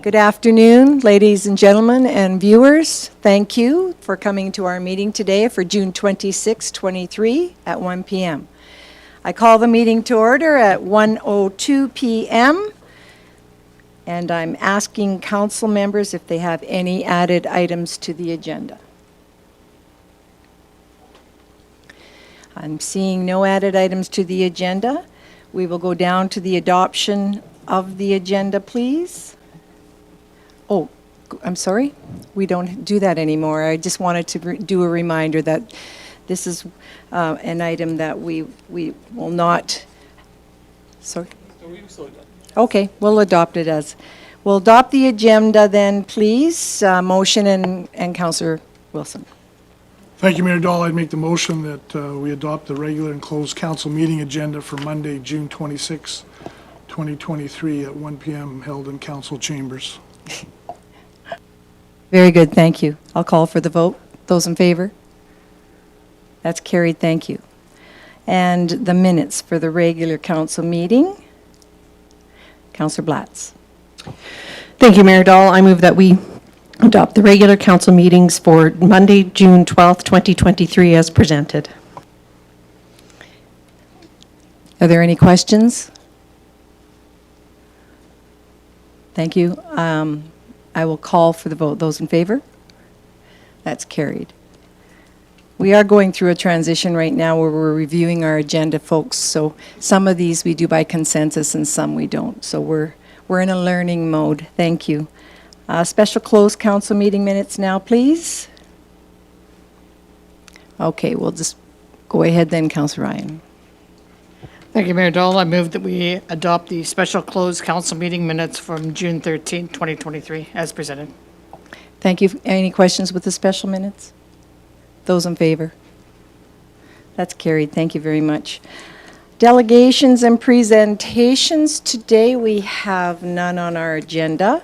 Good afternoon, ladies and gentlemen and viewers. Thank you for coming to our meeting today for June 26, 23 at 1 p.m. I call the meeting to order at 1:02 p.m. and I'm asking council members if they have any added items to the agenda. I'm seeing no added items to the agenda. We will go down to the adoption of the agenda, please. Oh, I'm sorry. We don't do that anymore. I just wanted to do a reminder that this is an item that we will not. Sorry. Okay, we'll adopt it as. We'll adopt the agenda then, please. Motion and Councillor Wilson. Thank you, Mayor Dahl. I'd make the motion that we adopt the regular and closed council meeting agenda for Monday, June 26, 2023 at 1 p.m. held in council chambers. Very good, thank you. I'll call for the vote. Those in favor? That's carried, thank you. And the minutes for the regular council meeting. Councillor Blatz. Thank you, Mayor Dahl. I move that we adopt the regular council meetings for Monday, June 12th, 2023 as presented. Are there any questions? Thank you. I will call for the vote. Those in favor? That's carried. We are going through a transition right now where we're reviewing our agenda, folks. So some of these we do by consensus and some we don't. So we're in a learning mode. Thank you. Special closed council meeting minutes now, please. Okay, we'll just go ahead then, Councillor Ryan. Thank you, Mayor Dahl. I move that we adopt the special closed council meeting minutes from June 13, 2023, as presented. Thank you. Any questions with the special minutes? Those in favor? That's carried. Thank you very much. Delegations and presentations. Today we have none on our agenda.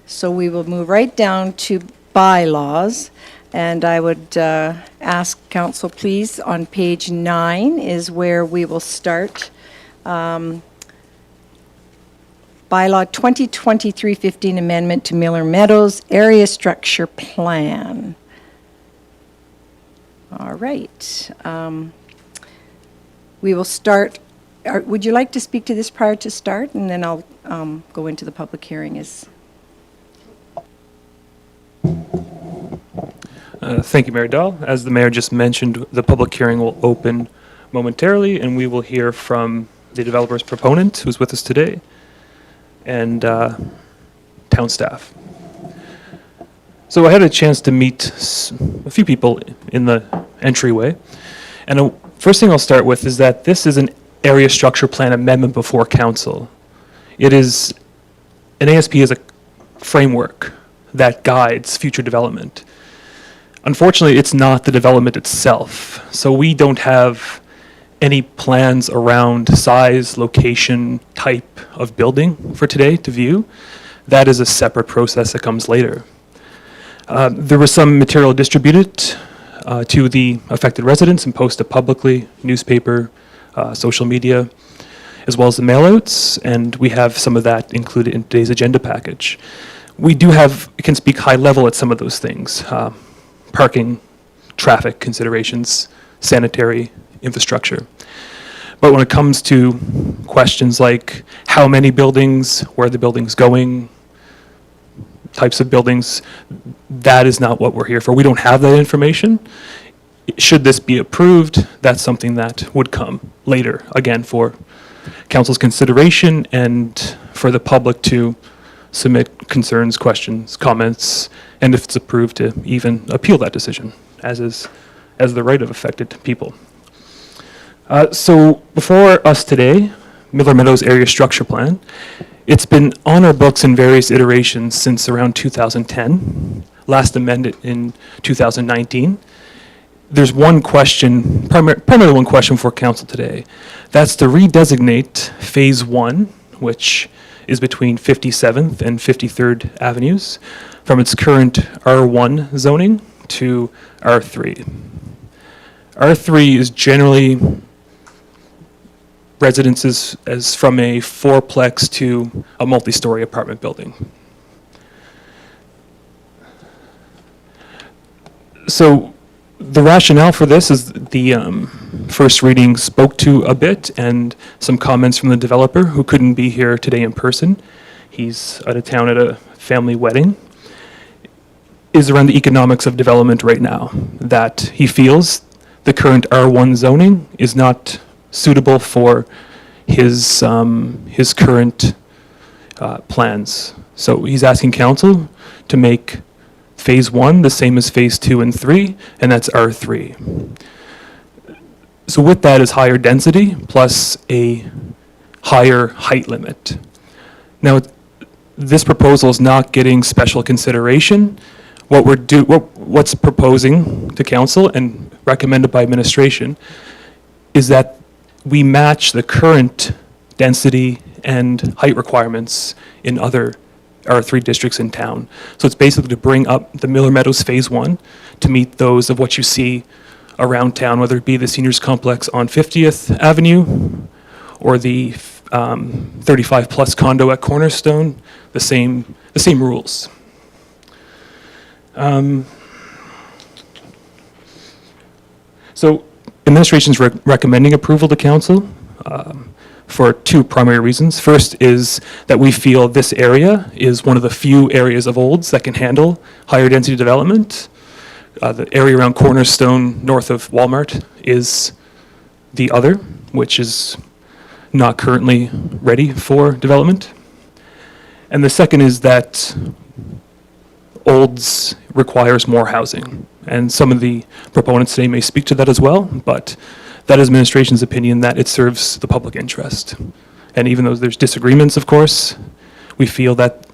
So we will move right down to bylaws. And I would ask council, please, on page 9 is where we will start. Bylaw 2023-15 amendment to Miller Meadows Area Structure Plan. All right. We will start. Would you like to speak to this prior to start? And then I'll go into the public hearing. Thank you, Mayor Dahl. As the mayor just mentioned, the public hearing will open momentarily, and we will hear from the developer's proponent, who's with us today, and town staff. So I had a chance to meet a few people in the entryway, and first thing I'll start with is that this is an area structure plan amendment before council. It is, an ASP is a framework that guides future development. Unfortunately, it's not the development itself. So we don't have any plans around size, location, type of building for today to view. That is a separate process that comes later. There was some material distributed to the affected residents and posted publicly, newspaper, social media, as well as the mailouts, and we have some of that included in today's agenda package. We can speak high level at some of those things. Parking, traffic considerations, sanitary infrastructure. But when it comes to questions like how many buildings, where the building's going, types of buildings, that is not what we're here for. We don't have that information. Should this be approved, that's something that would come later, again, for council's consideration and for the public to submit concerns, questions, comments, and if it's approved, to even appeal that decision, as the right of affected people. So before us today, Miller Meadows Area Structure Plan. It's been on our books in various iterations since around 2010, last amended in 2019. There's one question, primarily one question for council today. That's to redesignate Phase 1, which is between 57th and 53rd Avenues, from its current R1 zoning to R3. R3 is generally residences as from a fourplex to a multi-story apartment building. So the rationale for this is the first reading spoke to a bit, and some comments from the developer who couldn't be here today in person. He's out of town at a family wedding. Is around the economics of development right now, that he feels the current R1 zoning is not suitable for his current plans. So he's asking council to make phase 1 the same as phase 2 and 3, and that's R3. So with that is higher density plus a higher height limit. Now, this proposal is not getting special consideration. What's proposing to council and recommended by administration is that we match the current density and height requirements in other R3 districts in town. So it's basically to bring up the Miller Meadows Phase 1 to meet those of what you see around town, whether it be the seniors complex on 50th Avenue or the 35 plus condo at Cornerstone, the same rules. So administration's recommending approval to council for 2 primary reasons. First is that we feel this area is one of the few areas of Olds that can handle higher density development. The area around Cornerstone north of Walmart is the other, which is not currently ready for development. And the second is that Olds requires more housing. And some of the proponents today may speak to that as well, but that is administration's opinion that it serves the public interest. And even though there's disagreements, of course, we feel that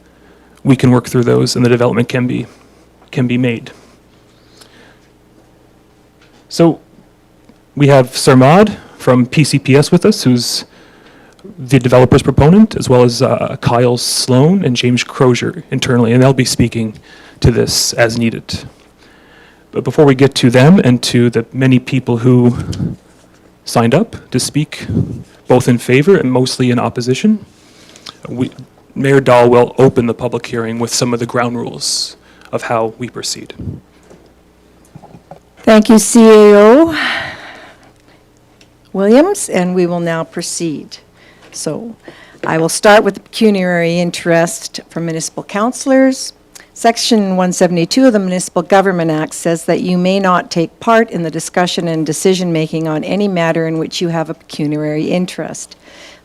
we can work through those and the development can be made. So we have Sarmad from PCPS with us, who's the developer's proponent, as well as Kyle Sloan and James Crozier internally, and they'll be speaking to this as needed. But before we get to them and to the many people who signed up to speak, both in favor and mostly in opposition, Mayor Dahl will open the public hearing with some of the ground rules of how we proceed. Thank you, CAO Williams, and we will now proceed. So I will start with the pecuniary interest for municipal councillors. Section 172 of the Municipal Government Act says that you may not take part in the discussion and decision-making on any matter in which you have a pecuniary interest.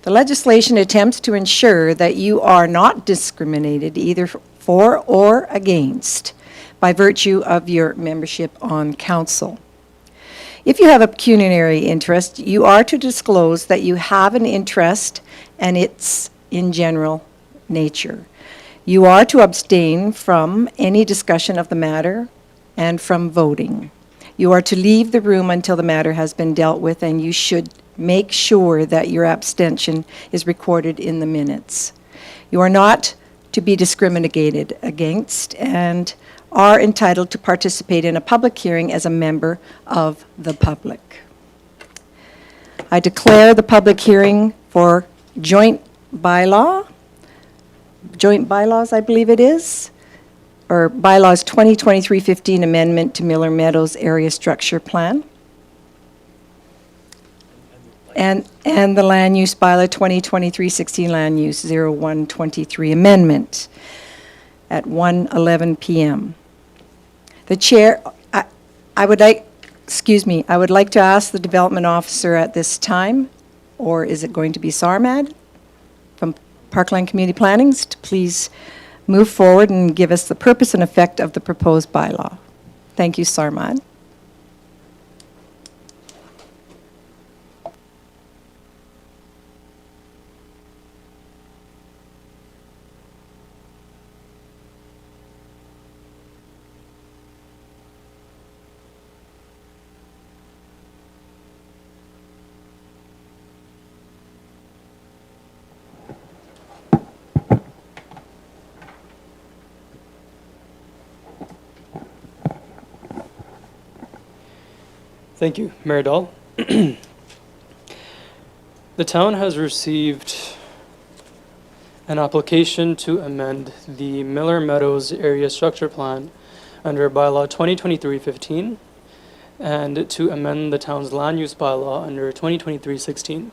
The legislation attempts to ensure that you are not discriminated either for or against by virtue of your membership on council. If you have a pecuniary interest, you are to disclose that you have an interest and it's in general nature. You are to abstain from any discussion of the matter and from voting. You are to leave the room until the matter has been dealt with, and you should make sure that your abstention is recorded in the minutes. You are not to be discriminated against and are entitled to participate in a public hearing as a member of the public. I declare the public hearing for joint bylaws, I believe it is, or bylaws 2023-15 amendment to Miller Meadows Area Structure Plan. And the land use bylaw 2023-16 land use 0123 amendment at 1:11 p.m. The chair, I would like to ask the development officer at this time, or is it going to be Sarmad from Parkland Community Planning, to please move forward and give us the purpose and effect of the proposed bylaw. Thank you, Sarmad. Thank you, Mayor Dahl. The town has received an application to amend the Miller Meadows Area Structure Plan under bylaw 2023-15 and to amend the town's land use bylaw under 2023-16.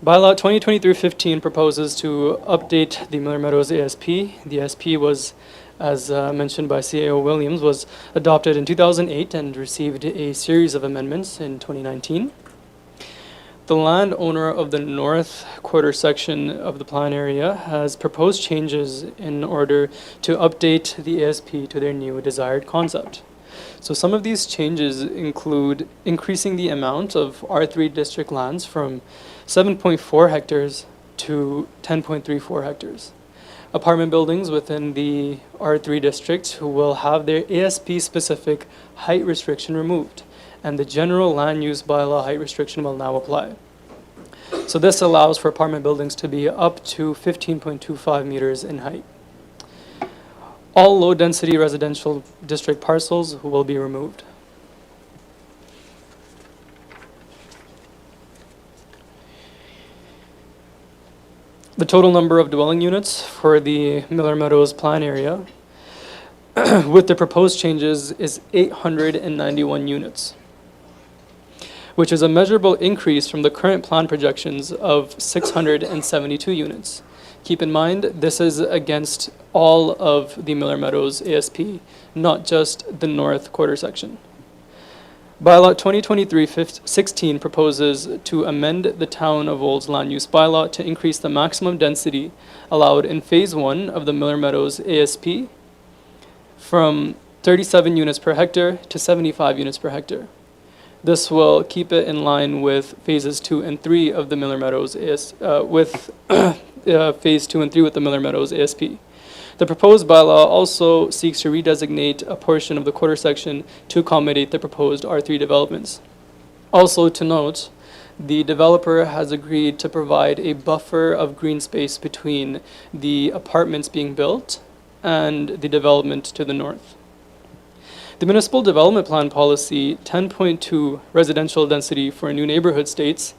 Bylaw 2023-15 proposes to update the Miller Meadows ASP. The ASP was, as mentioned by CAO Williams, was adopted in 2008 and received a series of amendments in 2019. The landowner of the north quarter section of the plan area has proposed changes in order to update the ASP to their new desired concept. So some of these changes include increasing the amount of R3 district lands from 7.4 hectares to 10.34 hectares. Apartment buildings within the R3 district will have their ASP-specific height restriction removed, and the general land use bylaw height restriction will now apply. So this allows for apartment buildings to be up to 15.25 meters in height. All low-density residential district parcels will be removed. The total number of dwelling units for the Miller Meadows plan area with the proposed changes is 891 units, which is a measurable increase from the current plan projections of 672 units. Keep in mind, this is against all of the Miller Meadows ASP, not just the north quarter section. Bylaw 2023-16 proposes to amend the Town of Old's land use bylaw to increase the maximum density allowed in Phase 1 of the Miller Meadows ASP from 37 units per hectare to 75 units per hectare. This will keep it in line with Phases 2 and 3 of the Miller Meadows Phase 2 and 3 with the Miller Meadows ASP. The proposed bylaw also seeks to redesignate a portion of the quarter section to accommodate the proposed R3 developments. Also to note, the developer has agreed to provide a buffer of green space between the apartments being built and the development to the north. The Municipal Development Plan Policy 10.2 residential density for new neighborhood states,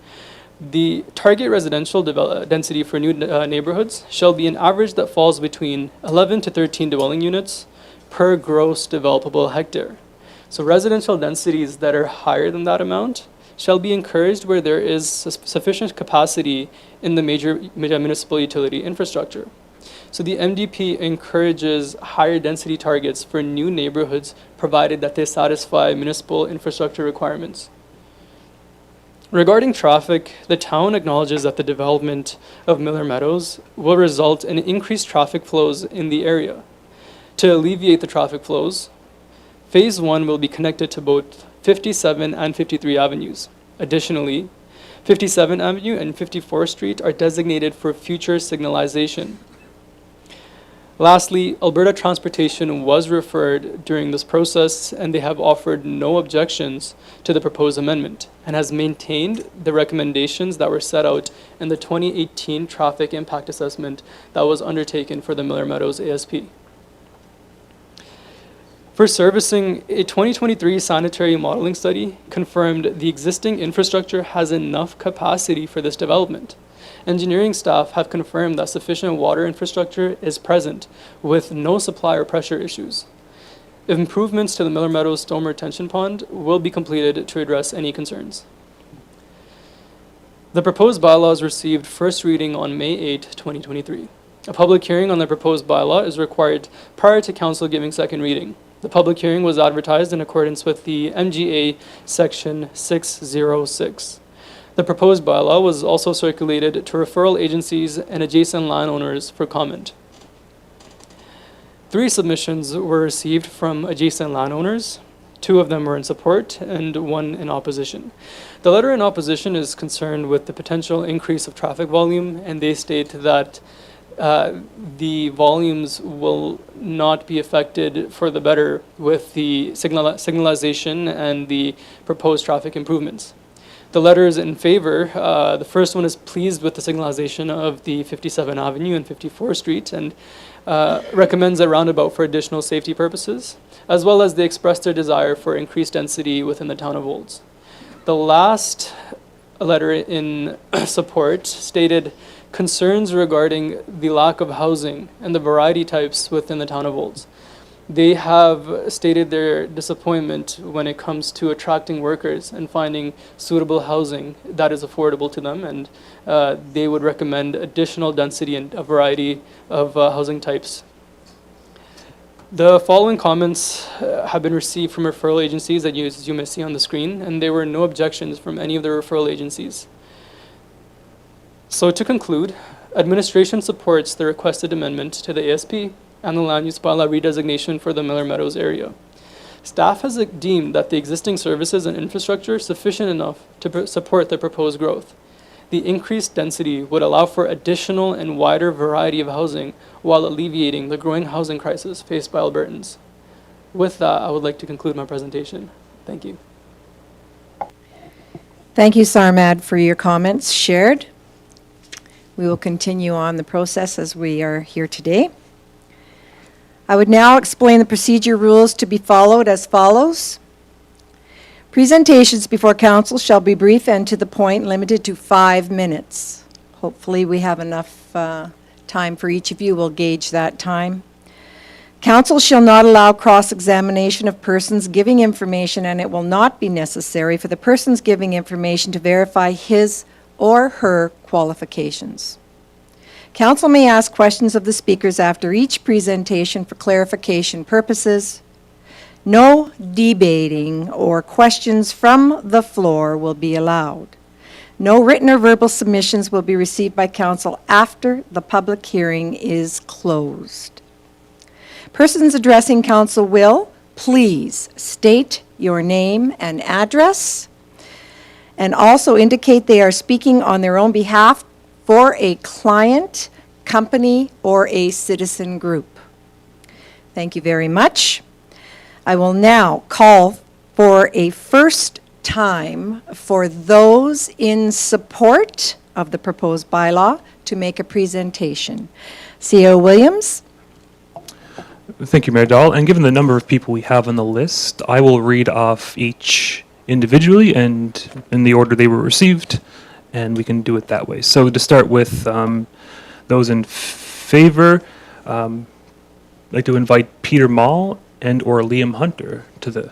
the target residential density for new neighborhoods shall be an average that falls between 11 to 13 dwelling units per gross developable hectare. So residential densities that are higher than that amount shall be encouraged where there is sufficient capacity in the major municipal utility infrastructure. So the MDP encourages higher density targets for new neighborhoods provided that they satisfy municipal infrastructure requirements. Regarding traffic, the town acknowledges that the development of Miller Meadows will result in increased traffic flows in the area. To alleviate the traffic flows, Phase 1 will be connected to both 57 and 53 avenues. Additionally, 57 Avenue and 54th Street are designated for future signalization. Lastly, Alberta Transportation was referred during this process, and they have offered no objections to the proposed amendment and has maintained the recommendations that were set out in the 2018 traffic impact assessment that was undertaken for the Miller Meadows ASP. For servicing, a 2023 sanitary modeling study confirmed the existing infrastructure has enough capacity for this development. Engineering staff have confirmed that sufficient water infrastructure is present with no supply or pressure issues. Improvements to the Miller Meadows storm retention pond will be completed to address any concerns. The proposed bylaws received first reading on May 8, 2023. A public hearing on the proposed bylaw is required prior to council giving second reading. The public hearing was advertised in accordance with the MGA Section 606. The proposed bylaw was also circulated to referral agencies and adjacent landowners for comment. 3 submissions were received from adjacent landowners. 2 of them were in support and 1 in opposition. The letter in opposition is concerned with the potential increase of traffic volume, and they state that the volumes will not be affected for the better with the signalization and the proposed traffic improvements. The letters in favor, the first one is pleased with the signalization of the 57 Avenue and 54th Street and recommends a roundabout for additional safety purposes, as well as they express their desire for increased density within the town of Olds. The last letter in support stated concerns regarding the lack of housing and the variety types within the town of Olds. They have stated their disappointment when it comes to attracting workers and finding suitable housing that is affordable to them, and they would recommend additional density and a variety of housing types. The following comments have been received from referral agencies that as you may see on the screen, and there were no objections from any of the referral agencies. So to conclude, administration supports the requested amendment to the ASP and the land use bylaw redesignation for the Miller Meadows area. Staff has deemed that the existing services and infrastructure sufficient enough to support the proposed growth. The increased density would allow for additional and wider variety of housing while alleviating the growing housing crisis faced by Albertans. With that, I would like to conclude my presentation. Thank you. Thank you, Sarmad, for your comments shared. We will continue on the process as we are here today. I would now explain the procedure rules to be followed as follows. Presentations before council shall be brief and to the point, limited to 5 minutes. Hopefully we have enough time for each of you. We'll gauge that time. Council shall not allow cross-examination of persons giving information, and it will not be necessary for the persons giving information to verify his or her qualifications. Council may ask questions of the speakers after each presentation for clarification purposes. No debating or questions from the floor will be allowed. No written or verbal submissions will be received by council after the public hearing is closed. Persons addressing council will please state your name and address, and also indicate they are speaking on their own behalf for a client, company, or a citizen group. Thank you very much. I will now call for a first time for those in support of the proposed bylaw to make a presentation. CEO Williams. Thank you, Mayor Dahl. And given the number of people we have on the list, I will read off each individually and in the order they were received, and we can do it that way. So to start with, those in favor, I'd like to invite Peter Mall and or Liam Hunter to the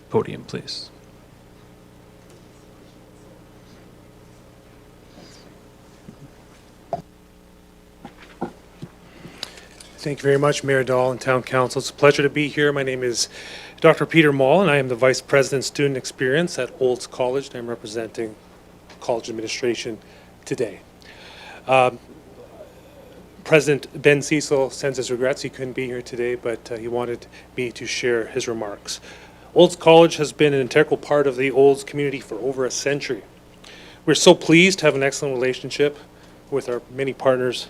podium, please. Thank you very much, Mayor Dahl and Town Council. It's a pleasure to be here. My name is Dr. Peter Mall, and I am the Vice President Student Experience at Olds College, and I'm representing college administration today. President Ben Cecil sends his regrets. He couldn't be here today, but he wanted me to share his remarks. Olds College has been an integral part of the Olds community for over a century. We're so pleased to have an excellent relationship with our many partners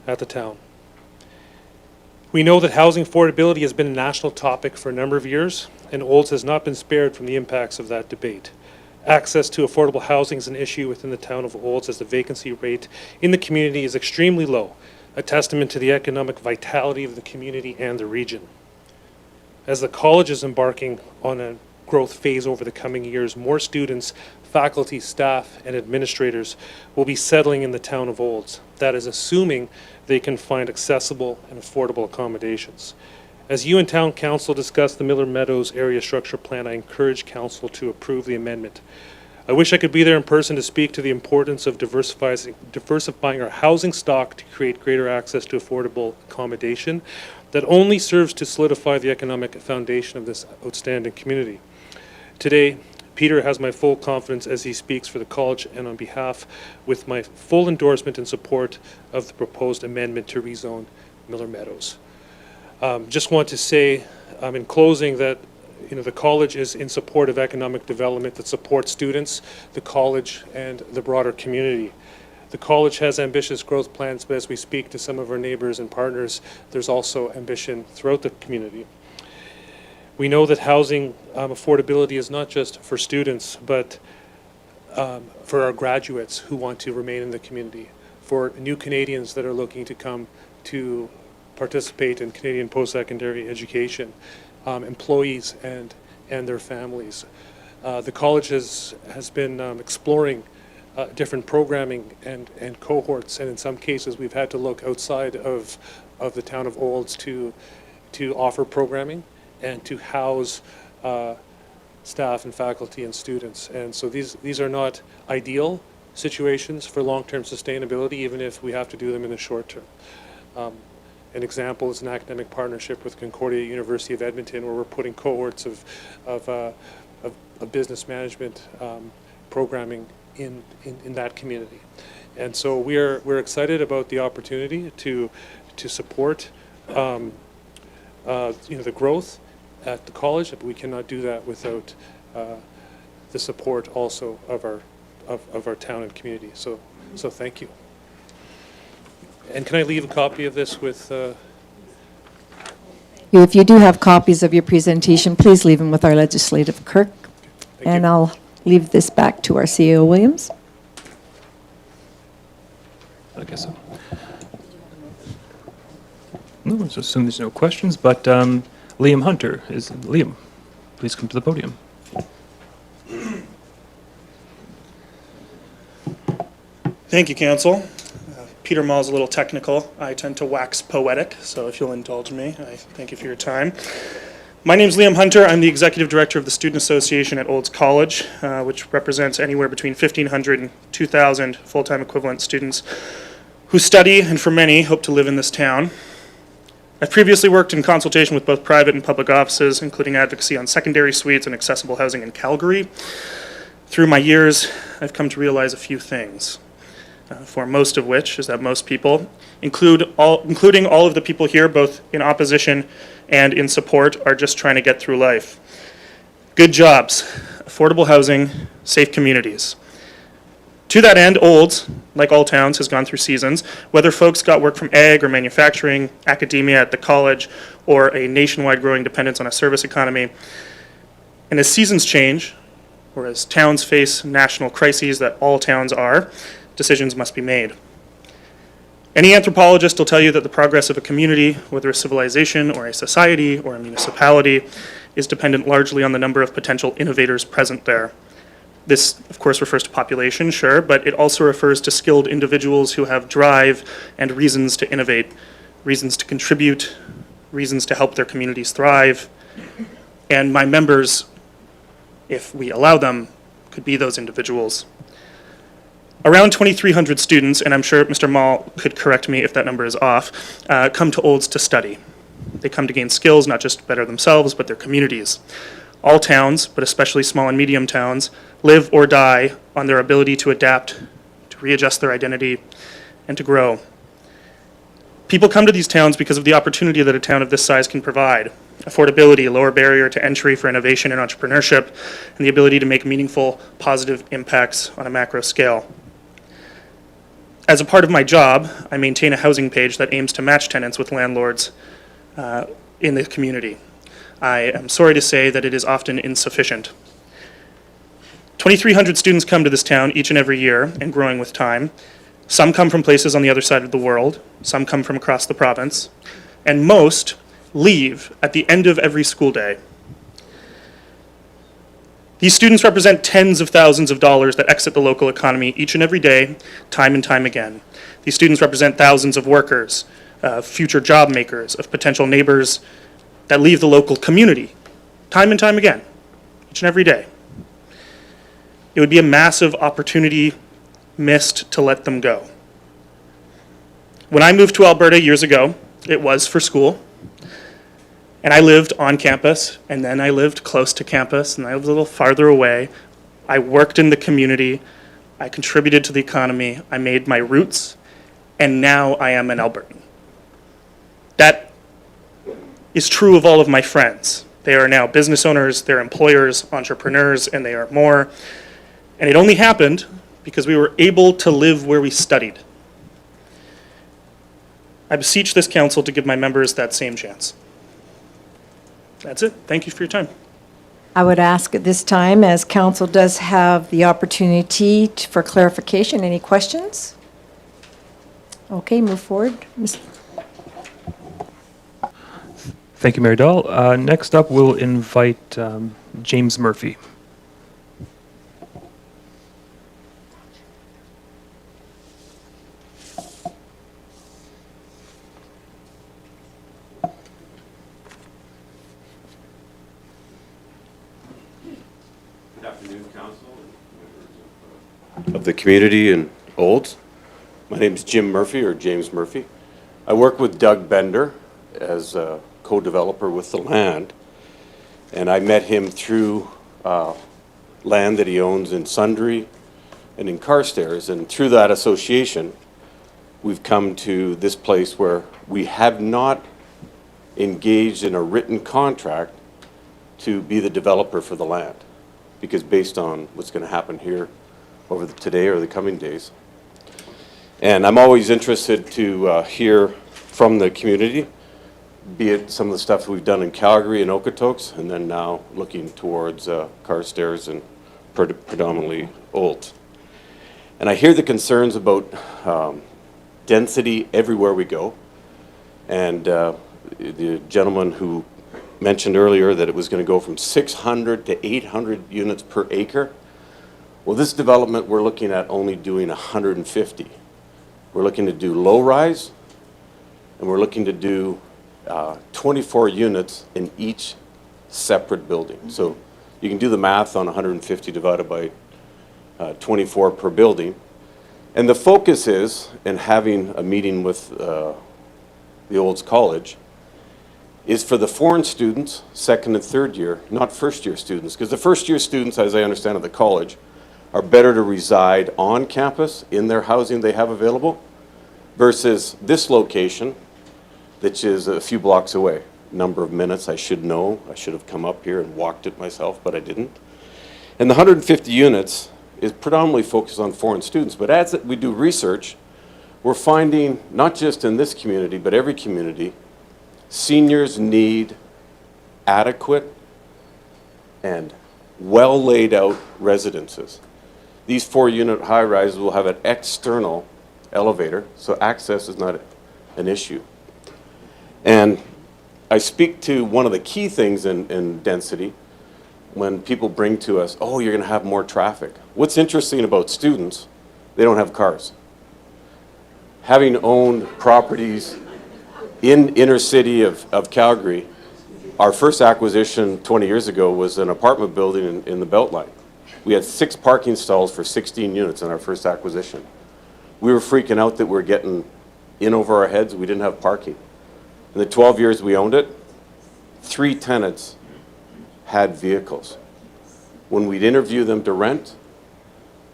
at the town. We know that housing affordability has been a national topic for a number of years, and Olds has not been spared from the impacts of that debate. Access to affordable housing is an issue within the town of Olds, as the vacancy rate in the community is extremely low, a testament to the economic vitality of the community and the region. As the college is embarking on a growth phase over the coming years, more students, faculty, staff, and administrators will be settling in the town of Olds. That is assuming they can find accessible and affordable accommodations. As you and Town Council discuss the Miller Meadows Area Structure Plan, I encourage Council to approve the amendment. I wish I could be there in person to speak to the importance of diversifying our housing stock to create greater access to affordable accommodation that only serves to solidify the economic foundation of this outstanding community. Today, Peter has my full confidence as he speaks for the college, and on behalf, with my full endorsement and support of the proposed amendment to rezone Miller Meadows. Just want to say in closing that the college is in support of economic development that supports students, the college, and the broader community. The college has ambitious growth plans, but as we speak to some of our neighbors and partners, there's also ambition throughout the community. We know that housing affordability is not just for students, but for our graduates who want to remain in the community, for new Canadians that are looking to come to participate in Canadian post-secondary education, employees and their families. The college has been exploring different programming and cohorts, and in some cases we've had to look outside of the town of Olds to to offer programming and to house staff and faculty and students. And so these are not ideal situations for long-term sustainability, even if we have to do them in the short term. An example is an academic partnership with Concordia University of Edmonton, where we're putting cohorts of business management programming in that community. And so we're excited about the opportunity to support the growth at the college, but we cannot do that without the support also of our town and community. So thank you. And can I leave a copy of this with? If you do have copies of your presentation, please leave them with our legislative clerk. Thank And you. I'll leave this back to our CEO, Williams. I guess so. No, let's assume there's no questions, but Liam Hunter is, Liam, please come to the podium. Thank you, Council. Peter Mall's a little technical. I tend to wax poetic, so if you'll indulge me, I thank you for your time. My name's Liam Hunter. I'm the Executive Director of the Student Association at Olds College, which represents anywhere between 1,500 and 2,000 full-time equivalent students who study, and for many, hope to live in this town. I've previously worked in consultation with both private and public offices, including advocacy on secondary suites and accessible housing in Calgary. Through my years, I've come to realize a few things. For most of which is that most people, including all of the people here, both in opposition and in support, are just trying to get through life. Good jobs, affordable housing, safe communities. To that end, Olds, like all towns, has gone through seasons. Whether folks got work from ag or manufacturing, academia at the college, or a nationwide growing dependence on a service economy. And as seasons change, or as towns face national crises that all towns are, decisions must be made. Any anthropologist will tell you that the progress of a community, whether a civilization or a society or a municipality, is dependent largely on the number of potential innovators present there. This, of course, refers to population, sure, but it also refers to skilled individuals who have drive and reasons to innovate, reasons to contribute, reasons to help their communities thrive. And my members, if we allow them, could be those individuals. Around 2,300 students, and I'm sure Mr. Mall could correct me if that number is off, come to Olds to study. They come to gain skills, not just better themselves, but their communities. All towns, but especially small and medium towns, live or die on their ability to adapt, to readjust their identity, and to grow. People come to these towns because of the opportunity that a town of this size can provide. Affordability, lower barrier to entry for innovation and entrepreneurship, and the ability to make meaningful, positive impacts on a macro scale. As a part of my job, I maintain a housing page that aims to match tenants with landlords in the community. I am sorry to say that it is often insufficient. 2,300 students come to this town each and every year, and growing with time. Some come from places on the other side of the world, some come from across the province, and most leave at the end of every school day. These students represent tens of thousands of dollars that exit the local economy each and every day, time and time again. These students represent thousands of workers, future job makers, of potential neighbors that leave the local community, time and time again, each and every day. It would be a massive opportunity missed to let them go. When I moved to Alberta years ago, it was for school. And I lived on campus, and then I lived close to campus, and I lived a little farther away. I worked in the community. I contributed to the economy. I made my roots, and now I am an Albertan. That is true of all of my friends. They are now business owners, they're employers, entrepreneurs, and they are more. And it only happened because we were able to live where we studied. I beseech this council to give my members that same chance. That's it. Thank you for your time. I would ask at this time, as council does have the opportunity for clarification, any questions? Okay, move forward. Thank you, Mayor Dahl. Next up, we'll invite James Murphy. council and members of the community in Olds. My name is Jim Murphy, or James Murphy. I work with Doug Bender as a co-developer with the land, and I met him through land that he owns in Sundre and in Carstairs, and through that association, we've come to this place where we have not engaged in a written contract to be the developer for the land, because based on what's going to happen here over today or the coming days. And I'm always interested to hear from the community, be it some of the stuff we've done in Calgary and Okotoks, and then now looking towards Carstairs and predominantly Olds. And I hear the concerns about density everywhere we go. And the gentleman who mentioned earlier that it was going to go from 600 to 800 units per acre. Well, this development, we're looking at only doing 150. We're looking to do low-rise, and we're looking to do 24 units in each separate building. So you can do the math on 150 divided by 24 per building. And the focus is, in having a meeting with the Olds College, is for the foreign students, second and third year, not first year students, because the first year students, as I understand at the college, are better to reside on campus in their housing they have available versus this location, which is a few blocks away. Number of minutes I should know. I should have come up here and walked it myself, but I didn't. And the 150 units is predominantly focused on foreign students, but as we do research, we're finding, not just in this community, but every community, seniors need adequate and well laid out residences. These 4-unit high-rises will have an external elevator, so access is not an issue. And I speak to one of the key things in density when people bring to us, oh, you're going to have more traffic. What's interesting about students, they don't have cars. Having owned properties in inner city of Calgary, our first acquisition 20 years ago was an apartment building in the Beltline. We had 6 parking stalls for 16 units in our first acquisition. We were freaking out that we were getting in over our heads. We didn't have parking. In the 12 years we owned it, 3 tenants had vehicles. When we'd interview them to rent,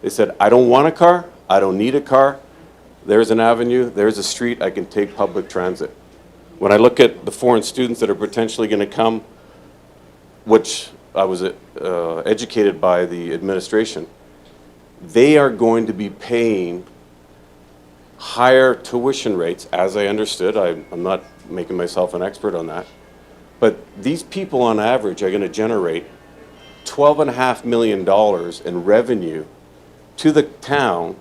they said, I don't want a car, I don't need a car. There's an avenue, there's a street, I can take public transit. When I look at the foreign students that are potentially going to come, which I was educated by the administration, they are going to be paying higher tuition rates, as I understood. I'm not making myself an expert on that. But these people on average are going to generate $12.5 million in revenue to the town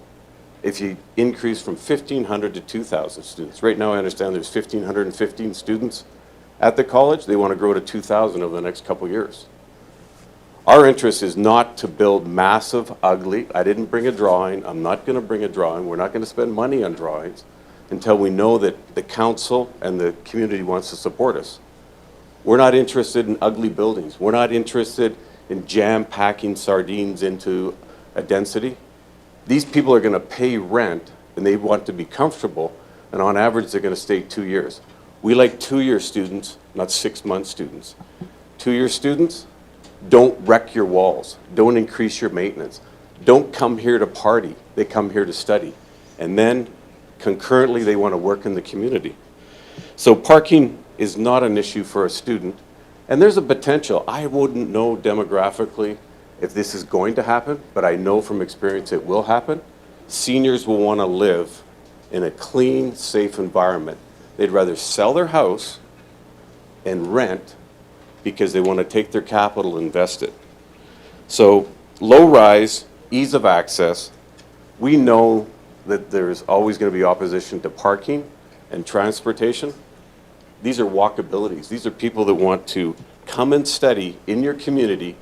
if you increase from 1,500 to 2,000 students. Right now I understand there's 1,515 students at the college. They want to grow to 2,000 over the next couple years. Our interest is not to build massive, ugly, I didn't bring a drawing, I'm not going to bring a drawing, we're not going to spend money on drawings until we know that the council and the community wants to support us. We're not interested in ugly buildings. We're not interested in jam-packing sardines into a density. These people are going to pay rent, and they want to be comfortable, and on average, they're going to stay 2 years. We like 2-year students, not 6-month students. 2-year students, don't wreck your walls. Don't increase your maintenance. Don't come here to party. They come here to study. And then, concurrently, they want to work in the community. So parking is not an issue for a student. And there's a potential. I wouldn't know demographically if this is going to happen, but I know from experience it will happen. Seniors will want to live in a clean, safe environment. They'd rather sell their house and rent because they want to take their capital and invest it. So low rise, ease of access. We know that there's always going to be opposition to parking and transportation. These are walkabilities. These are people that want to come and study in your community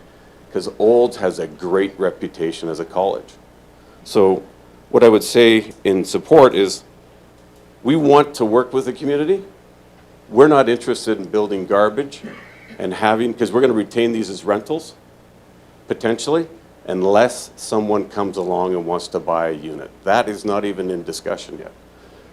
because Olds has a great reputation as a college. So what I would say in support is we want to work with the community. We're not interested in building garbage and having, because we're going to retain these as rentals, potentially, unless someone comes along and wants to buy a unit. That is not even in discussion yet.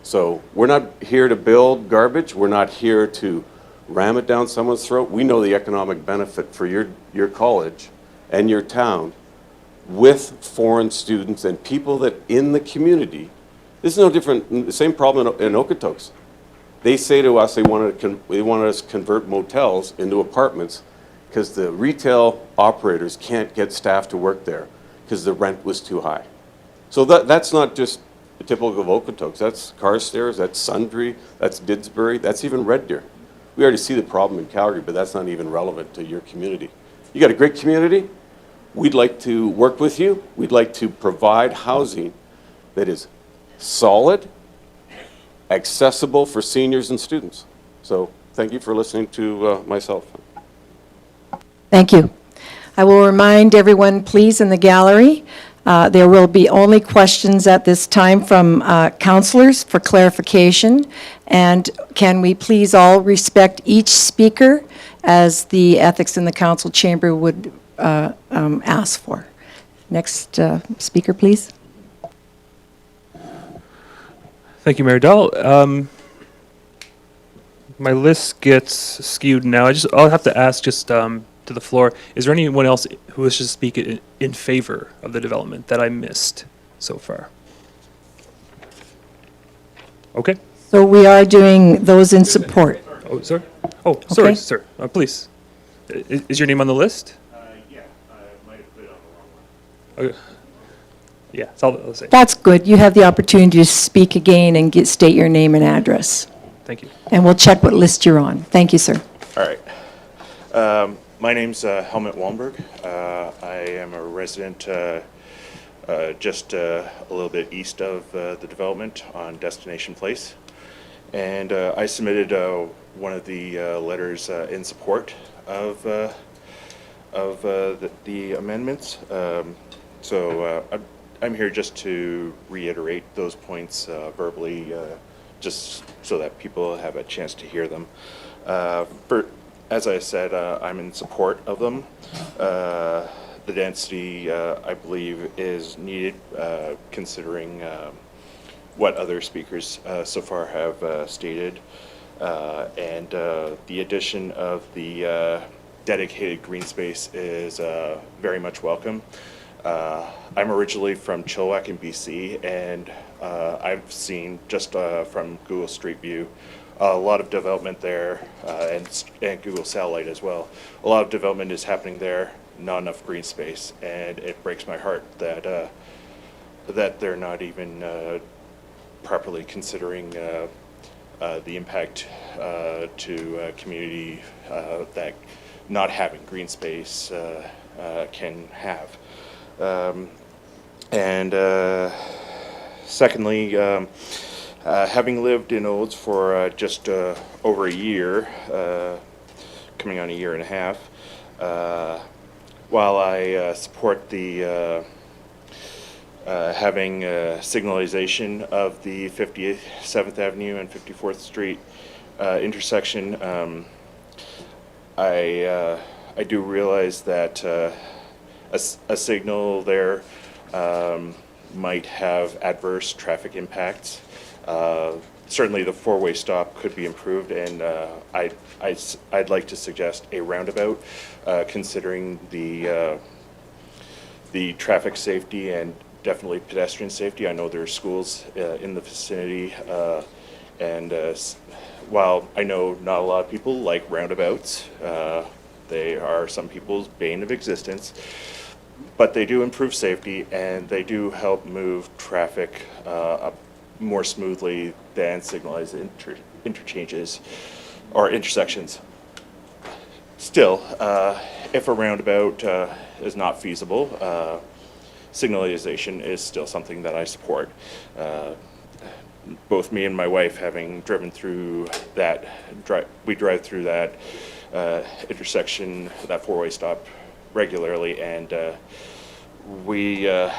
So we're not here to build garbage. We're not here to ram it down someone's throat. We know the economic benefit for your college and your town with foreign students and people that in the community. This is no different, the same problem in Okotoks. They say to us they wanted us to convert motels into apartments because the retail operators can't get staff to work there because the rent was too high. So that's not just typical of Okotoks. That's Carstairs, that's Sundre, that's Didsbury, that's even Red Deer. We already see the problem in Calgary, but that's not even relevant to your community. You got a great community. We'd like to work with you. We'd like to provide housing that is solid, accessible for seniors and students. So thank you for listening to myself. Thank you. I will remind everyone, please, in the gallery, there will be only questions at this time from councillors for clarification. And can we please all respect each speaker as the Ethics in the Council Chamber would ask for. Next speaker, please. Thank you, Mayor Dahl. My list gets skewed now. I'll have to ask just to the floor, is there anyone else who wishes to speak in favor of the development that I missed so far? Okay. So we are doing those in support. Oh, sorry. Oh, sorry, Okay. sir. Please. Is your name on the list? Yeah, I might have put it on the wrong one. Okay. Yeah, that's all I'll say. That's good. You have the opportunity to speak again and state your name and address. Thank you. And we'll check what list you're on. Thank you, sir. All right. My name's Helmut Wallenberg. I am a resident just a little bit east of the development on Destination Place. And I submitted one of the letters in support of the amendments. So I'm here just to reiterate those points verbally, just so that people have a chance to hear them. As I said, I'm in support of them. The density, I believe, is needed considering what other speakers so far have stated. And the addition of the dedicated green space is very much welcome. I'm originally from Chilliwack in BC, and I've seen just from Google Street View a lot of development there, and Google Satellite as well. A lot of development is happening there, not enough green space, and it breaks my heart that that they're not even properly considering the impact to community that not having green space can have. And secondly, having lived in Olds for just over a year, coming on a year and a half, while I support the having signalization of the 57th Avenue and 54th Street intersection, I do realize that a signal there might have adverse traffic impacts. Certainly the four-way stop could be improved, and I'd like to suggest a roundabout, considering the traffic safety and definitely pedestrian safety. I know there are schools in the vicinity, and while I know not a lot of people like roundabouts, they are some people's bane of existence, but they do improve safety and they do help move traffic up more smoothly than signalized interchanges or intersections. Still, if a roundabout is not feasible, signalization is still something that I support. Both me and my wife, having driven through that, we drive through that intersection, that four-way stop regularly, and we have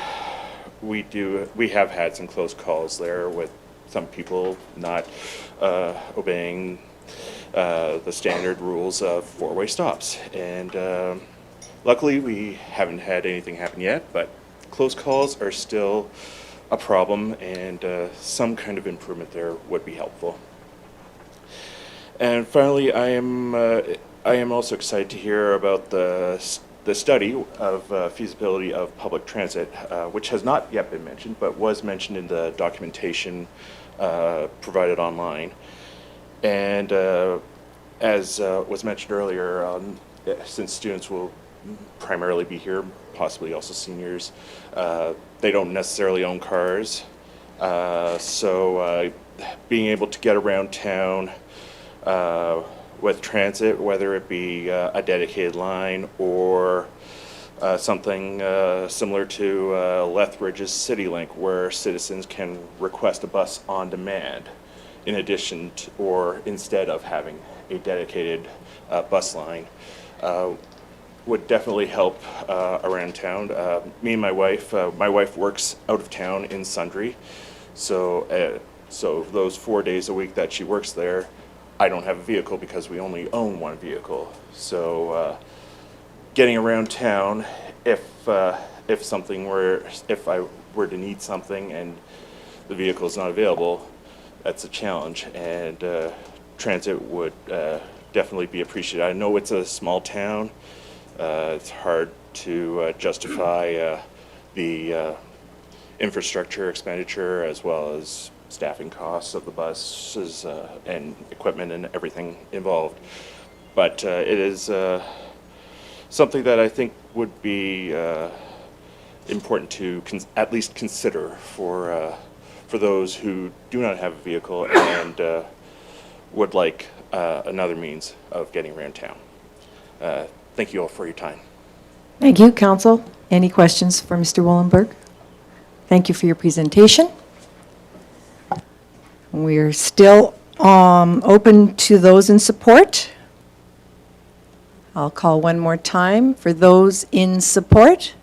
had some close calls there with some people not obeying the standard rules of four-way stops, and Luckily, we haven't had anything happen yet, but close calls are still a problem, and some kind of improvement there would be helpful. And finally, I am also excited to hear about the study of feasibility of public transit, which has not yet been mentioned, but was mentioned in the documentation provided online. And as was mentioned earlier, since students will primarily be here, possibly also seniors, they don't necessarily own cars. So being able to get around town with transit, whether it be a dedicated line or something similar to Lethbridge's CityLink, where citizens can request a bus on demand in addition to, or instead of having a dedicated bus line, would definitely help around town. Me and my wife works out of town in Sundre, so those 4 days a week that she works there, I don't have a vehicle because we only own one vehicle. So getting around town, if I were to need something and the vehicle is not available, that's a challenge, and transit would definitely be appreciated. I know it's a small town. It's hard to justify the infrastructure expenditure as well as staffing costs of the buses and equipment and everything involved. But it is something that I think would be important to at least consider for those who do not have a vehicle and would like another means of getting around town. Thank you all for your time. Thank you, Council. Any questions for Mr. Wollenberg? Thank you for your presentation. We're still open to those in support. I'll call one more time for those in support.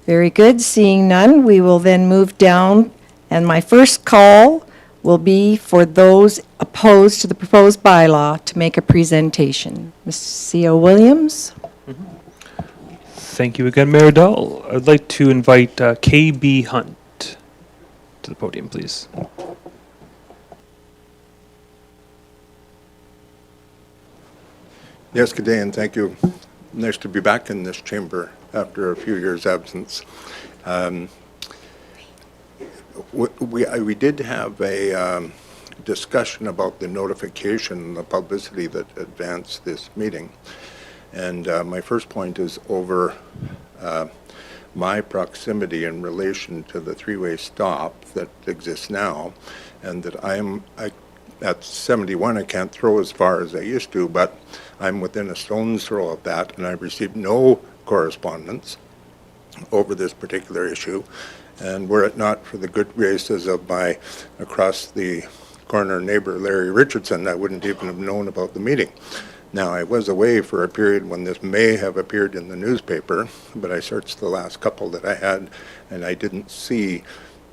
Very good. Seeing none, we will then move down, and my first call will be for those opposed to the proposed bylaw to make a presentation. Ms. C.O. Williams? Thank you again, Mayor Dahl. I'd like to invite K.B. Hunt to the podium, please. Yes, good day, and thank you. Nice to be back in this chamber after a few years' absence. We did have a discussion about the notification and the publicity that advanced this meeting. And my first point is over my proximity in relation to the three-way stop that exists now, and that at 71, I can't throw as far as I used to, but I'm within a stone's throw of that, and I've received no correspondence over this particular issue. And were it not for the good graces of my across the corner neighbor, Larry Richardson, I wouldn't even have known about the meeting. Now, I was away for a period when this may have appeared in the newspaper, but I searched the last couple that I had, and I didn't see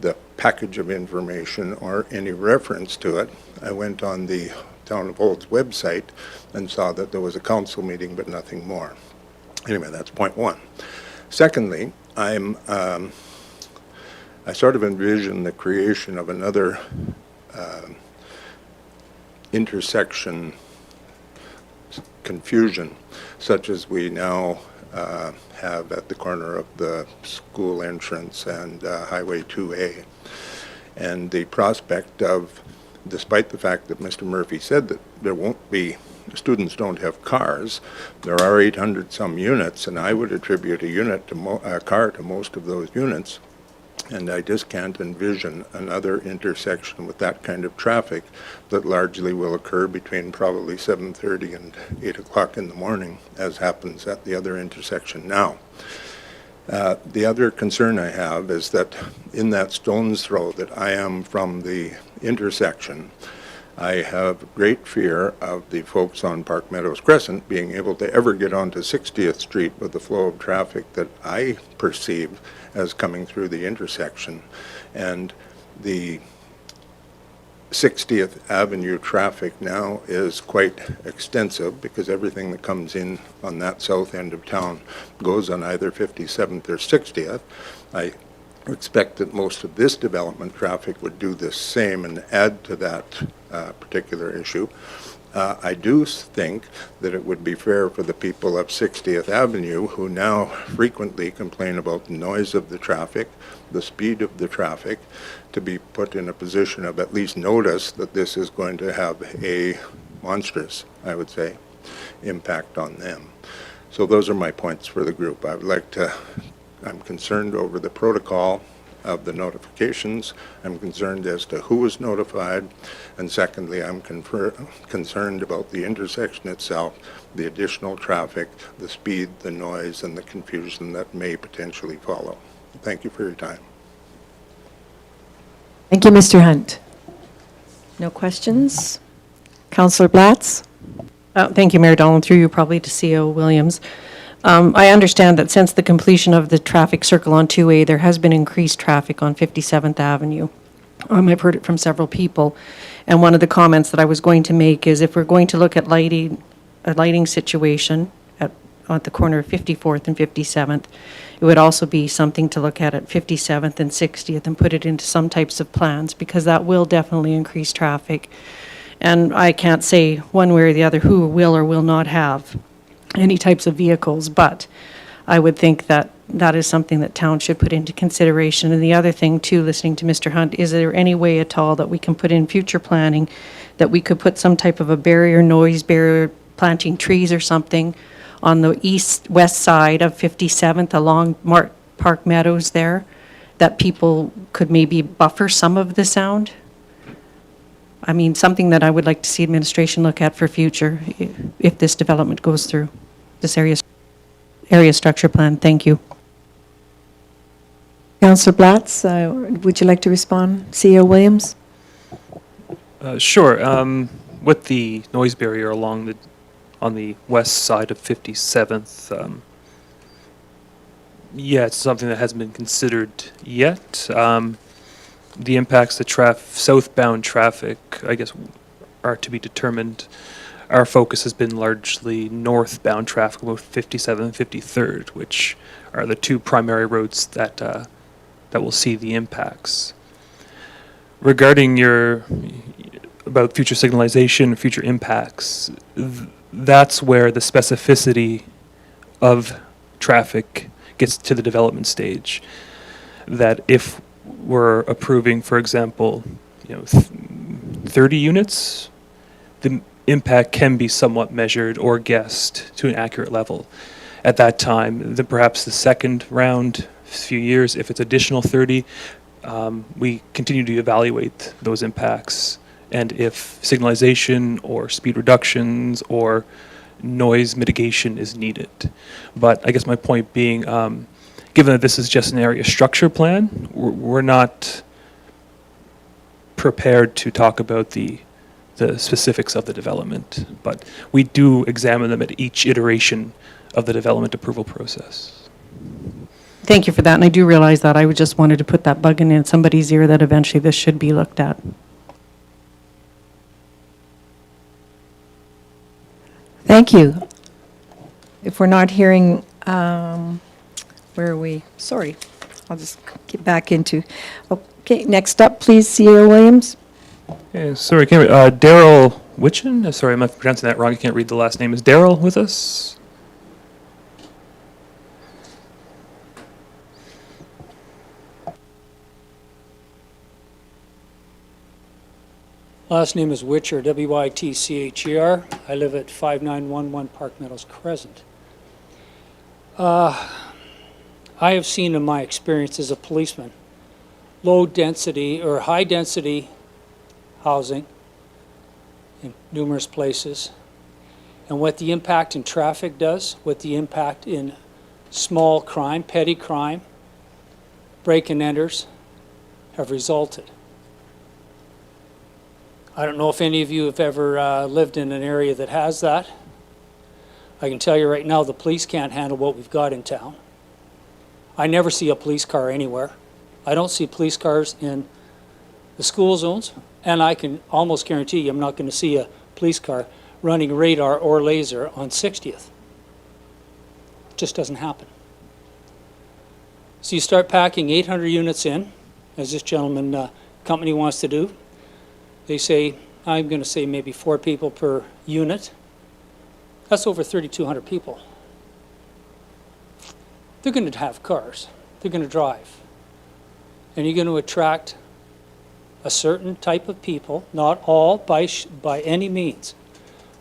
the package of information or any reference to it. I went on the Town of Old's website and saw that there was a council meeting, but nothing more. Anyway, that's point one. Secondly, I sort of envision the creation of another intersection confusion, such as we now have at the corner of the school entrance and Highway 2A. And the prospect of, despite the fact that Mr. Murphy said that there won't be, students don't have cars, there are 800 some units, and I would attribute a car to most of those units. And I just can't envision another intersection with that kind of traffic that largely will occur between probably 7:30 and 8 o'clock in the morning, as happens at the other intersection now. The other concern I have is that in that stone's throw that I am from the intersection, I have great fear of the folks on Park Meadows Crescent being able to ever get onto 60th Street with the flow of traffic that I perceive as coming through the intersection. And the 60th Avenue traffic now is quite extensive because everything that comes in on that south end of town goes on either 57th or 60th. I expect that most of this development traffic would do the same and add to that particular issue. I do think that it would be fair for the people of 60th Avenue who now frequently complain about the noise of the traffic, the speed of the traffic, to be put in a position of at least notice that this is going to have a monstrous, I would say, impact on them. So those are my points for the group. I would like to, I'm concerned over the protocol of the notifications. I'm concerned as to who was notified. And secondly, I'm concerned about the intersection itself, the additional traffic, the speed, the noise, and the confusion that may potentially follow. Thank you for your time. Thank you, Mr. Hunt. No questions? Councillor Blatz? Thank you, Mayor Dolan, through you probably to CEO Williams. I understand that since the completion of the traffic circle on 2A, there has been increased traffic on 57th Avenue. I've heard it from several people. And one of the comments that I was going to make is if we're going to look at a lighting situation at the corner of 54th and 57th, it would also be something to look at 57th and 60th and put it into some types of plans, because that will definitely increase traffic. And I can't say one way or the other who will or will not have any types of vehicles, but I would think that that is something that town should put into consideration. And the other thing too, listening to Mr. Hunt, is there any way at all that we can put in future planning that we could put some type of a noise barrier, planting trees or something on the west side of 57th along Park Meadows there, that people could maybe buffer some of the sound? I mean, something that I would like to see administration look at for future if this development goes through, this area structure plan. Thank you. Councillor Blatz, would you like to respond? CEO Williams? Sure. With the noise barrier on the west side of 57th, yeah, it's something that hasn't been considered yet. The impacts to southbound traffic, I guess, are to be determined. Our focus has been largely northbound traffic, about 57th and 53rd, which are the two primary roads that will see the impacts. Regarding about future signalization, future impacts, that's where the specificity of traffic gets to the development stage. That if we're approving, for example, 30 units, the impact can be somewhat measured or guessed to an accurate level. At that time, perhaps the second round, few years, if it's additional 30, we continue to evaluate those impacts. And if signalization or speed reductions or noise mitigation is needed. But I guess my point being, given that this is just an area structure plan, we're not prepared to talk about the specifics of the development, but we do examine them at each iteration of the development approval process. Thank you for that, and I do realize that. I just wanted to put that bug in somebody's ear that eventually this should be looked at. Thank you. If we're not hearing, where are we? Sorry, I'll just get back into. Okay, next up, please, CEO Williams. Yeah, sorry, Daryl Witchen? Sorry, I'm pronouncing that wrong. I can't read the last name. Is Daryl with us? Last name is Witcher, W-I-T-C-H-E-R. I live at 5911 Park Meadows Crescent. I have seen in my experience as a policeman, low density or high density housing in numerous places, and what the impact in traffic does, what the impact in small crime, petty crime, break-and-enters have resulted. I don't know if any of you have ever lived in an area that has that. I can tell you right now, the police can't handle what we've got in town. I never see a police car anywhere. I don't see police cars in the school zones, and I can almost guarantee you I'm not going to see a police car running radar or laser on 60th. It just doesn't happen. So you start packing 800 units in, as this gentleman company wants to do. They say, I'm going to say maybe 4 people per unit. That's over 3,200 people. They're going to have cars. They're going to drive. And you're going to attract a certain type of people, not all by any means,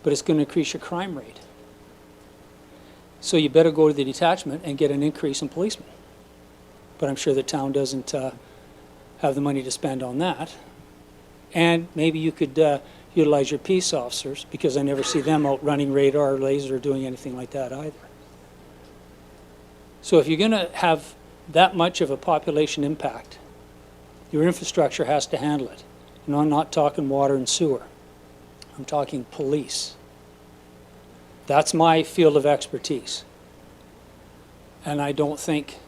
but it's going to increase your crime rate. So you better go to the detachment and get an increase in policemen. But I'm sure the town doesn't have the money to spend on that. And maybe you could utilize your peace officers, because I never see them out running radar or laser or doing anything like that either. So if you're going to have that much of a population impact, your infrastructure has to handle it. And I'm not talking water and sewer. I'm talking police. That's my field of expertise. And I don't think,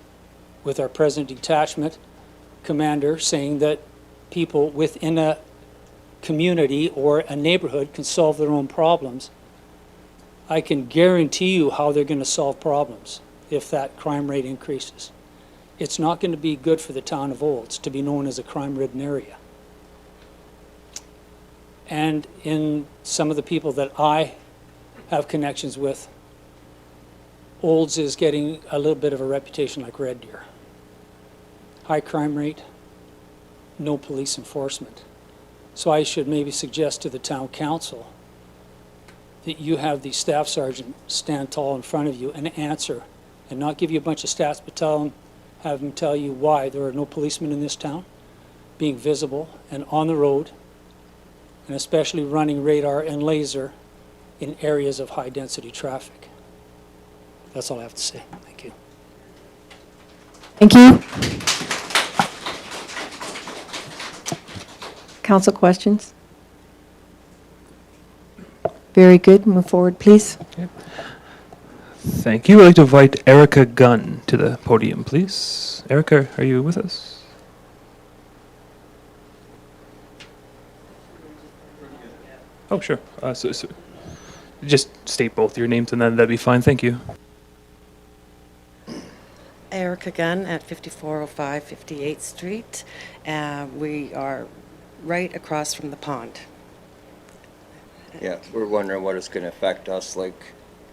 with our present detachment commander saying that people within a community or a neighborhood can solve their own problems, I can guarantee you how they're going to solve problems if that crime rate increases. It's not going to be good for the town of Olds to be known as a crime-ridden area. And in some of the people that I have connections with, Olds is getting a little bit of a reputation like Red Deer. High crime rate, no police enforcement. So I should maybe suggest to the town council that you have the staff sergeant stand tall in front of you and answer, and not give you a bunch of stats, but have them tell you why there are no policemen in this town, being visible and on the road, and especially running radar and laser in areas of high-density traffic. That's all I have to say. Thank you. Thank you. Council questions? Very good. Move forward, please. Thank you. I'd like to invite Erica Gunn to the podium, please. Erica, are you with us? Oh, sure. So just state both your names and then that'd be fine. Thank you. Erica Gunn at 5405 58th Street. We are right across from the pond. Yeah, we're wondering what it's going to affect us, like,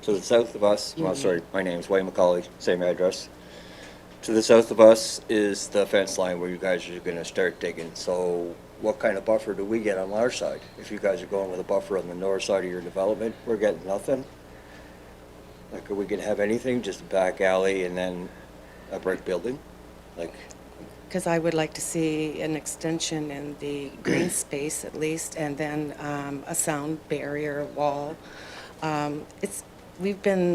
to the south of us, well, sorry, my name's Wayne McCauley, same address. To the south of us is the fence line where you guys are going to start digging. So what kind of buffer do we get on our side? If you guys are going with a buffer on the north side of your development, we're getting nothing. Like, are we going to have anything, just a back alley and then a brick building? Like, Because I would like to see an extension in the green space at least, and then a sound barrier wall. We've been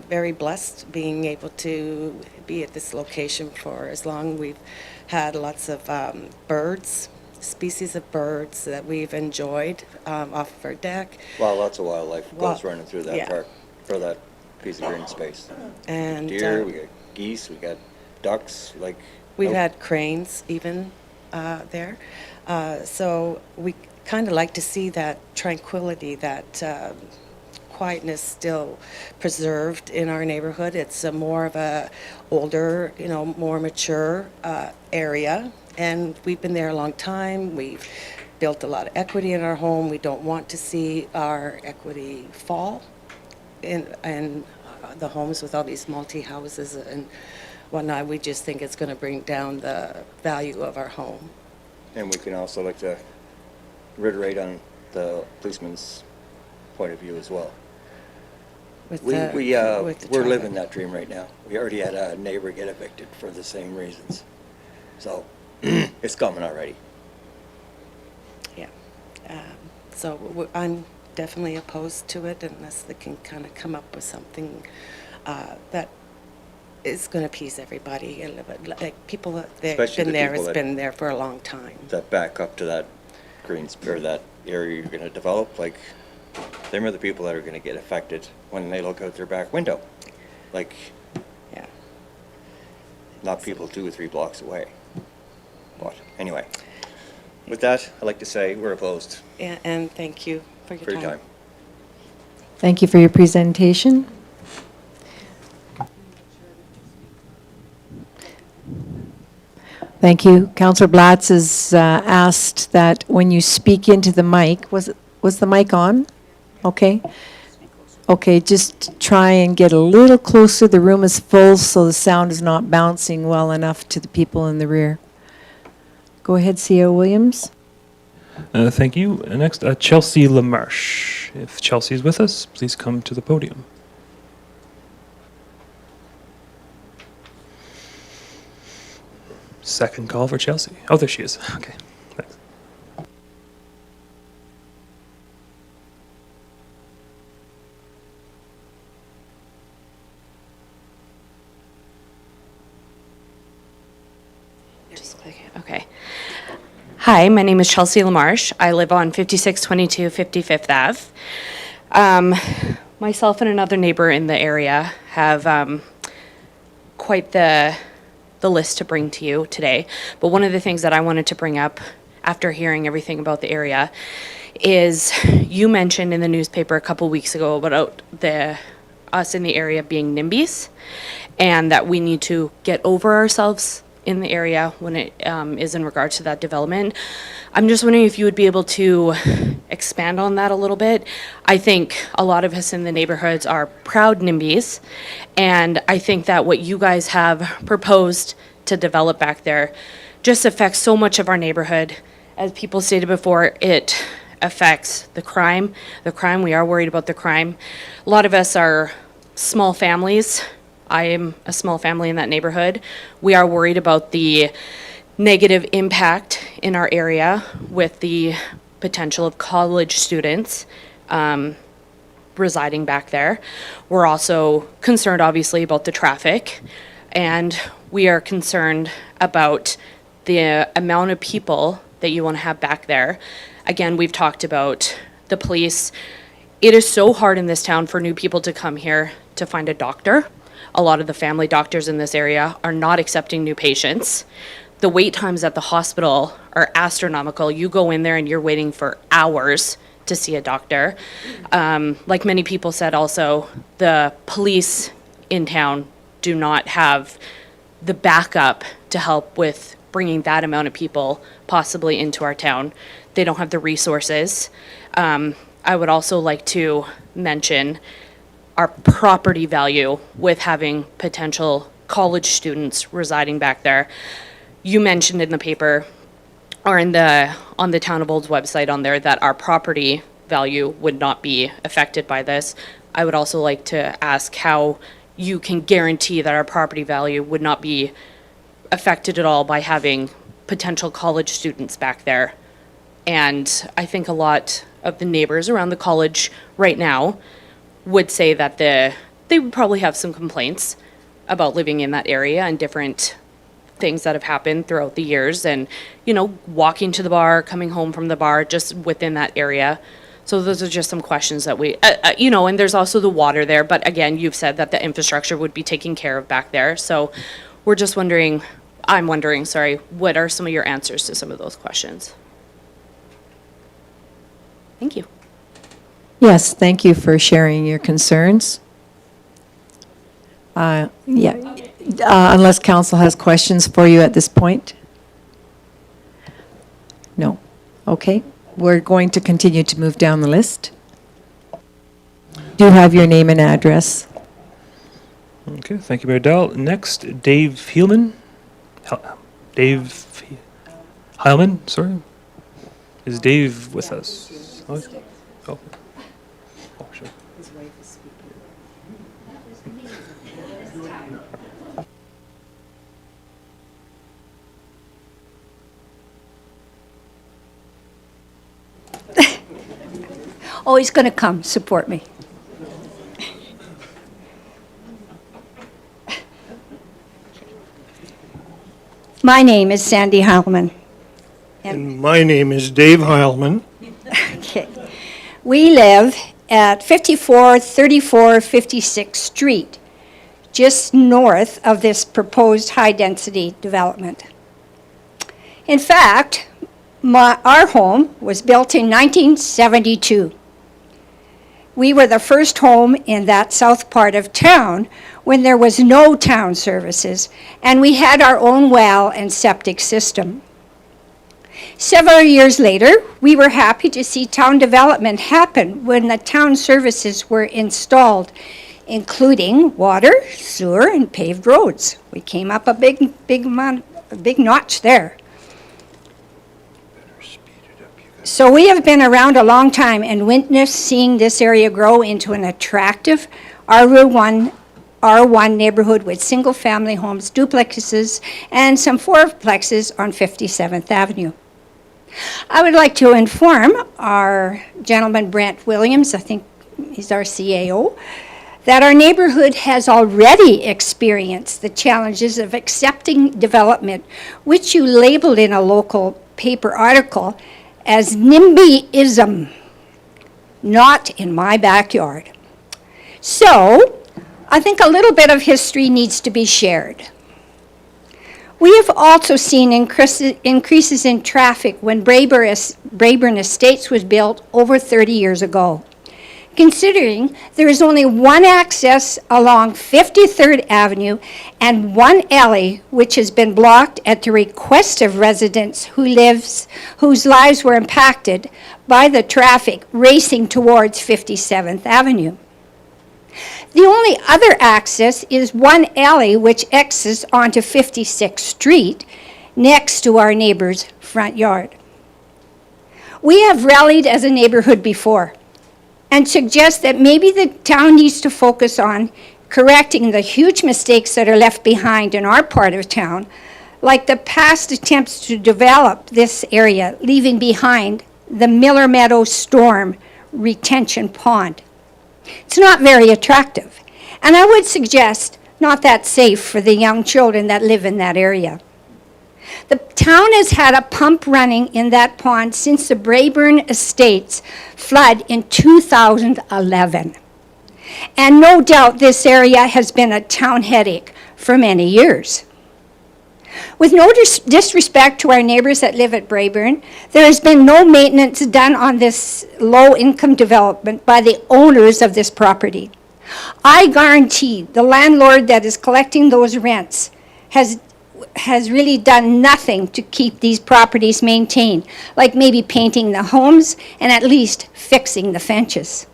very blessed being able to be at this location for as long. We've had lots of birds, species of birds that we've enjoyed off of our deck. well, lots of wildlife goes Well, running through that yeah. park, for that piece of green space. And Deer, we got geese, we got ducks, like. we've nope. had cranes even there. So we kind of like to see that tranquility, that quietness still preserved in our neighborhood. It's a more of a older, more mature area, and we've been there a long time. We've built a lot of equity in our home. We don't want to see our equity fall in the homes with all these multi-houses and whatnot. We just think it's going to bring down the value of our home. And we can also like to reiterate on the policeman's point of view as well. With We're traffic. living that dream right now. We already had a neighbor get evicted for the same reasons. So it's coming already. Yeah. I'm definitely opposed to it unless they can kind of come up with something that is going to appease everybody. Like people that have Especially been the there, people it's that- been there for a long time. That back up to that or that area you're going to develop, like, them are the people that are going to get affected when they look out their back window. Like, Yeah. not people 2 or 3 blocks away. But anyway, With that, I'd like to say we're opposed And thank you for your for your time. time. Thank you for your presentation. Thank you. Councillor Blatz has asked that when you speak into the mic, was the mic on? Okay. Okay, just try and get a little closer. The room is full, so the sound is not bouncing well enough to the people in the rear. Go ahead, CEO Williams. Thank you. Next, Chelsea LaMarche. If Chelsea is with us, please come to the podium. Second call for Chelsea. Oh, there she is. Okay, thanks. Okay. Hi, my name is Chelsea LaMarche. I live on 5622 55th Ave. Myself and another neighbor in the area have quite the list to bring to you today. But one of the things that I wanted to bring up after hearing everything about the area is you mentioned in the newspaper a couple weeks ago about us in the area being NIMBYs, and that we need to get over ourselves in the area when it is in regard to that development. I'm just wondering if you would be able to expand on that a little bit. I think a lot of us in the neighborhoods are proud NIMBYs, and I think that what you guys have proposed to develop back there just affects so much of our neighborhood. As people stated before, it affects the crime. We are worried about the crime. A lot of us are small families. I am a small family in that neighborhood. We are worried about the negative impact in our area with the potential of college students residing back there. We're also concerned, obviously, about the traffic, and we are concerned about the amount of people that you want to have back there. Again, we've talked about the police. It is so hard in this town for new people to come here to find a doctor. A lot of the family doctors in this area are not accepting new patients. The wait times at the hospital are astronomical. You go in there and you're waiting for hours to see a doctor. Like many people said also, the police in town do not have the backup to help with bringing that amount of people possibly into our town. They don't have the resources. I would also like to mention our property value with having potential college students residing back there. You mentioned in the paper or on the Town of Old's website on there that our property value would not be affected by this. I would also like to ask how you can guarantee that our property value would not be affected at all by having potential college students back there. And I think a lot of the neighbors around the college right now would say that they would probably have some complaints about living in that area and different things that have happened throughout the years, and walking to the bar, coming home from the bar, just within that area. So those are just some questions that we and there's also the water there, but again, you've said that the infrastructure would be taken care of back there. So I'm wondering, what are some of your answers to some of those questions? Thank you. Yes, thank you for sharing your concerns. Unless council has questions for you at this point? No. Okay, we're going to continue to move down the list. Do you have your name and address? Okay, thank you, Mayor Dahl. Next, Dave Heilman. Dave Heilman, sorry. Is Dave with us? Oh. Oh, sure. Oh, he's going to come support me. My name is Sandy Heilman. And my name is Dave Heilman. Okay. We live at 5434 56th Street, just north of this proposed high-density development. In fact, our home was built in 1972. We were the first home in that south part of town when there was no town services, and we had our own well and septic system. Several years later, we were happy to see town development happen when the town services were installed, including water, sewer, and paved roads. We came up a big notch there. So we have been around a long time and witnessed seeing this area grow into an attractive R1 neighborhood with single-family homes, duplexes, and some fourplexes on 57th Avenue. I would like to inform our gentleman Brent Williams, I think he's our CAO, that our neighborhood has already experienced the challenges of accepting development, which you labeled in a local paper article as NIMBYism, not in my backyard. So, I think a little bit of history needs to be shared. We have also seen increases in traffic when Braeburn Estates was built over 30 years ago. Considering there is only one access along 53rd Avenue and one alley which has been blocked at the request of residents whose lives were impacted by the traffic racing towards 57th Avenue. The only other access is one alley which exits onto 56th Street next to our neighbor's front yard. We have rallied as a neighborhood before and suggest that maybe the town needs to focus on correcting the huge mistakes that are left behind in our part of town, like the past attempts to develop this area, leaving behind the Miller Meadows Storm retention pond. It's not very attractive, and I would suggest not that safe for the young children that live in that area. The town has had a pump running in that pond since the Braeburn Estates flood in 2011. And no doubt this area has been a town headache for many years. With no disrespect to our neighbors that live at Braeburn, there has been no maintenance done on this low-income development by the owners of this property. I guarantee the landlord that is collecting those rents has really done nothing to keep these properties maintained, like maybe painting the homes and at least fixing the fences.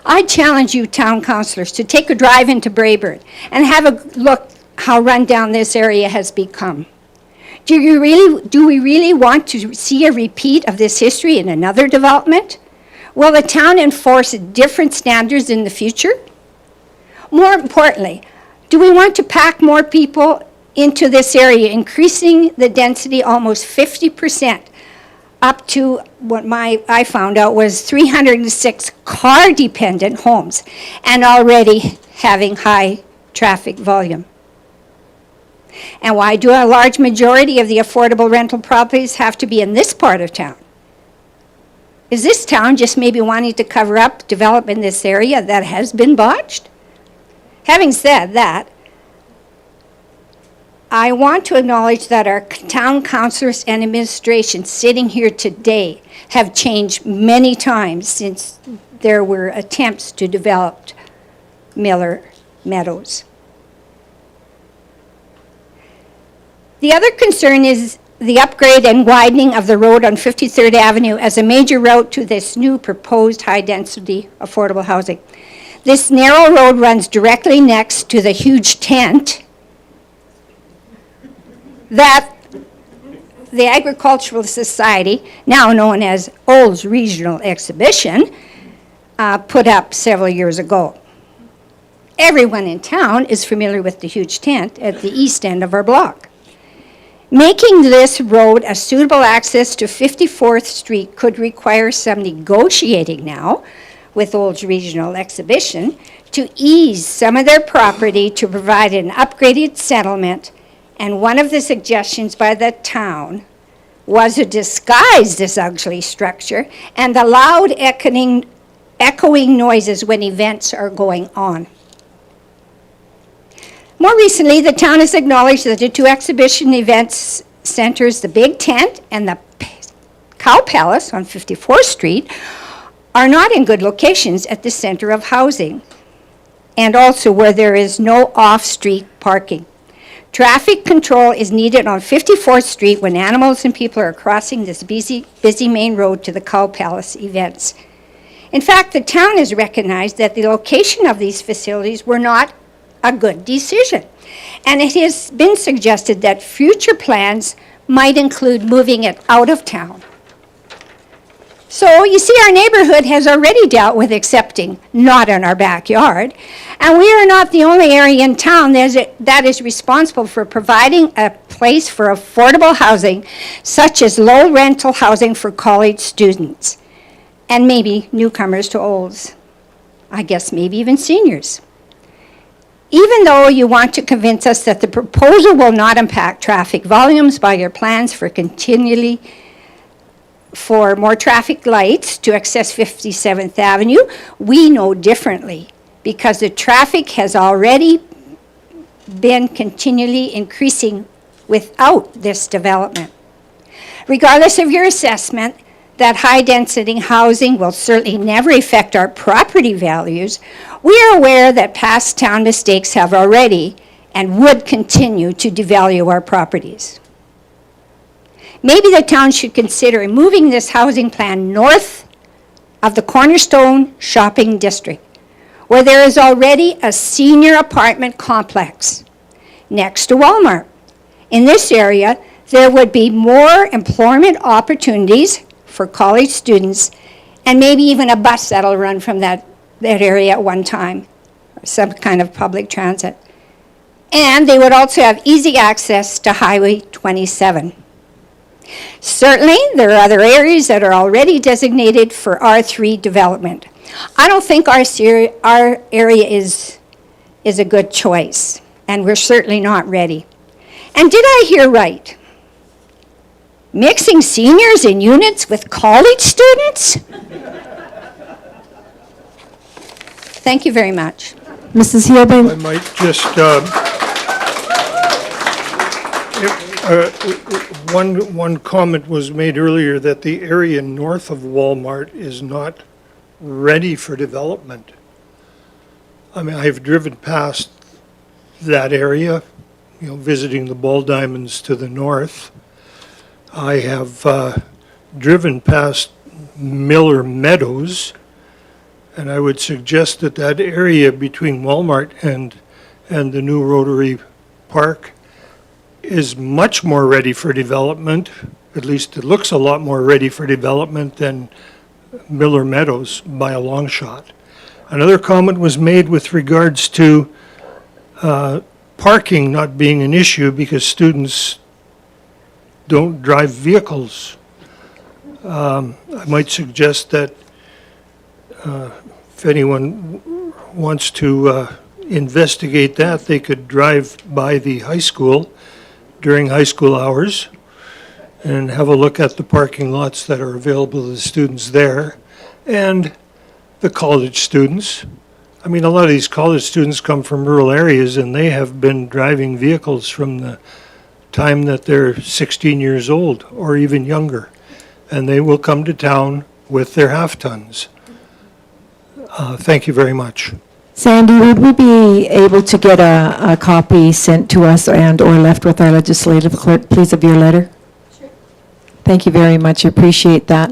I challenge you town councillors to take a drive into Braeburn and have a look how run down this area has become. Do we really want to see a repeat of this history in another development? Will the town enforce different standards in the future? More importantly, do we want to pack more people into this area, increasing the density almost 50%, up to what I found out was 306 car-dependent homes, and already having high traffic volume? And why do a large majority of the affordable rental properties have to be in this part of town? Is this town just maybe wanting to cover up development in this area that has been botched? Having said that, I want to acknowledge that our town councillors and administration sitting here today have changed many times since there were attempts to develop Miller Meadows. The other concern is the upgrade and widening of the road on 53rd Avenue as a major route to this new proposed high-density affordable housing. This narrow road runs directly next to the huge tent that the Agricultural Society, now known as Olds Regional Exhibition, put up several years ago. Everyone in town is familiar with the huge tent at the east end of our block. Making this road a suitable access to 54th Street could require some negotiating now with Olds Regional Exhibition to ease some of their property to provide an upgraded settlement, and one of the suggestions by the town was to disguise this ugly structure and the loud echoing noises when events are going on. More recently, the town has acknowledged that the two exhibition events centers, the big tent and the Cow Palace on 54th Street are not in good locations at the center of housing, and also where there is no off-street parking. Traffic control is needed on 54th Street when animals and people are crossing this busy main road to the Cow Palace events. In fact, the town has recognized that the location of these facilities were not a good decision, and it has been suggested that future plans might include moving it out of town. So you see, our neighborhood has already dealt with accepting not in our backyard, and we are not the only area in town that is responsible for providing a place for affordable housing, such as low rental housing for college students, and maybe newcomers to Olds. I guess maybe even seniors. Even though you want to convince us that the proposal will not impact traffic volumes by your plans for more traffic lights to access 57th Avenue, we know differently, because the traffic has already been continually increasing without this development. Regardless of your assessment that high-density housing will certainly never affect our property values, we are aware that past town mistakes have already and would continue to devalue our properties. Maybe the town should consider moving this housing plan north of the Cornerstone Shopping District, where there is already a senior apartment complex next to Walmart. In this area, there would be more employment opportunities for college students, and maybe even a bus that'll run from that area at one time, or some kind of public transit. And they would also have easy access to Highway 27. Certainly, there are other areas that are already designated for R3 development. I don't think our area is a good choice, and we're certainly not ready. And did I hear right? Mixing seniors in units with college students? Thank you very much. Mrs. Heilbring? I might just, one comment was made earlier that the area north of Walmart is not ready for development. I mean, I've driven past that area, visiting the Ball Diamonds to the north. I have driven past Miller Meadows, and I would suggest that that area between Walmart and the new Rotary Park is much more ready for development. At least it looks a lot more ready for development than Miller Meadows by a long shot. Another comment was made with regards to parking not being an issue because students don't drive vehicles. I might suggest that if anyone wants to investigate that, they could drive by the high school during high school hours and have a look at the parking lots that are available to the students there and the college students. I mean, a lot of these college students come from rural areas, and they have been driving vehicles from the time that they're 16 years old or even younger, and they will come to town with their half-tons. Thank you very much. Sandy, would we be able to get a copy sent to us and/or left with our legislative clerk, please, of your letter? Sure. Thank you very much. Appreciate that.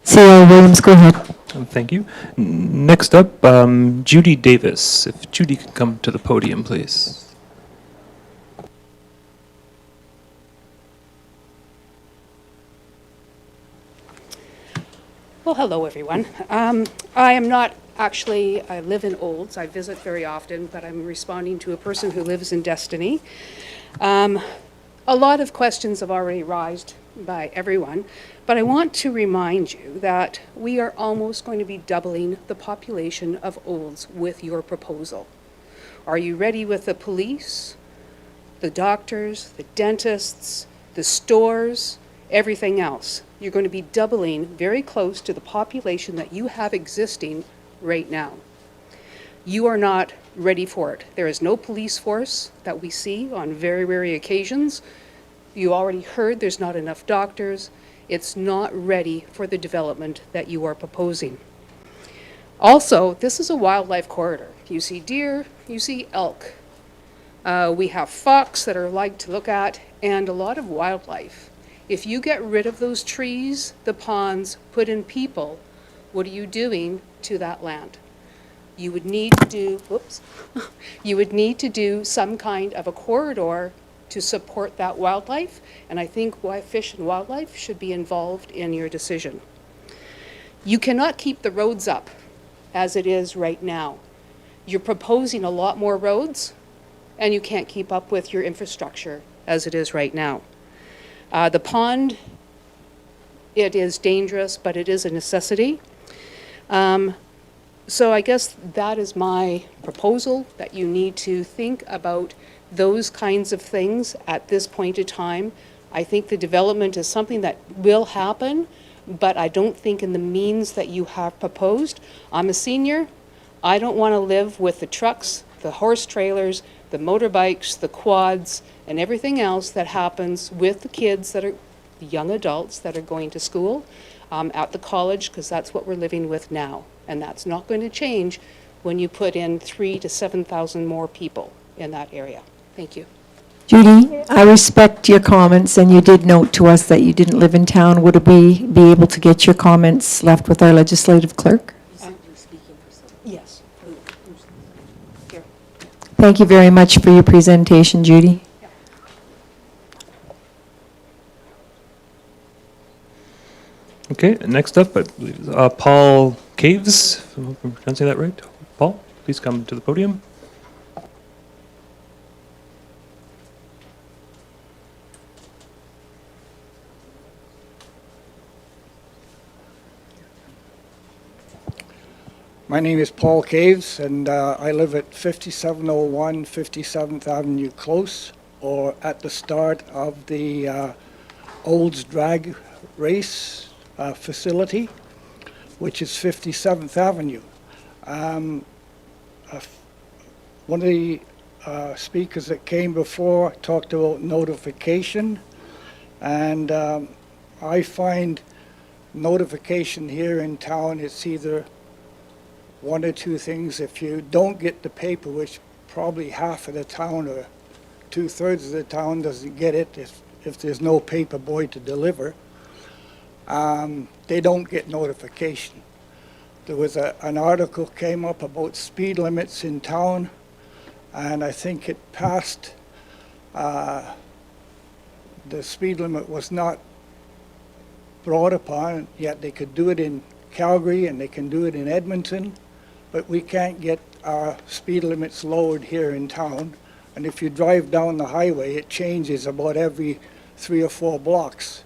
C.O. Williams, go ahead. Thank you. Next up, Judy Davis. If Judy could come to the podium, please. Well, hello, everyone. I am not actually, I live in Olds. I visit very often, but I'm responding to a person who lives in Destiny. A lot of questions have already raised by everyone, but I want to remind you that we are almost going to be doubling the population of Olds with your proposal. Are you ready with the police, the doctors, the dentists, the stores, everything else? You're going to be doubling very close to the population that you have existing right now. You are not ready for it. There is no police force that we see on very rare occasions. You already heard there's not enough doctors. It's not ready for the development that you are proposing. Also, this is a wildlife corridor. You see deer, you see elk. We have fox that are like to look at, and a lot of wildlife. If you get rid of those trees, the ponds, put in people, what are you doing to that land? You would need to do, whoops, you would need to do some kind of a corridor to support that wildlife, and I think Fish and Wildlife should be involved in your decision. You cannot keep the roads up as it is right now. You're proposing a lot more roads, and you can't keep up with your infrastructure as it is right now. The pond, it is dangerous, but it is a necessity. So I guess that is my proposal, that you need to think about those kinds of things at this point in time. I think the development is something that will happen, but I don't think in the means that you have proposed. I'm a senior. I don't want to live with the trucks, the horse trailers, the motorbikes, the quads, and everything else that happens with the kids that are the young adults that are going to school, at the college, because that's what we're living with now. And that's not going to change when you put in 3,000 to 7,000 more people in that area. Thank you. Judy, I respect your comments, and you did note to us that you didn't live in town. Would we be able to get your comments left with our legislative clerk? Yes. Here. Thank you very much for your presentation, Judy. Okay, next up, I believe, Paul Caves, if I'm pronouncing that right. Paul, please come to the podium. My name is Paul Caves, and I live at 5701 57th Avenue Close, or at the start of the Olds Drag Race facility, which is 57th Avenue. One of the speakers that came before talked about notification, and I find notification here in town, it's either one or two things. If you don't get the paper, which probably half of the town or 2/3 of the town doesn't get it, if there's no paper boy to deliver, they don't get notification. There was an article came up about speed limits in town, and I think it passed, the speed limit was not brought upon, yet they could do it in Calgary and they can do it in Edmonton, but we can't get our speed limits lowered here in town. And if you drive down the highway, it changes about every 3 or 4 blocks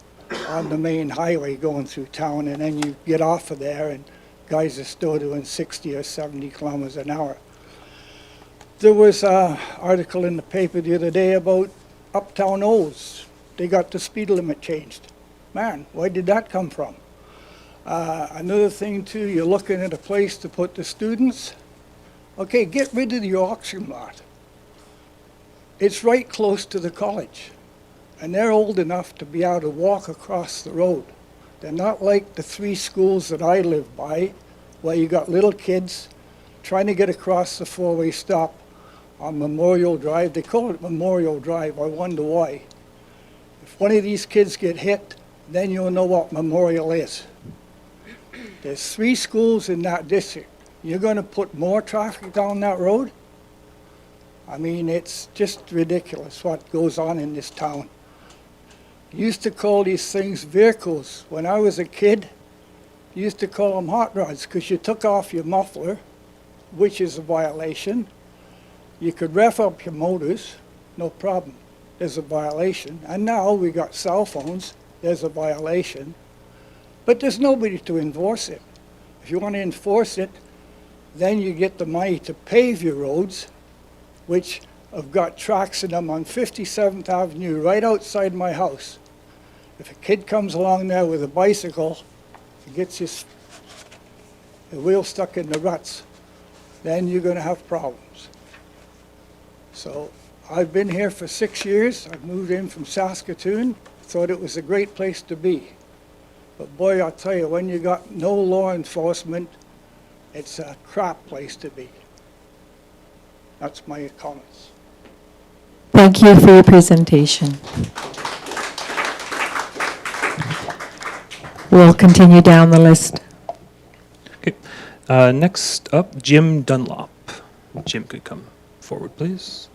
on the main highway going through town, and then you get off of there and guys are still doing 60 or 70 kilometers an hour. There was an article in the paper the other day about Uptown Olds. They got the speed limit changed. Man, where did that come from? Another thing too, you're looking at a place to put the students. Okay, get rid of the auction lot. It's right close to the college, and they're old enough to be able to walk across the road. They're not like the 3 schools that I live by, where you got little kids trying to get across the 4-way stop on Memorial Drive. They call it Memorial Drive. I wonder why. If one of these kids get hit, then you'll know what Memorial is. There's 3 schools in that district. You're going to put more traffic down that road? I mean, it's just ridiculous what goes on in this town. Used to call these things vehicles. When I was a kid, used to call them hot rods because you took off your muffler, which is a violation. You could rev up your motors, no problem. There's a violation. And now we got cell phones, there's a violation. But there's nobody to enforce it. If you want to enforce it, then you get the money to pave your roads, which have got tracks in them on 57th Avenue right outside my house. If a kid comes along there with a bicycle, he gets his wheel stuck in the ruts. then you're going to have problems. So I've been here for 6 years. I've moved in from Saskatoon. Thought it was a great place to be. But boy, I'll tell you, when you got no law enforcement, it's a crap place to be. That's my comments. Thank you for your presentation. We'll continue down the list. Okay. Next up, Jim Dunlop. Jim could come forward, please.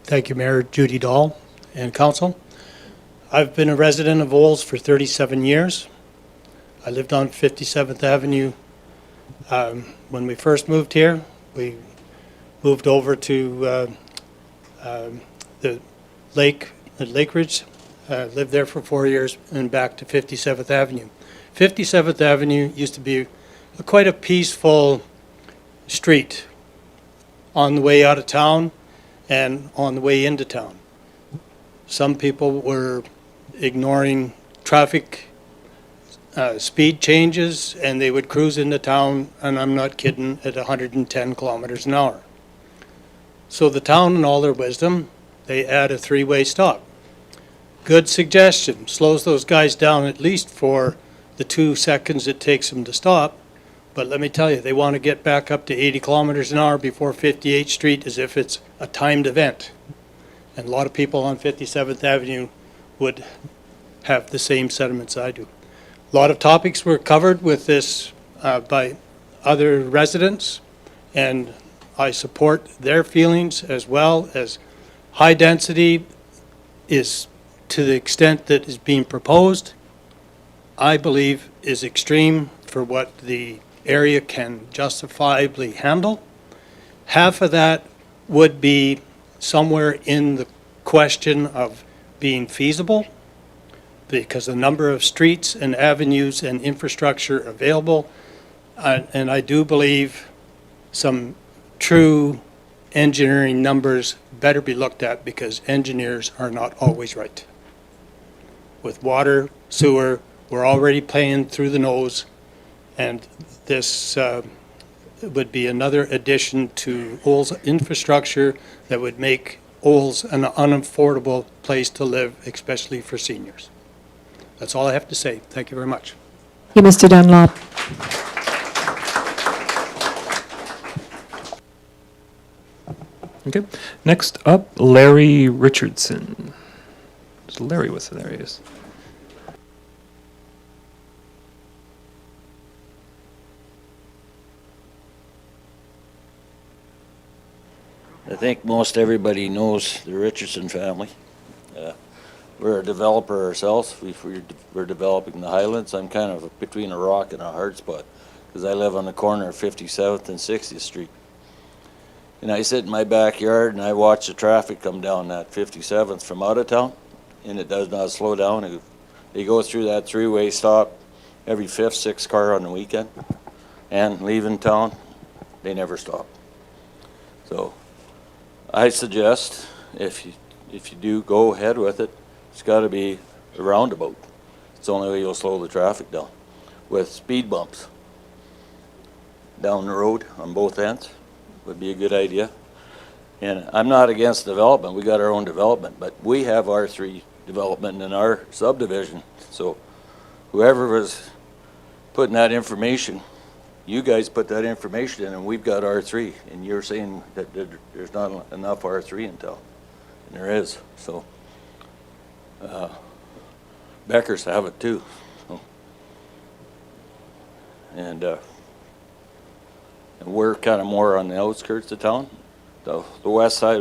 Thank you, Mayor Judy Dahl and Council. I've been a resident of Olds for 37 years. I lived on 57th Avenue. When we first moved here, we moved over to the Lake Ridge, lived there for 4 years, and back to 57th Avenue. 57th Avenue used to be quite a peaceful street on the way out of town and on the way into town. Some people were ignoring traffic speed changes, and they would cruise into town, and I'm not kidding, at 110 kilometers an hour. So the town, in all their wisdom, they add a three-way stop. Good suggestion, slows those guys down at least for the 2 seconds it takes them to stop. But let me tell you, they want to get back up to 80 kilometers an hour before 58th Street as if it's a timed event. And a lot of people on 57th Avenue would have the same sentiments I do. A lot of topics were covered with this by other residents, and I support their feelings as well. As high density is, to the extent that is being proposed, I believe is extreme for what the area can justifiably handle. Half of that would be somewhere in the question of being feasible, because the number of streets and avenues and infrastructure available, and I do believe some true engineering numbers better be looked at, because engineers are not always right. With water, sewer, we're already paying through the nose, and this would be another addition to Olds infrastructure that would make Olds an unaffordable place to live, especially for seniors. That's all I have to say. Thank you very much. Thank you, Mr. Dunlop. Okay. Next up, Larry Richardson. There's Larry with the areas. I think most everybody knows the Richardson family. We're a developer ourselves. We're developing the Highlands. I'm kind of between a rock and a hard spot because I live on the corner of 57th and 60th Street. And I sit in my backyard and I watch the traffic come down that 57th from out of town, and it does not slow down. They go through that three-way stop every fifth, sixth car on the weekend, and leaving town, they never stop. So I suggest if you do go ahead with it, it's got to be a roundabout. It's the only way you'll slow the traffic down, with speed bumps down the road on both ends. Would be a good idea. And I'm not against development. We got our own development, but we have R3 development in our subdivision. So whoever was putting that information, you guys put that information in, and we've got R3, and you're saying that there's not enough R3 in town, and there is. So Beckers have it too. So. And we're kind of more on the outskirts of town. The west side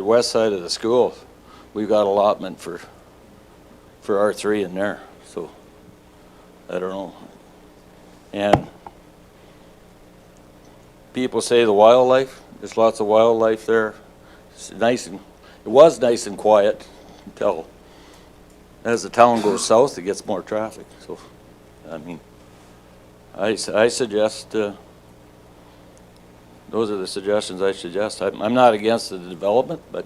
of the school, we've got allotment for R3 in there. So I don't know. And people say the wildlife. There's lots of wildlife there. It's nice, and it was nice and quiet until as the town goes south, it gets more traffic. So, I mean, I suggest. Those are the suggestions I suggest. I'm not against the development, but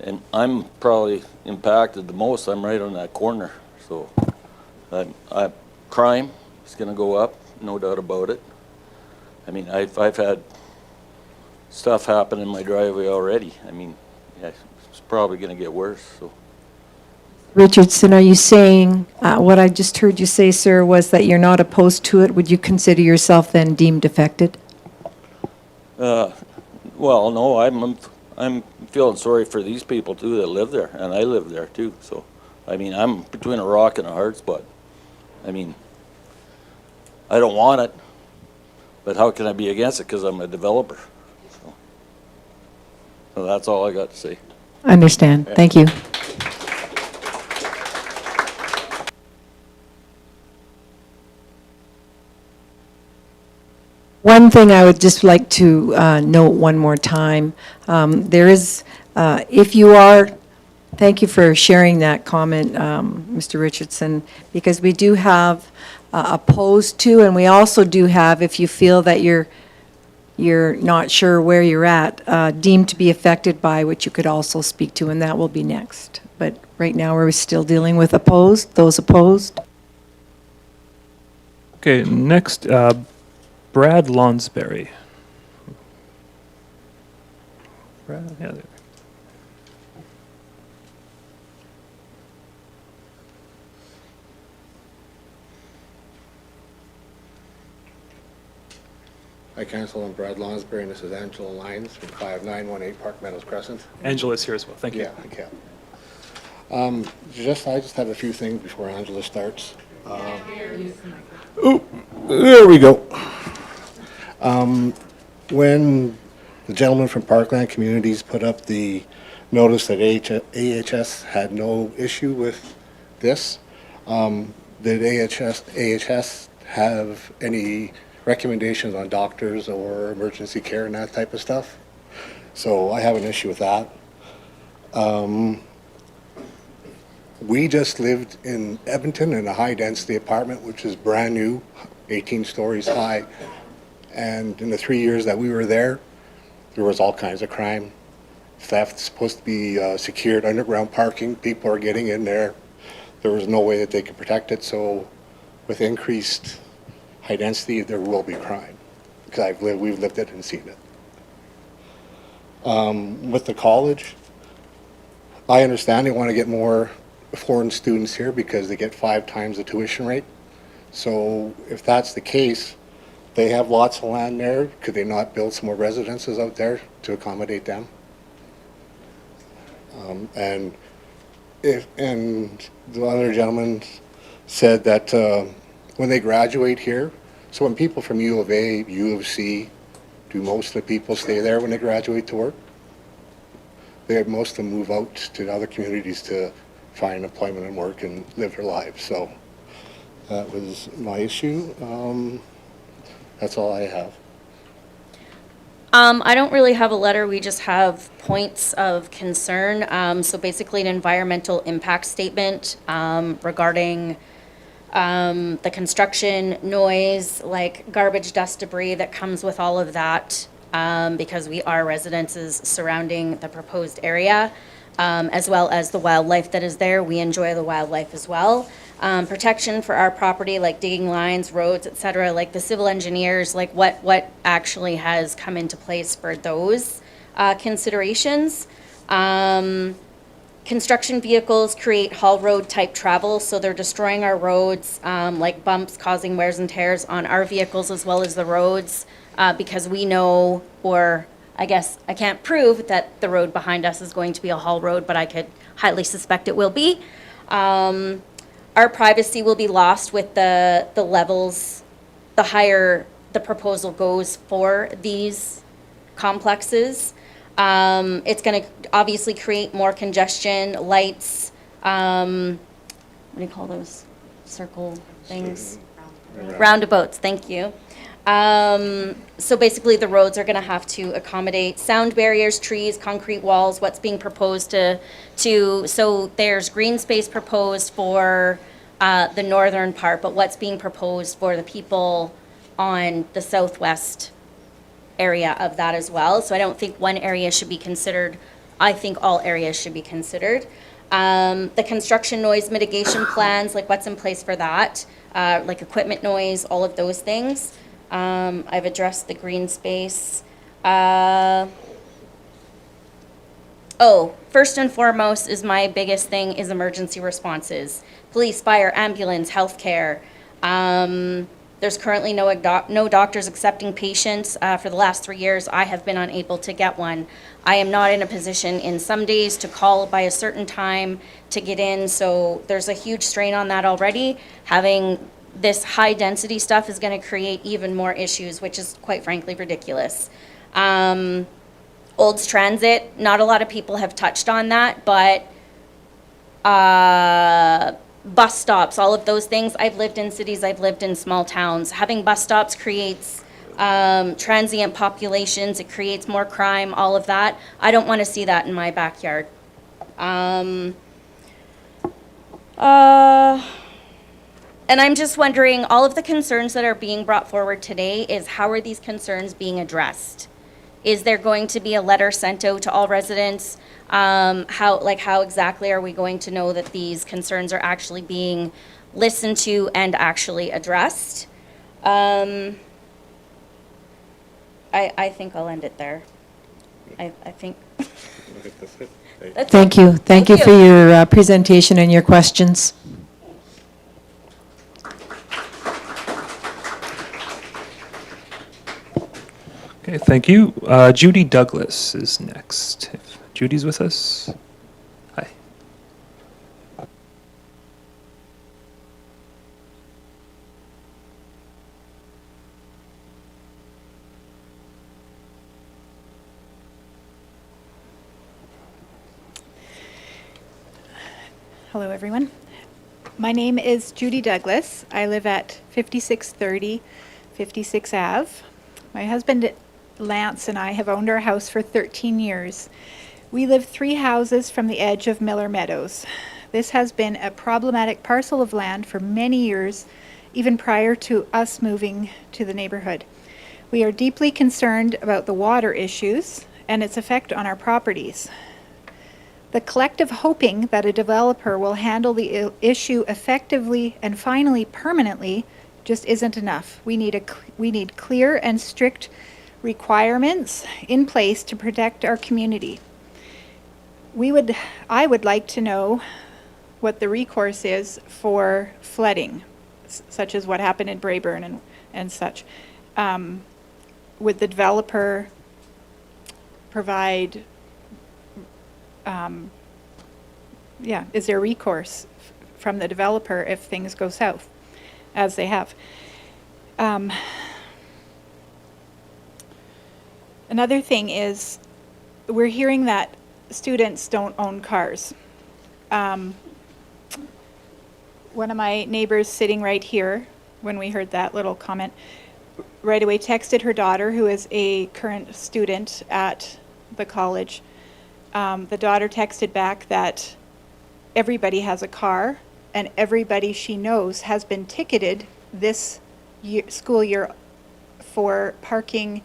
And I'm probably impacted the most. I'm right on that corner, so crime is going to go up, no doubt about it. I mean, I've had stuff happen in my driveway already. I mean, yeah, it's probably going to get worse, so. Richardson, are you saying, what I just heard you say, sir, was that you're not opposed to it? Would you consider yourself then deemed affected? Well, no, I'm feeling sorry for these people too that live there, and I live there too, so. I mean, I'm between a rock and a hard spot. I mean, I don't want it, but how can I be against it because I'm a developer? So that's all I got to say. Understand. Yeah. Thank you. One thing I would just like to note one more time, there is, if you are, thank you for sharing that comment, Mr. Richardson, because we do have opposed to, and we also do have, if you feel that you're not sure where you're at, deemed to be affected by, which you could also speak to, and that will be next. But right now, we're still dealing with opposed. Those opposed? Okay, next, Brad Lonsberry. Brad, yeah, there. Hi, Council. I'm Brad Lonsberry, and this is Angela Lyons from 5918 Park Meadows Crescent. Angela's here as well. Thank you. Yeah, okay. I just have a few things before Angela starts. Oh, there we go. When the gentleman from Parkland Communities put up the notice that AHS had no issue with this, did AHS have any recommendations on doctors or emergency care and that type of stuff? So I have an issue with that. We just lived in Edmonton in a high-density apartment, which is brand new, 18 stories high. And in the 3 years that we were there was all kinds of crime. Theft, supposed to be secured underground parking. People are getting in there. There was no way that they could protect it. So with increased high density, there will be crime. Because we've lived it and seen it. With the college, I understand they want to get more foreign students here because they get 5 times the tuition rate. So if that's the case, they have lots of land there. Could they not build some more residences out there to accommodate them? And the other gentleman said that when they graduate here, so when people from U of A, U of C, do most of the people stay there when they graduate to work? Most of them move out to other communities to find employment and work and live their lives. So that was my issue. That's all I have. I don't really have a letter, we just have points of concern. So basically an environmental impact statement regarding the construction, noise, like garbage, dust, debris that comes with all of that, because we are residences surrounding the proposed area, as well as the wildlife that is there. We enjoy the wildlife as well. Protection for our property, like digging lines, roads, et cetera, like the civil engineers, like what actually has come into place for those considerations. Construction vehicles create haul road type travel, so they're destroying our roads, like bumps causing wears and tears on our vehicles as well as the roads, because we know, or I guess I can't prove that the road behind us is going to be a haul road, but I could highly suspect it will be. Our privacy will be lost with the levels, the higher the proposal goes for these complexes. It's going to obviously create more congestion, lights, what do you call those circle things? Roundabouts, thank you. So basically the roads are going to have to accommodate sound barriers, trees, concrete walls, what's being proposed so there's green space proposed for the northern part, but what's being proposed for the people on the southwest area of that as well. So I don't think one area should be considered I think all areas should be considered. The construction noise mitigation plans, like what's in place for that, like equipment noise, all of those things. I've addressed the green space. First and foremost is my biggest thing is emergency responses. Police, fire, ambulance, healthcare. There's currently no doctors accepting patients. For the last 3 years, I have been unable to get one. I am not in a position in some days to call by a certain time to get in, so there's a huge strain on that already. Having this high density stuff is going to create even more issues, which is quite frankly ridiculous. Olds Transit, not a lot of people have touched on that, but bus stops, all of those things. I've lived in cities, I've lived in small towns. Having bus stops creates transient populations, it creates more crime, all of that. I don't want to see that in my backyard. And I'm just wondering, all of the concerns that are being brought forward today is how are these concerns being addressed? Is there going to be a letter sent out to all residents? How exactly are we going to know that these concerns are actually being listened to and actually addressed? I think I'll end it there. I think. That's Thank you. Thank you for your presentation and your questions. Okay, thank you. Judy Douglas is next. If Judy's with us. Hi. Hello, everyone. My name is Judy Douglas. I live at 5630 56 Ave. My husband Lance and I have owned our house for 13 years. We live 3 houses from the edge of Miller Meadows. This has been a problematic parcel of land for many years, even prior to us moving to the neighborhood. We are deeply concerned about the water issues and its effect on our properties. The collective hoping that a developer will handle the issue effectively and finally permanently just isn't enough. We need clear and strict requirements in place to protect our community. I would like to know what the recourse is for flooding, such as what happened in Braeburn and such. Would the developer provide, is there recourse from the developer if things go south, as they have? Another thing is, we're hearing that students don't own cars. One of my neighbors sitting right here, when we heard that little comment, right away texted her daughter, who is a current student at the college. The daughter texted back that everybody has a car, and everybody she knows has been ticketed this school year for parking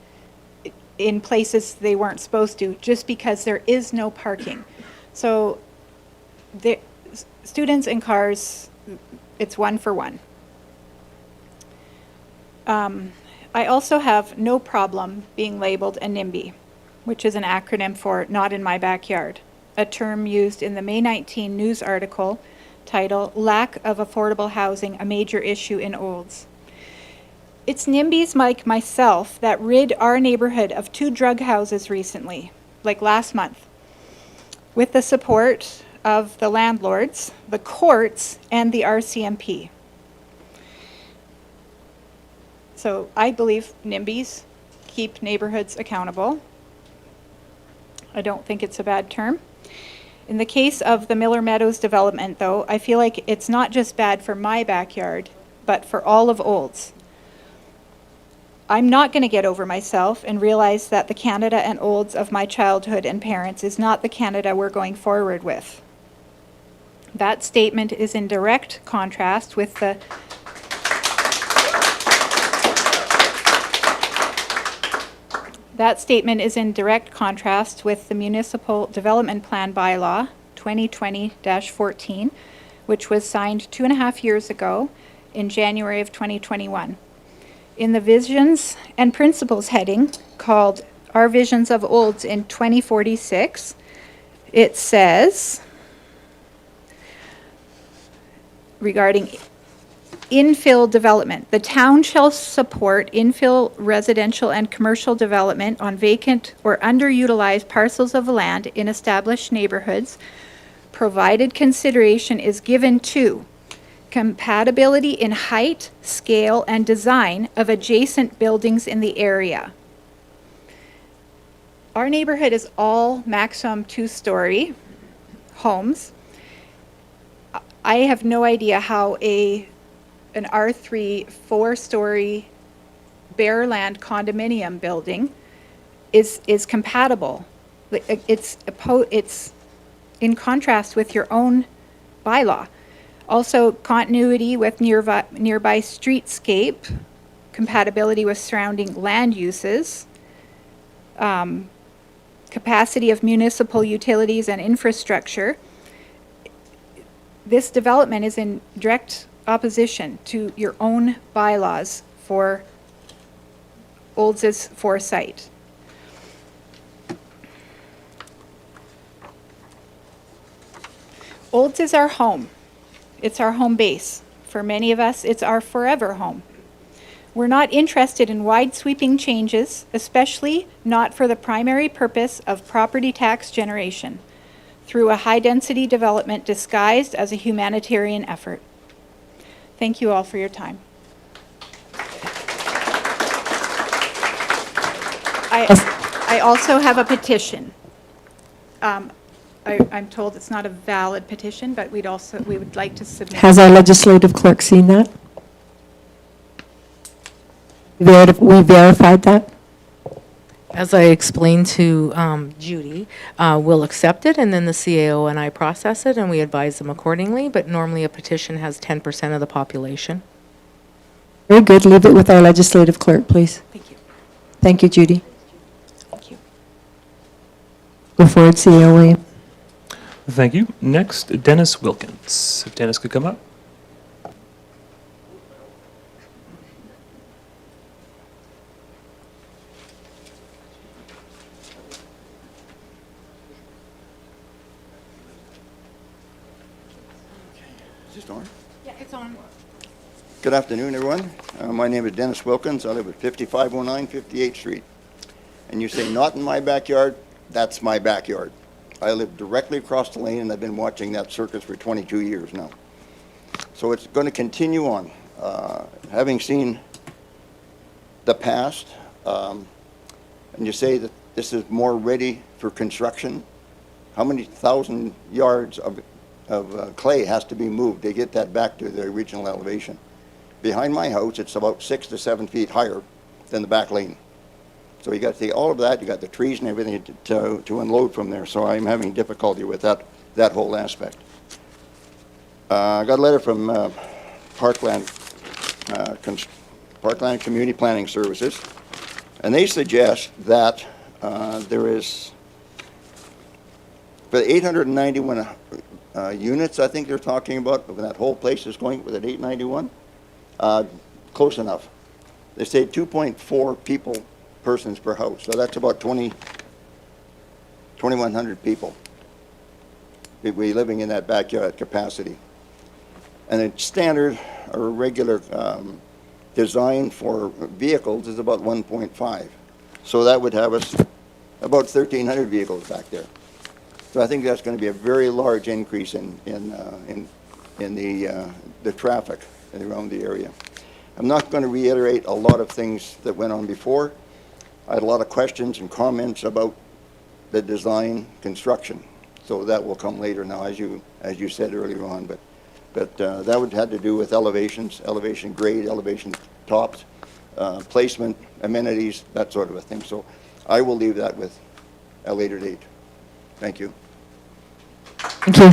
in places they weren't supposed to, just because there is no parking. So the students and cars, it's one for one. I also have no problem being labeled a NIMBY, which is an acronym for Not in My Backyard, a term used in the May 19 news article titled Lack of Affordable Housing, a Major Issue in Olds. It's NIMBYs like myself that rid our neighborhood of 2 drug houses recently, like last month, with the support of the landlords, the courts, and the RCMP. So I believe NIMBYs keep neighborhoods accountable. I don't think it's a bad term. In the case of the Miller Meadows development, though, I feel like it's not just bad for my backyard, but for all of Olds. I'm not going to get over myself and realize that the Canada and Olds of my childhood and parents is not the Canada we're going forward with. That statement is in direct contrast with the That statement is in direct contrast with the Municipal Development Plan Bylaw 2020-14, which was signed 2.5 years ago in January of 2021. In the Visions and Principles heading, called Our Visions of Olds in 2046, it says, regarding infill development, the town shall support infill residential and commercial development on vacant or underutilized parcels of land in established neighborhoods, provided consideration is given to compatibility in height, scale, and design of adjacent buildings in the area. Our neighborhood is all maximum 2-story homes. I have no idea how an R3 4-story bare land condominium building is compatible. It's in contrast with your own bylaw. Also, continuity with nearby streetscape, compatibility with surrounding land uses, capacity of municipal utilities and infrastructure. This development is in direct opposition to your own bylaws for Olds' foresight. Olds is our home. It's our home base. For many of us, it's our forever home. We're not interested in wide sweeping changes, especially not for the primary purpose of property tax generation, through a high-density development disguised as a humanitarian effort. Thank you all for your time. I also have a petition. I'm told it's not a valid petition, but we would like to submit. Has our legislative clerk seen that? We verified that? As I explained to Judy, we'll accept it, and then the CAO and I process it, and we advise them accordingly, but normally a petition has 10% of the population. Very good. Leave it with our legislative clerk, please. Thank you. Thank you, Judy. Thank you. Go forward, CEO William. Thank you. Next, Dennis Wilkins. If Dennis could come up. Is this on? Yeah, it's on. Good afternoon, everyone. My name is Dennis Wilkins. I live at 5509 58th Street. And you say, not in my backyard, that's my backyard. I live directly across the lane, and I've been watching that circus for 22 years now. So it's going to continue on. Having seen the past, and you say that this is more ready for construction, how many thousand yards of clay has to be moved to get that back to the original elevation? Behind my house, it's about 6 to 7 feet higher than the back lane. So you got to take all of that, you got the trees and everything to unload from there. So I'm having difficulty with that whole aspect. I got a letter from Parkland Community Planning Services, and they suggest that there is, for the 891 units, I think they're talking about, when that whole place is going with an 891, close enough. They say 2.4 persons per house, so that's about 2,100 people we living in that backyard capacity. And the standard or regular design for vehicles is about 1.5. So that would have us about 1,300 vehicles back there. So I think that's going to be a very large increase in the traffic around the area. I'm not going to reiterate a lot of things that went on before. I had a lot of questions and comments about the design construction. So that will come later now, as you said earlier on. But that would have to do with elevations, elevation grade, elevation tops, placement, amenities, that sort of a thing. So I will leave that with a later date. Thank you. Thank you.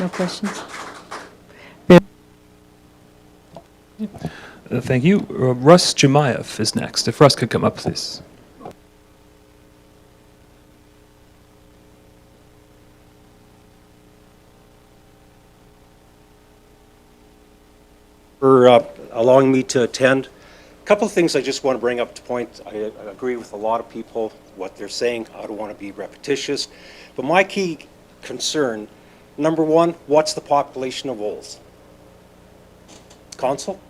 No questions? Thank you. Russ Jemayev is next. If Russ could come up, please. For allowing me to attend. A couple of things I just want to bring up to point. I agree with a lot of people, what they're saying. I don't want to be repetitious. But my key concern, number one, what's the population of Olds? Council?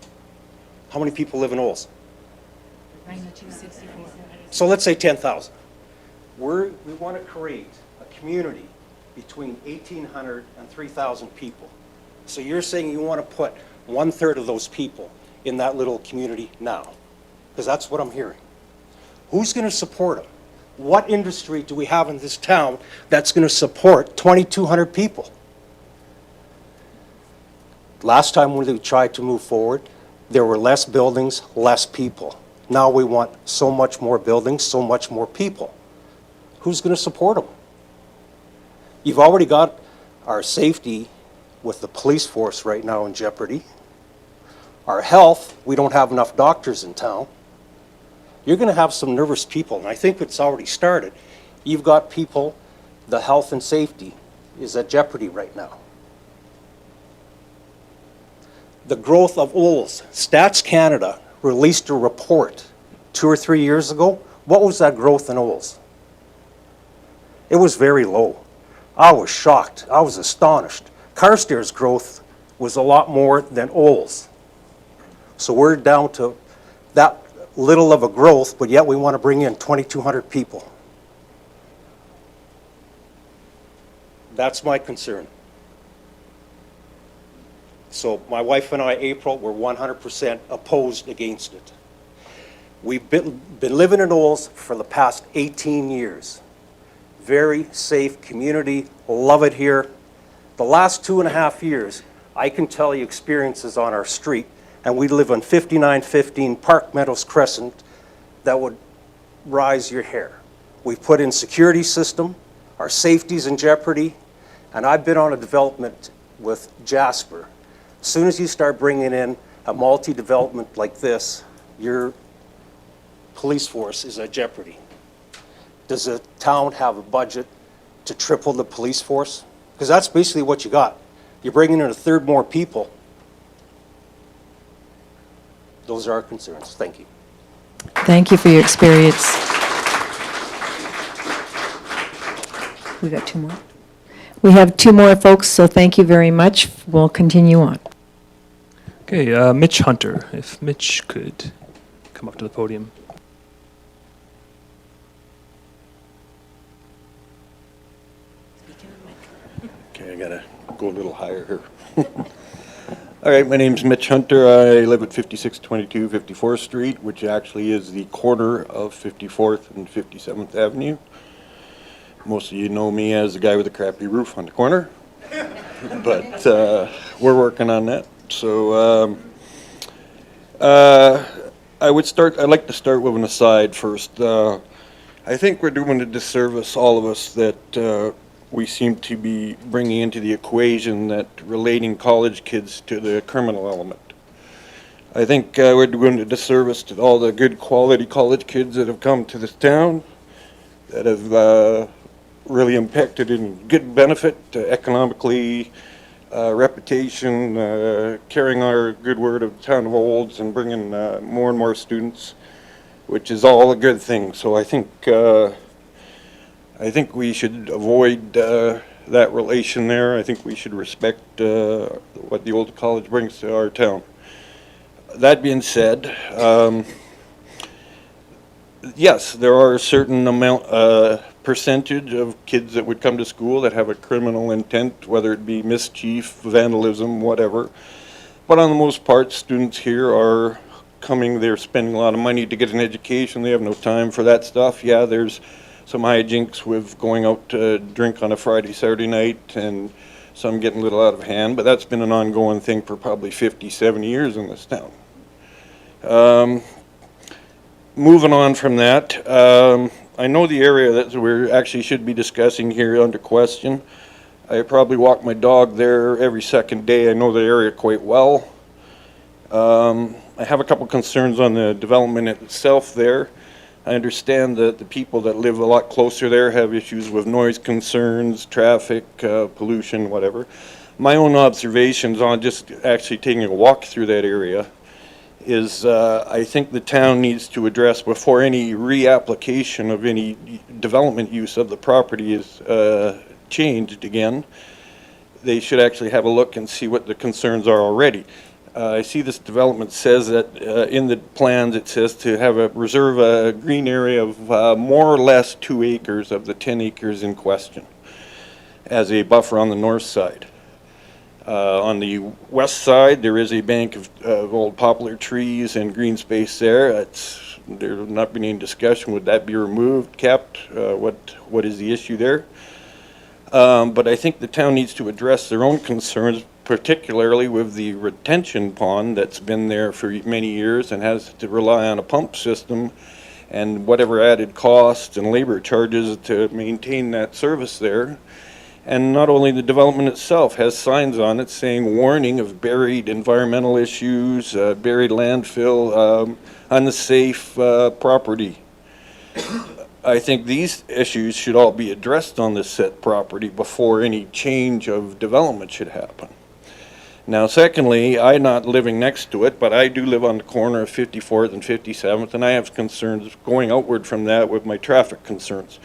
How many people live in Olds? 9264. So let's say 10,000. We want to create a community between 1,800 and 3,000 people. So you're saying you want to put 1/3 of those people in that little community now? Because that's what I'm hearing. Who's going to support them? What industry do we have in this town that's going to support 2,200 people? Last time when we tried to move forward, there were less buildings, less people. Now we want so much more buildings, so much more people. Who's going to support them? You've already got our safety with the police force right now in jeopardy. Our health, we don't have enough doctors in town. You're going to have some nervous people, and I think it's already started. You've got people, the health and safety is at jeopardy right now. The growth of Olds, Stats Canada released a report 2 or 3 years ago. What was that growth in Olds? It was very low. I was shocked. I was astonished. Carstairs' growth was a lot more than Olds. So we're down to that little of a growth, but yet we want to bring in 2,200 people. That's my concern. So my wife and I, April, were 100% opposed against it. We've been living in Olds for the past 18 years. Very safe community, love it here. The last 2.5 years, I can tell you experiences on our street, and we live on 5915 Park Meadows Crescent that would rise your hair. We've put in security system, our safety's in jeopardy, and I've been on a development with Jasper. As soon as you start bringing in a multi-development like this, your police force is at jeopardy. Does the town have a budget to triple the police force? Because that's basically what you got. You're bringing in 1/3 more people. Those are our concerns. Thank you. Thank you for your experience. We got 2 more? We have 2 more, folks, so thank you very much. We'll continue on. Okay, Mitch Hunter, if Mitch could come up to the podium. Okay, I gotta go a little higher here. All right, my name's Mitch Hunter. I live at 5622 54th Street, which actually is the corner of 54th and 57th Avenue. Most of you know me as the guy with the crappy roof on the corner, but we're working on that. So I'd like to start with an aside first. I think we're doing a disservice, all of us, that we seem to be bringing into the equation that relating college kids to the criminal element. I think we're doing a disservice to all the good quality college kids that have come to this town, that have really impacted in good benefit economically, reputation, carrying our good word of the town of Olds and bringing more and more students, which is all a good thing. So I think we should avoid that relation there. I think we should respect what the Old College brings to our town. That being said, yes, there are a certain percentage of kids that would come to school that have a criminal intent, whether it be mischief, vandalism, whatever. But on the most part, students here are coming, they're spending a lot of money to get an education. They have no time for that stuff. Yeah, there's some hijinks with going out to drink on a Friday, Saturday night, and some getting a little out of hand, but that's been an ongoing thing for probably 50, 70 years in this town. Moving on from that, I know the area that we actually should be discussing here under question. I probably walk my dog there every second day. I know the area quite well. I have a couple concerns on the development itself there. I understand that the people that live a lot closer there have issues with noise concerns, traffic, pollution, whatever. My own observations on just actually taking a walk through that area is I think the town needs to address before any reapplication of any development use of the property is changed again. They should actually have a look and see what the concerns are already. I see this development says that in the plans it says to have reserve a green area of more or less 2 acres of the 10 acres in question as a buffer on the north side. On the west side, there is a bank of old poplar trees and green space there. There's not been any discussion. Would that be removed, kept? What is the issue there? But I think the town needs to address their own concerns, particularly with the retention pond that's been there for many years and has to rely on a pump system and whatever added costs and labor charges to maintain that service there. And not only the development itself has signs on it saying warning of buried environmental issues, buried landfill, unsafe property. I think these issues should all be addressed on this set property before any change of development should happen. Now, secondly, I'm not living next to it, but I do live on the corner of 54th and 57th, and I have concerns going outward from that with my traffic concerns.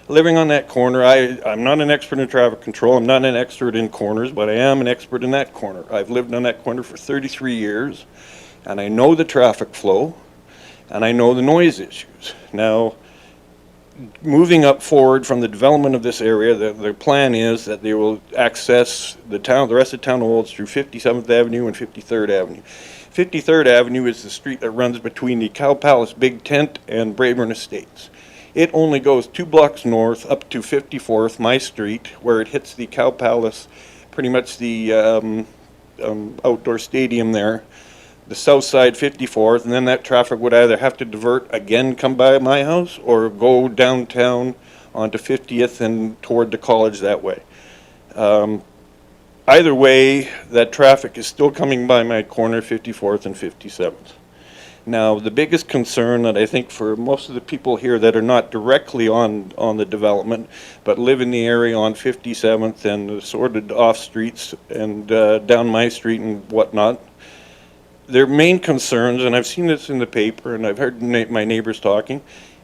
Living on that corner, I'm not an expert in traffic control, I'm not an expert in corners, but I am an expert in that corner. I've lived on that corner for 33 years, and I know the traffic flow, and I know the noise issues. Now, moving up forward from the development of this area, the plan is that they will access the rest of town Olds through 57th Avenue and 53rd Avenue. 53rd Avenue is the street that runs between the Cow Palace Big Tent and Braeburn Estates. It only goes 2 blocks north up to 54th, my street, where it hits the Cow Palace, pretty much the outdoor stadium there. The south side 54th, and then that traffic would either have to divert again, come by my house, or go downtown onto 50th and toward the college that way. Either way, that traffic is still coming by my corner, 54th and 57th. Now, the biggest concern that I think for most of the people here that are not directly on the development, but live in the area on 57th and the sorted off streets and down my street and whatnot, their main concerns, and I've seen this in the paper and I've heard my neighbors talking,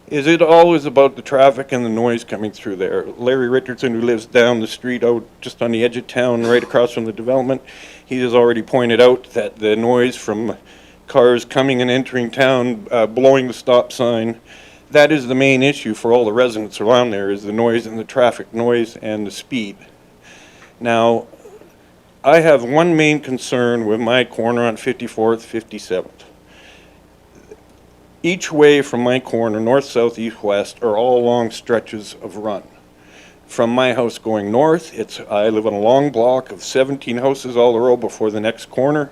is it always about the traffic and the noise coming through there. Larry Richardson, who lives down the street out just on the edge of town, right across from the development, he has already pointed out that the noise from cars coming and entering town, blowing the stop sign, that is the main issue for all the residents around there, is the noise and the traffic noise and the speed. Now, I have one main concern with my corner on 54th, 57th. Each way from my corner, north, south, east, west, are all long stretches of run. From my house going north, I live on a long block of 17 houses all the row before the next corner.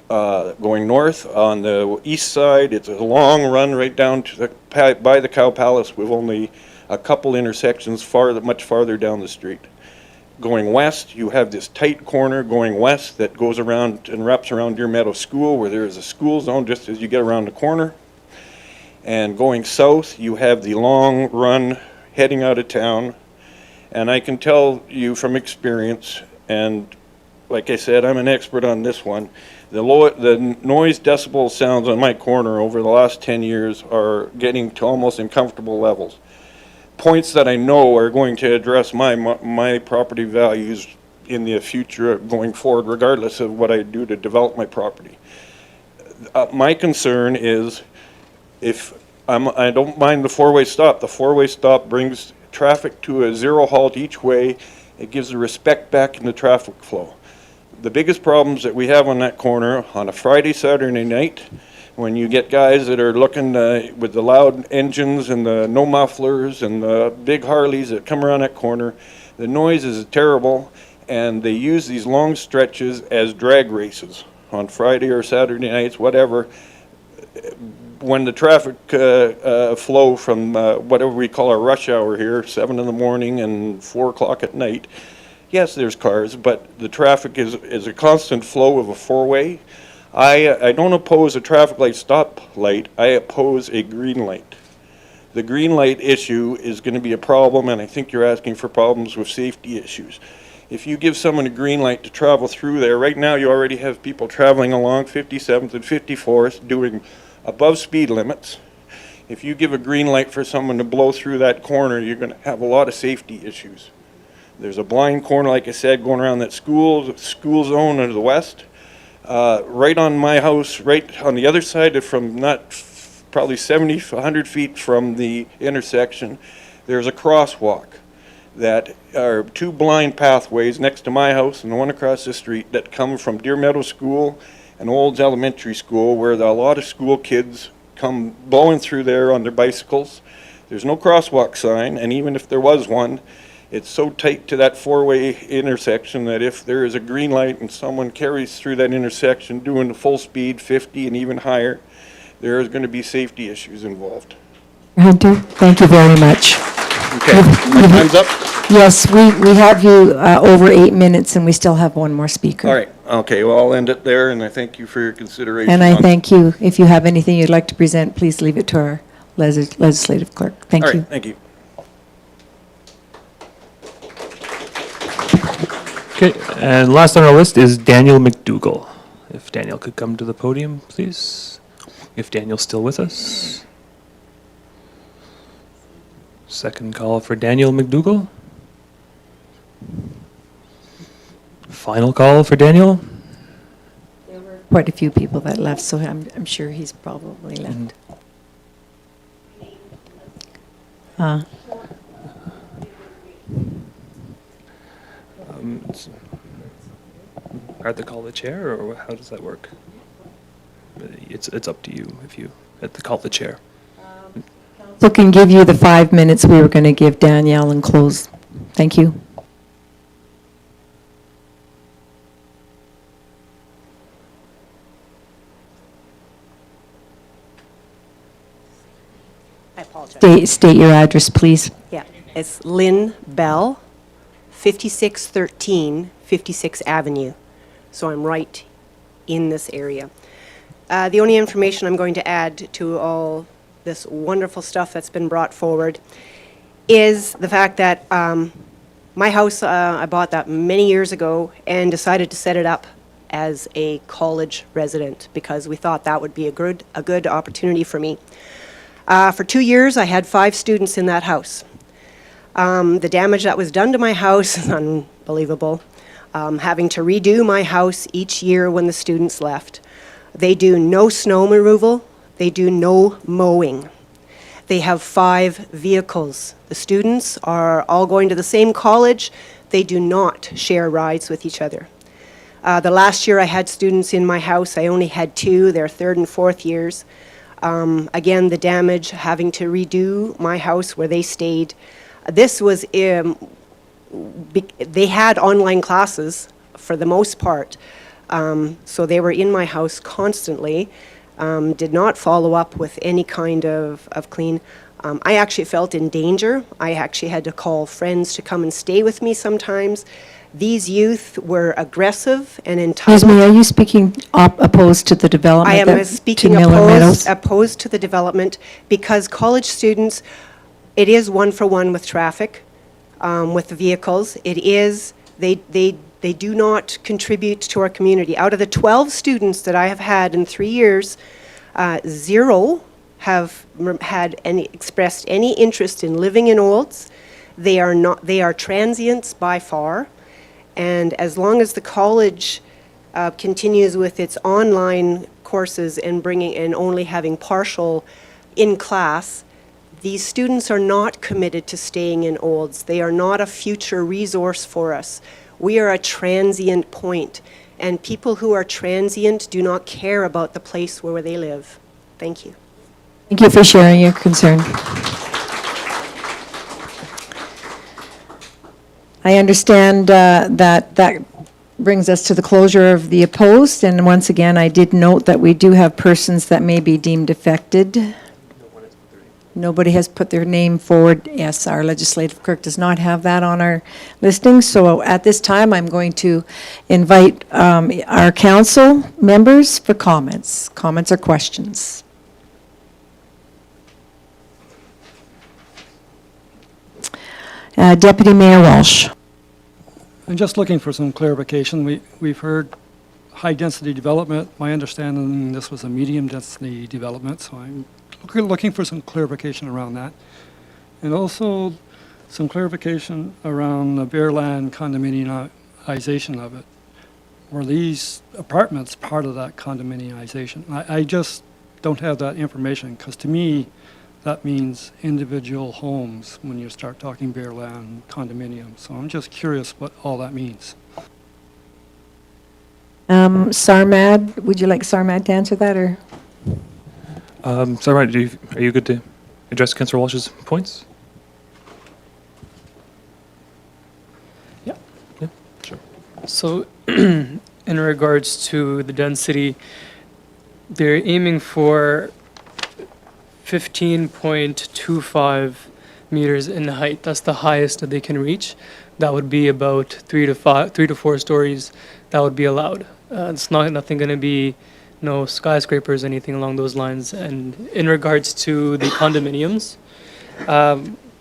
Going north, on the east side, it's a long run right down to by the Cow Palace with only a couple intersections much farther down the street. Going west, you have this tight corner going west that goes around and wraps around Deer Meadow School, where there is a school zone just as you get around the corner. And going south, you have the long run heading out of town. And I can tell you from experience, and like I said, I'm an expert on this one, the noise decibel sounds on my corner over the last 10 years are getting to almost uncomfortable levels. Points that I know are going to address my property values in the future going forward, regardless of what I do to develop my property. My concern is I don't mind the four-way stop. The four-way stop brings traffic to a zero halt each way. It gives the respect back in the traffic flow. The biggest problems that we have on that corner on a Friday, Saturday night, when you get guys that are looking with the loud engines and the no mufflers and the big Harleys that come around that corner, the noise is terrible, and they use these long stretches as drag races on Friday or Saturday nights, whatever. When the traffic flow from whatever we call our rush hour here, 7 in the morning and 4 o'clock at night, yes, there's cars, but the traffic is a constant flow of a four-way. I don't oppose a traffic light stop light, I oppose a green light. The green light issue is going to be a problem, and I think you're asking for problems with safety issues. If you give someone a green light to travel through there, right now you already have people traveling along 57th and 54th doing above speed limits. If you give a green light for someone to blow through that corner, you're going to have a lot of safety issues. There's a blind corner, like I said, going around that school zone to the west. Right on my house, right on the other side from probably 70, 100 feet from the intersection, there's a crosswalk that are two blind pathways next to my house and the one across the street that come from Deer Meadow School and Olds Elementary School, where a lot of school kids come blowing through there on their bicycles. There's no crosswalk sign, and even if there was one, it's so tight to that four-way intersection that if there is a green light and someone carries through that intersection doing the full speed, 50 and even higher, there is going to be safety issues involved. Hunter, thank you very much. Okay, my time's up? Yes, we have you over 8 minutes, and we still have one more speaker. All right, okay, well, I'll end it there, and I thank you for your consideration. And I thank you. If you have anything you'd like to present, please leave it to our legislative clerk. Thank you. All right, thank you. Okay, and last on our list is Daniel McDougall. If Daniel could come to the podium, please. If Daniel's still with us. Second call for Daniel McDougall. Final call for Daniel. There were quite a few people that left, so I'm sure he's probably left. I have to call the chair, or how does that work? It's up to you if you have to call the chair. So can give you the 5 minutes we were going to give Danielle and close. Thank you. I apologize. State your address, please. Yeah, it's Lynn Bell, 5613 56 Avenue. So I'm right in this area. The only information I'm going to add to all this wonderful stuff that's been brought forward is the fact that my house, I bought that many years ago and decided to set it up as a college resident because we thought that would be a good opportunity for me. For 2 years, I had 5 students in that house. The damage that was done to my house is unbelievable. Having to redo my house each year when the students left. They do no snow removal. They do no mowing. They have 5 vehicles. The students are all going to the same college. They do not share rides with each other. The last year I had students in my house, I only had 2. They're 3rd and 4th years. Again, the damage, having to redo my house where they stayed. This was, they had online classes for the most part. So they were in my house constantly. Did not follow up with any kind of clean. I actually felt in danger. I actually had to call friends to come and stay with me sometimes. These youth were aggressive and entitled. Excuse me, are you speaking opposed to the development? I am speaking opposed to the development because college students, it is 1-for-1 with traffic, with the vehicles. It is, they do not contribute to our community. Out of the 12 students that I have had in 3 years, 0 have expressed any interest in living in Olds. They are transients by far. And as long as the college continues with its online courses and only having partial in class, these students are not committed to staying in Olds. They are not a future resource for us. We are a transient point, and people who are transient do not care about the place where they live. Thank you. Thank you for sharing your concern. I understand that brings us to the closure of the opposed, and once again, I did note that we do have persons that may be deemed affected. Nobody has put their name forward. Yes, our legislative clerk does not have that on our listing. So at this time, I'm going to invite our council members for comments or questions. Deputy Mayor Walsh. I'm just looking for some clarification. We've heard high-density development. My understanding, this was a medium-density development, so I'm looking for some clarification around that. And also some clarification around the Bearland condominiumization of it. Were these apartments part of that condominiumization? I just don't have that information, because to me, that means individual homes when you start talking Bearland condominium. So I'm just curious what all that means. Sarmad, would you like Sarmad to answer that, or? Sarmad, are you good to address Councillor Walsh's points? Yeah. Yeah, sure. So in regards to the density, they're aiming for 15.25 meters in height. That's the highest that they can reach. That would be about 3 to 4 stories that would be allowed. It's nothing going to be no skyscrapers, anything along those lines. And in regards to the condominiums,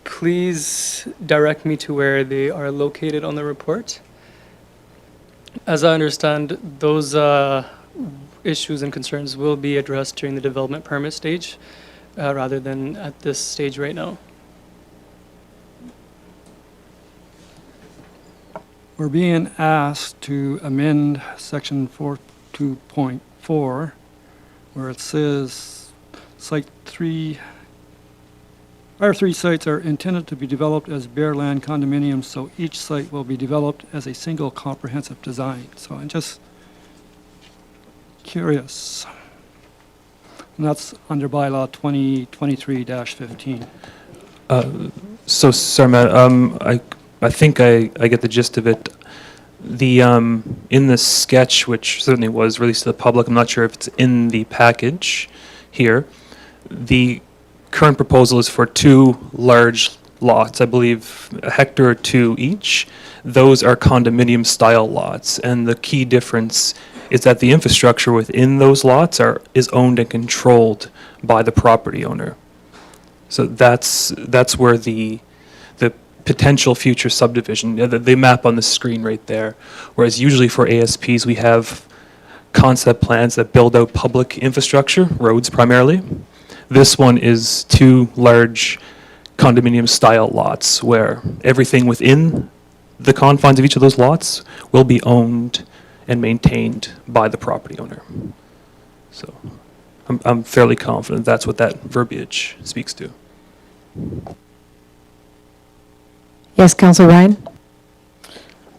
please direct me to where they are located on the report. As I understand, those issues and concerns will be addressed during the development permit stage, rather than at this stage right now. We're being asked to amend section 42.4, where it says our 3 sites are intended to be developed as Bearland condominiums, so each site will be developed as a single comprehensive design. So I'm just curious. And that's under bylaw 2023-15. So, Sarmad, I think I get the gist of it. The in the sketch, which certainly was released to the public, I'm not sure if it's in the package here. The current proposal is for 2 large lots, I believe a hectare or 2 each. Those are condominium style lots, and the key difference is that the infrastructure within those lots is owned and controlled by the property owner. So that's where the potential future subdivision, they map on the screen right there. Whereas usually for ASPs, we have concept plans that build out public infrastructure, roads primarily. This one is 2 large condominium style lots where everything within the confines of each of those lots will be owned and maintained by the property owner. So I'm fairly confident that's what that verbiage speaks to. Yes, Councillor Ryan?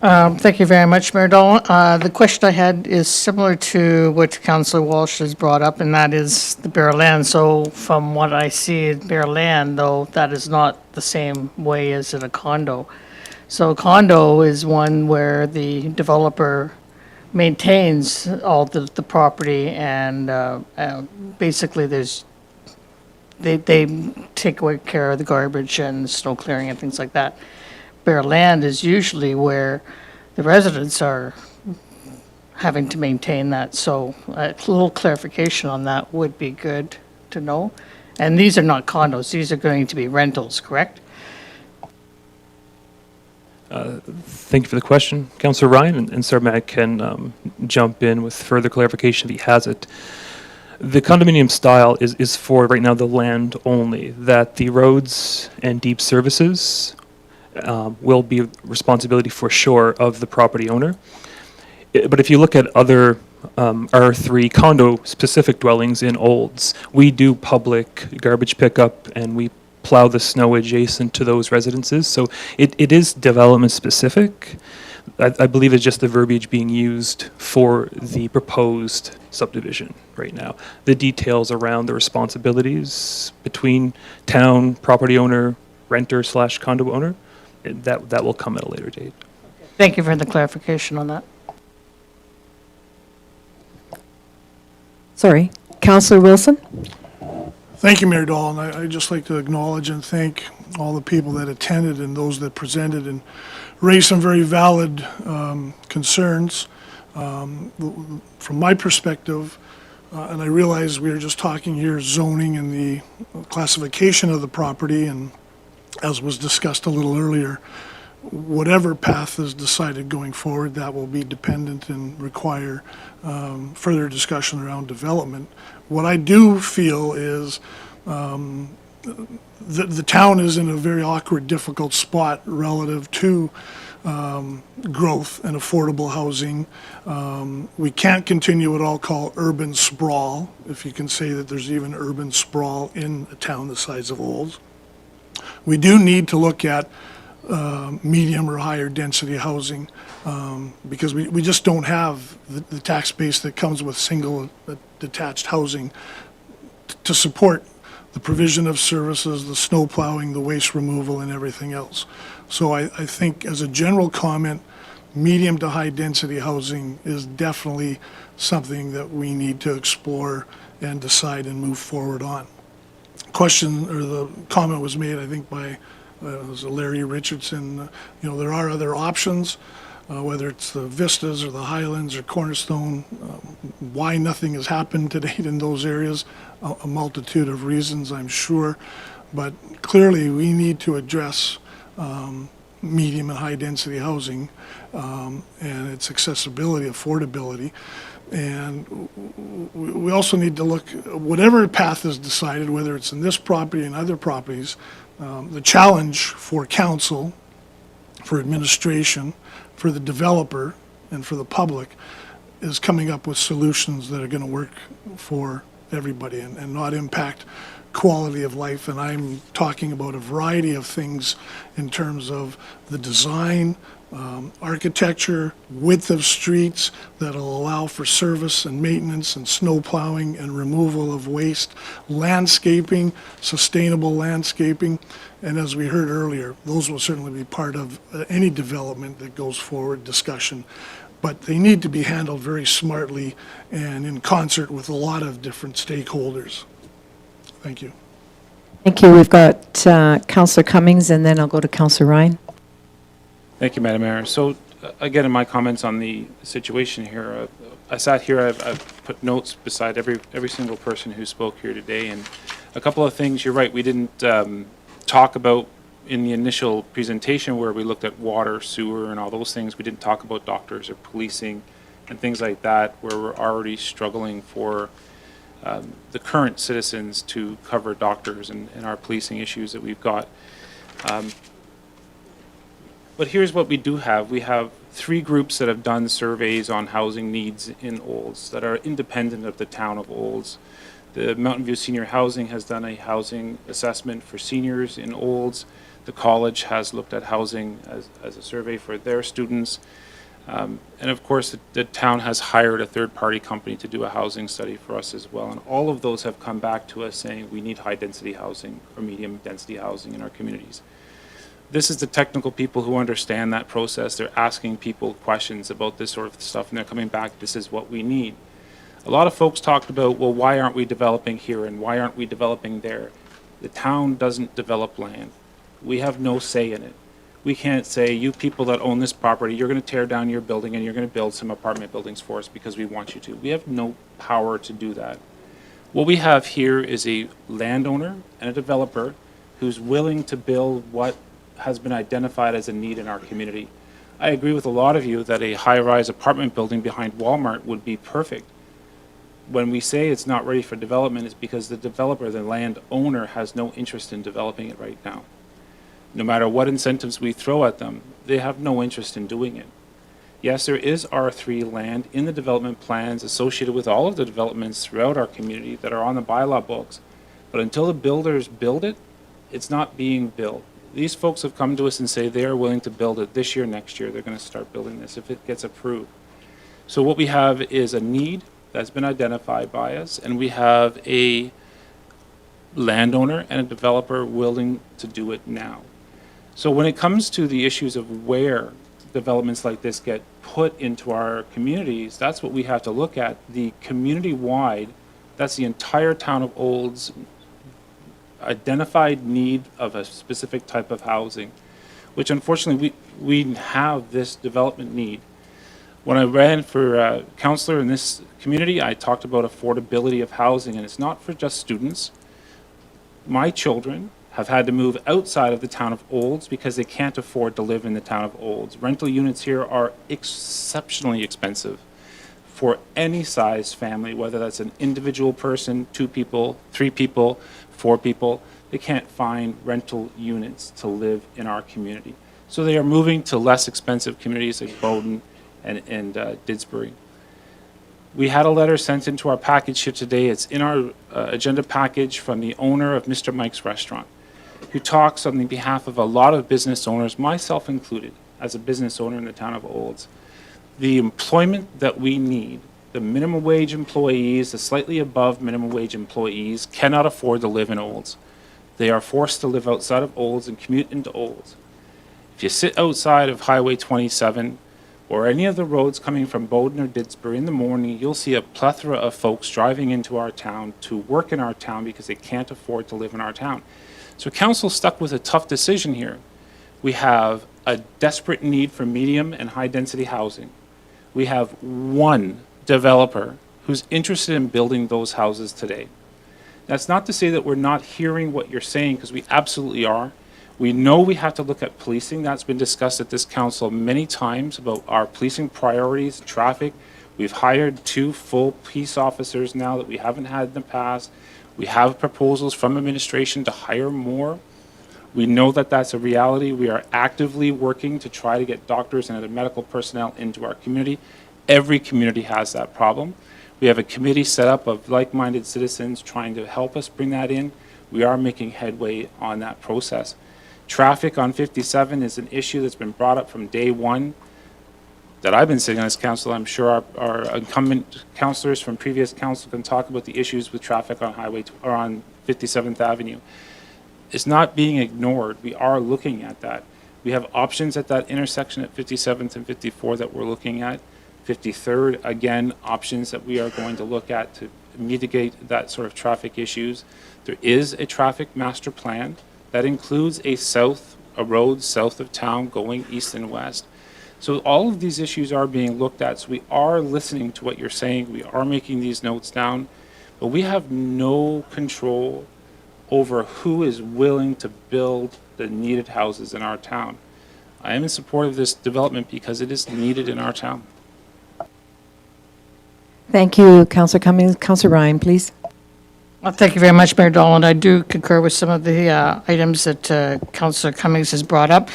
Thank you very much, Mayor Dahl. The question I had is similar to what Councillor Walsh has brought up, and that is the bare land. So from what I see at bare land, though, that is not the same way as in a condo. So a condo is one where the developer maintains all the property, and basically they take away care of the garbage and snow clearing and things like that. Bare land is usually where the residents are having to maintain that, so a little clarification on that would be good to know. And these are not condos, these are going to be rentals, correct? Thank you for the question, Councillor Ryan, and Sir Matt can jump in with further clarification if he has it. The condominium style is for right now the land only, that the roads and deep services will be responsibility for sure of the property owner. But if you look at other R3 condo-specific dwellings in Olds, we do public garbage pickup and we plow the snow adjacent to those residences. So it is development specific. I believe it's just the verbiage being used for the proposed subdivision right now. The details around the responsibilities between town, property owner, renter / condo owner, that will come at a later date. Thank you for the clarification on that. Sorry, Councillor Wilson? Thank you, Mayor Dahl, and I'd just like to acknowledge and thank all the people that attended and those that presented and raised some very valid concerns. From my perspective, and I realize we are just talking here zoning and the classification of the property, and as was discussed a little earlier, whatever path is decided going forward, that will be dependent and require further discussion around development. What I do feel is the town is in a very awkward, difficult spot relative to growth and affordable housing. We can't continue what I'll call urban sprawl, if you can say that there's even urban sprawl in a town the size of Olds. We do need to look at medium or higher density housing because we just don't have the tax base that comes with single detached housing to support the provision of services, the snow plowing, the waste removal, and everything else. So I think as a general comment, medium to high density housing is definitely something that we need to explore and decide and move forward on. Question, or the comment was made, I think, by was Larry Richardson. There are other options, whether it's the Vistas or the Highlands or Cornerstone. Why nothing has happened to date in those areas, a multitude of reasons, I'm sure. But clearly, we need to address medium and high density housing and its accessibility, affordability. And we also need to look, whatever path is decided, whether it's in this property and other properties, the challenge for council, for administration, for the developer, and for the public is coming up with solutions that are going to work for everybody and not impact quality of life. And I'm talking about a variety of things in terms of the design, architecture, width of streets that'll allow for service and maintenance and snow plowing and removal of waste, landscaping, sustainable landscaping. And as we heard earlier, those will certainly be part of any development that goes forward, discussion. But they need to be handled very smartly and in concert with a lot of different stakeholders. Thank you. Thank you. We've got Councillor Cummings, and then I'll go to Councillor Ryan. Thank you, Madam Mayor. So again, in my comments on the situation here, I sat here, I've put notes beside every single person who spoke here today, and a couple of things, you're right, we didn't talk about in the initial presentation where we looked at water, sewer, and all those things. We didn't talk about doctors or policing and things like that, where we're already struggling for the current citizens to cover doctors and our policing issues that we've got. But here's what we do have. We have 3 groups that have done surveys on housing needs in Olds that are independent of the town of Olds. The Mountain View Senior Housing has done a housing assessment for seniors in Olds. The college has looked at housing as a survey for their students. And of course, the town has hired a third-party company to do a housing study for us as well. And all of those have come back to us saying we need high-density housing or medium-density housing in our communities. This is the technical people who understand that process. They're asking people questions about this sort of stuff, and they're coming back, this is what we need. A lot of folks talked about, well, why aren't we developing here and why aren't we developing there? The town doesn't develop land. We have no say in it. We can't say, you people that own this property, you're going to tear down your building and you're going to build some apartment buildings for us because we want you to. We have no power to do that. What we have here is a landowner and a developer who's willing to build what has been identified as a need in our community. I agree with a lot of you that a high-rise apartment building behind Walmart would be perfect. When we say it's not ready for development, it's because the developer, the landowner, has no interest in developing it right now. No matter what incentives we throw at them, they have no interest in doing it. Yes, there is R3 land in the development plans associated with all of the developments throughout our community that are on the bylaw books, but until the builders build it, it's not being built. These folks have come to us and say they are willing to build it this year, next year. They're going to start building this if it gets approved. So what we have is a need that's been identified by us, and we have a landowner and a developer willing to do it now. So when it comes to the issues of where developments like this get put into our communities, that's what we have to look at. The community-wide, that's the entire town of Olds identified need of a specific type of housing, which unfortunately we have this development need. When I ran for councillor in this community, I talked about affordability of housing, and it's not for just students. My children have had to move outside of the town of Olds because they can't afford to live in the town of Olds. Rental units here are exceptionally expensive for any size family, whether that's an individual person, 2 people, 3 people, 4 people. They can't find rental units to live in our community. So they are moving to less expensive communities like Bowden and Didsbury. We had a letter sent into our package here today. It's in our agenda package from the owner of Mr. Mike's Restaurant, who talks on the behalf of a lot of business owners, myself included, as a business owner in the town of Olds. The employment that we need, the minimum wage employees, the slightly above minimum wage employees, cannot afford to live in Olds. They are forced to live outside of Olds and commute into Olds. If you sit outside of Highway 27 or any of the roads coming from Bowden or Didsbury in the morning, you'll see a plethora of folks driving into our town to work in our town because they can't afford to live in our town. So council stuck with a tough decision here. We have a desperate need for medium and high density housing. We have one developer who's interested in building those houses today. That's not to say that we're not hearing what you're saying, because we absolutely are. We know we have to look at policing. That's been discussed at this council many times about our policing priorities, traffic. We've hired 2 full peace officers now that we haven't had in the past. We have proposals from administration to hire more. We know that that's a reality. We are actively working to try to get doctors and other medical personnel into our community. Every community has that problem. We have a committee set up of like-minded citizens trying to help us bring that in. We are making headway on that process. Traffic on 57 is an issue that's been brought up from day one that I've been sitting on this council. I'm sure our incumbent councillors from previous council can talk about the issues with traffic on on 57th Avenue. It's not being ignored. We are looking at that. We have options at that intersection at 57th and 54 that we're looking at. 53rd, again, options that we are going to look at to mitigate that sort of traffic issues. There is a traffic master plan that includes a road south of town going east and west. So all of these issues are being looked at. So we are listening to what you're saying. We are making these notes down, but we have no control over who is willing to build the needed houses in our town. I am in support of this development because it is needed in our town. Thank you, Councillor Cummings. Councillor Ryan, please. Well, thank you very much, Mayor Dolan. I do concur with some of the items that Councillor Cummings has brought up.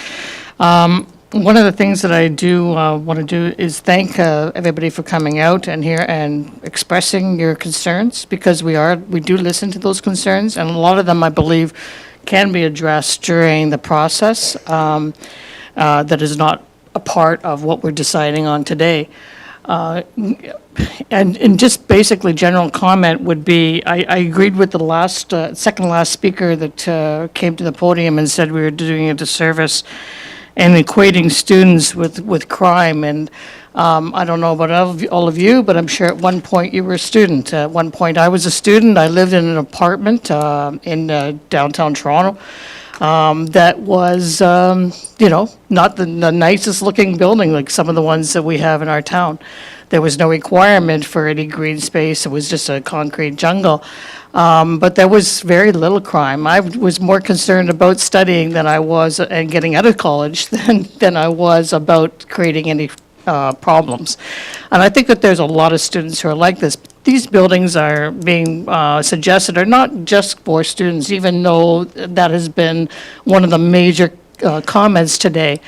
One of the things that I do want to do is thank everybody for coming out and here and expressing your concerns, because we do listen to those concerns, and a lot of them, I believe, can be addressed during the process that is not a part of what we're deciding on today. And just basically general comment would be, I agreed with the second last speaker that came to the podium and said we were doing a disservice and equating students with crime. And I don't know about all of you, but I'm sure at one point you were a student. At one point I was a student. I lived in an apartment in downtown Toronto. That was, not the nicest looking building like some of the ones that we have in our town. There was no requirement for any green space. It was just a concrete jungle. But there was very little crime. I was more concerned about studying than I was and getting out of college than I was about creating any problems. And I think that there's a lot of students who are like this. These buildings are being suggested are not just for students, even though that has been one of the major comments today.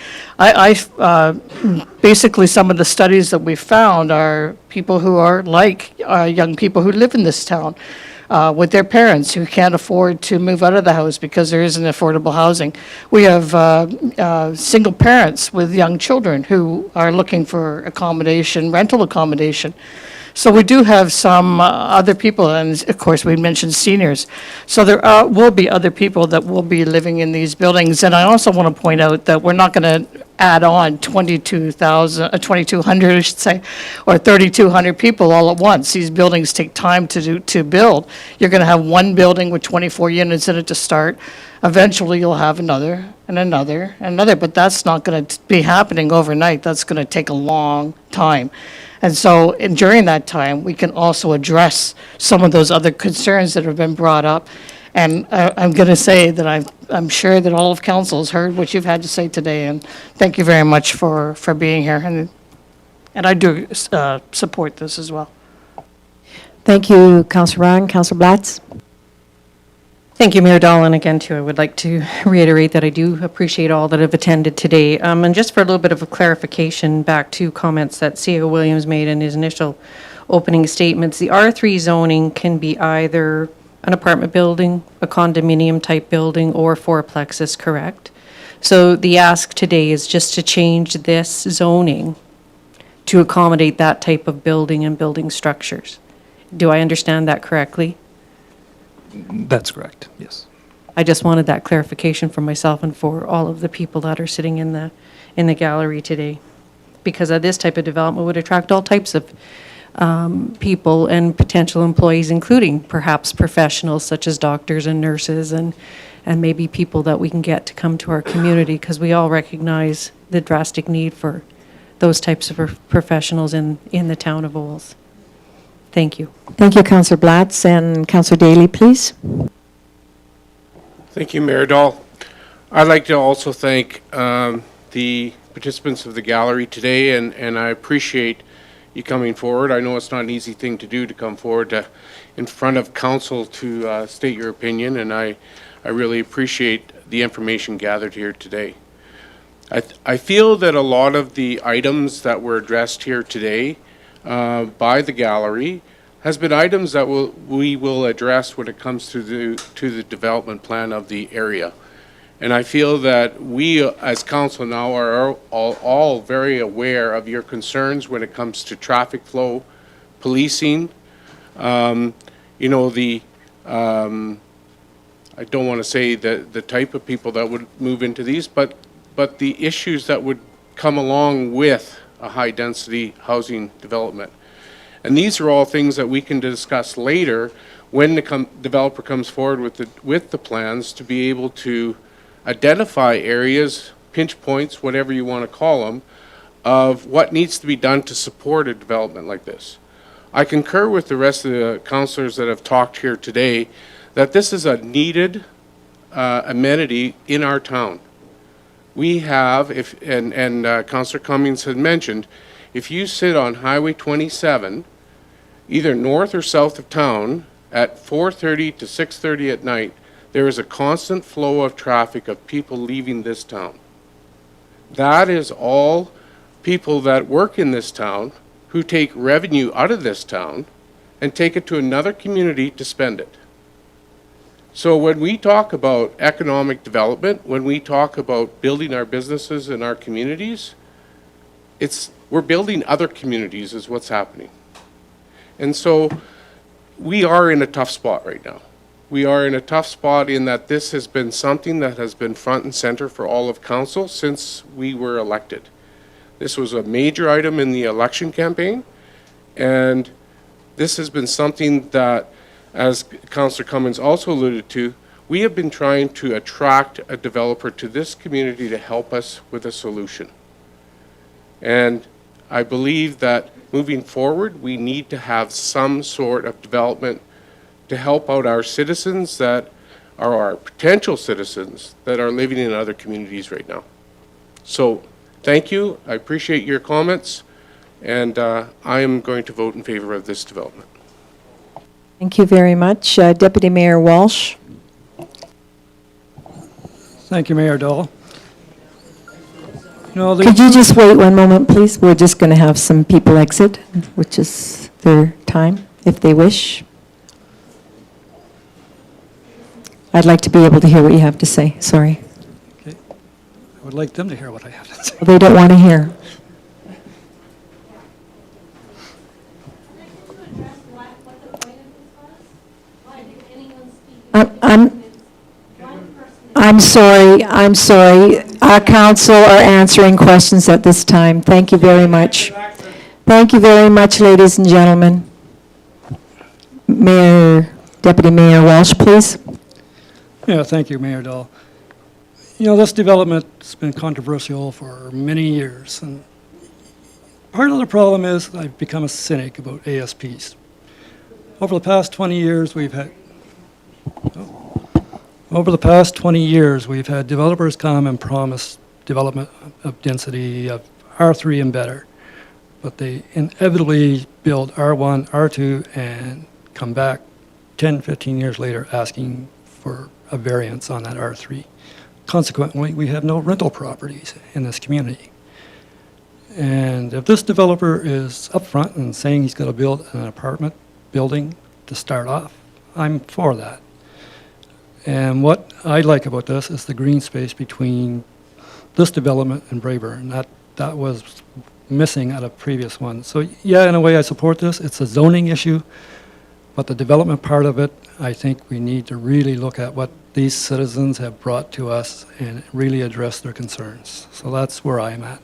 Basically, some of the studies that we found are people who are like young people who live in this town with their parents who can't afford to move out of the house because there isn't affordable housing. We have single parents with young children who are looking for accommodation, rental accommodation. So we do have some other people, and of course, we mentioned seniors. So there will be other people that will be living in these buildings. And I also want to point out that we're not going to add on 2,200, I should say, or 3,200 people all at once. These buildings take time to build. You're going to have one building with 24 units in it to start. Eventually, you'll have another, and another, and another, but that's not going to be happening overnight. That's going to take a long time. And so, and during that time, we can also address some of those other concerns that have been brought up. And I'm going to say that I'm sure that all of council has heard what you've had to say today, and thank you very much for being here. And I do support this as well. Thank you, Councillor Ryan. Councillor Blatz? Thank you, Mayor Dahl, and again, too, I would like to reiterate that I do appreciate all that have attended today. And just for a little bit of a clarification back to comments that CAO Williams made in his initial opening statements, the R3 zoning can be either an apartment building, a condominium type building, or fourplexes, correct? So the ask today is just to change this zoning to accommodate that type of building and building structures. Do I understand that correctly? That's correct, yes. I just wanted that clarification for myself and for all of the people that are sitting in the gallery today. Because this type of development would attract all types of people and potential employees, including perhaps professionals such as doctors and nurses and maybe people that we can get to come to our community, because we all recognize the drastic need for those types of professionals in the town of Olds. Thank you. Thank you, Councillor Blatz. And Councillor Daly, please. Thank you, Mayor Dahl. I'd like to also thank the participants of the gallery today, and I appreciate you coming forward. I know it's not an easy thing to do, to come forward in front of council to state your opinion, and I really appreciate the information gathered here today. I feel that a lot of the items that were addressed here today by the gallery has been items that we will address when it comes to the development plan of the area. And I feel that we as council now are all very aware of your concerns when it comes to traffic flow, policing, I don't want to say the type of people that would move into these, but the issues that would come along with a high-density housing development. And these are all things that we can discuss later when the developer comes forward with the plans to be able to identify areas, pinch points, whatever you want to call them, of what needs to be done to support a development like this. I concur with the rest of the councillors that have talked here today that this is a needed amenity in our town. We have, and Councillor Cummings had mentioned, if you sit on Highway 27, either north or south of town, at 4:30 to 6:30 at night, there is a constant flow of traffic of people leaving this town. That is all people that work in this town who take revenue out of this town and take it to another community to spend it. So when we talk about economic development, when we talk about building our businesses and our communities, we're building other communities is what's happening. And so we are in a tough spot right now. We are in a tough spot in that this has been something that has been front and center for all of council since we were elected. This was a major item in the election campaign, and this has been something that, as Councillor Cummins also alluded to, we have been trying to attract a developer to this community to help us with a solution. And I believe that moving forward, we need to have some sort of development to help out our citizens that are our potential citizens that are living in other communities right now. So thank you. I appreciate your comments, and I am going to vote in favor of this development. Thank you very much. Deputy Mayor Walsh. Thank you, Mayor Dahl. Could you just wait one moment, please? We're just going to have some people exit, which is their time, if they wish. I'd like to be able to hear what you have to say. Sorry. Okay. I would like them to hear what I have to say. They don't want to hear. I'm sorry. Our council are answering questions at this time. Thank you very much. Thank you very much, ladies and gentlemen. Deputy Mayor Walsh, please. Yeah, thank you, Mayor Dahl. You know, this development's been controversial for many years, and part of the problem is I've become a cynic about ASPs. Over the past 20 years, we've had developers come and promise development of density of R3 and better, but they inevitably build R1, R2, and come back 10, 15 years later asking for a variance on that R3. Consequently, we have no rental properties in this community. And if this developer is upfront and saying he's going to build an apartment building to start off, I'm for that. And what I like about this is the green space between this development and Braeburn. That was missing at a previous one. So yeah, in a way I support this. It's a zoning issue, but the development part of it, I think we need to really look at what these citizens have brought to us and really address their concerns. So that's where I'm at.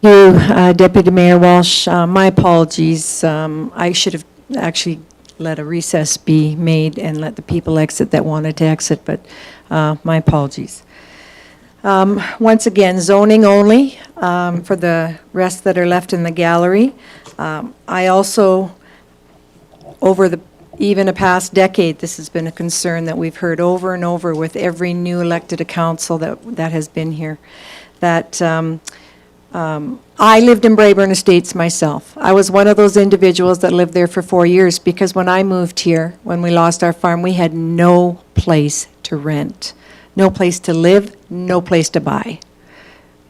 Thank you, Deputy Mayor Walsh. My apologies. I should have actually let a recess be made and let the people exit that wanted to exit, but my apologies. Once again, zoning only for the rest that are left in the gallery. I also, over even a past decade, this has been a concern that we've heard over and over with every new elected council that has been here, that I lived in Braeburn Estates myself. I was one of those individuals that lived there for 4 years because when I moved here, when we lost our farm, we had no place to rent, no place to live, no place to buy.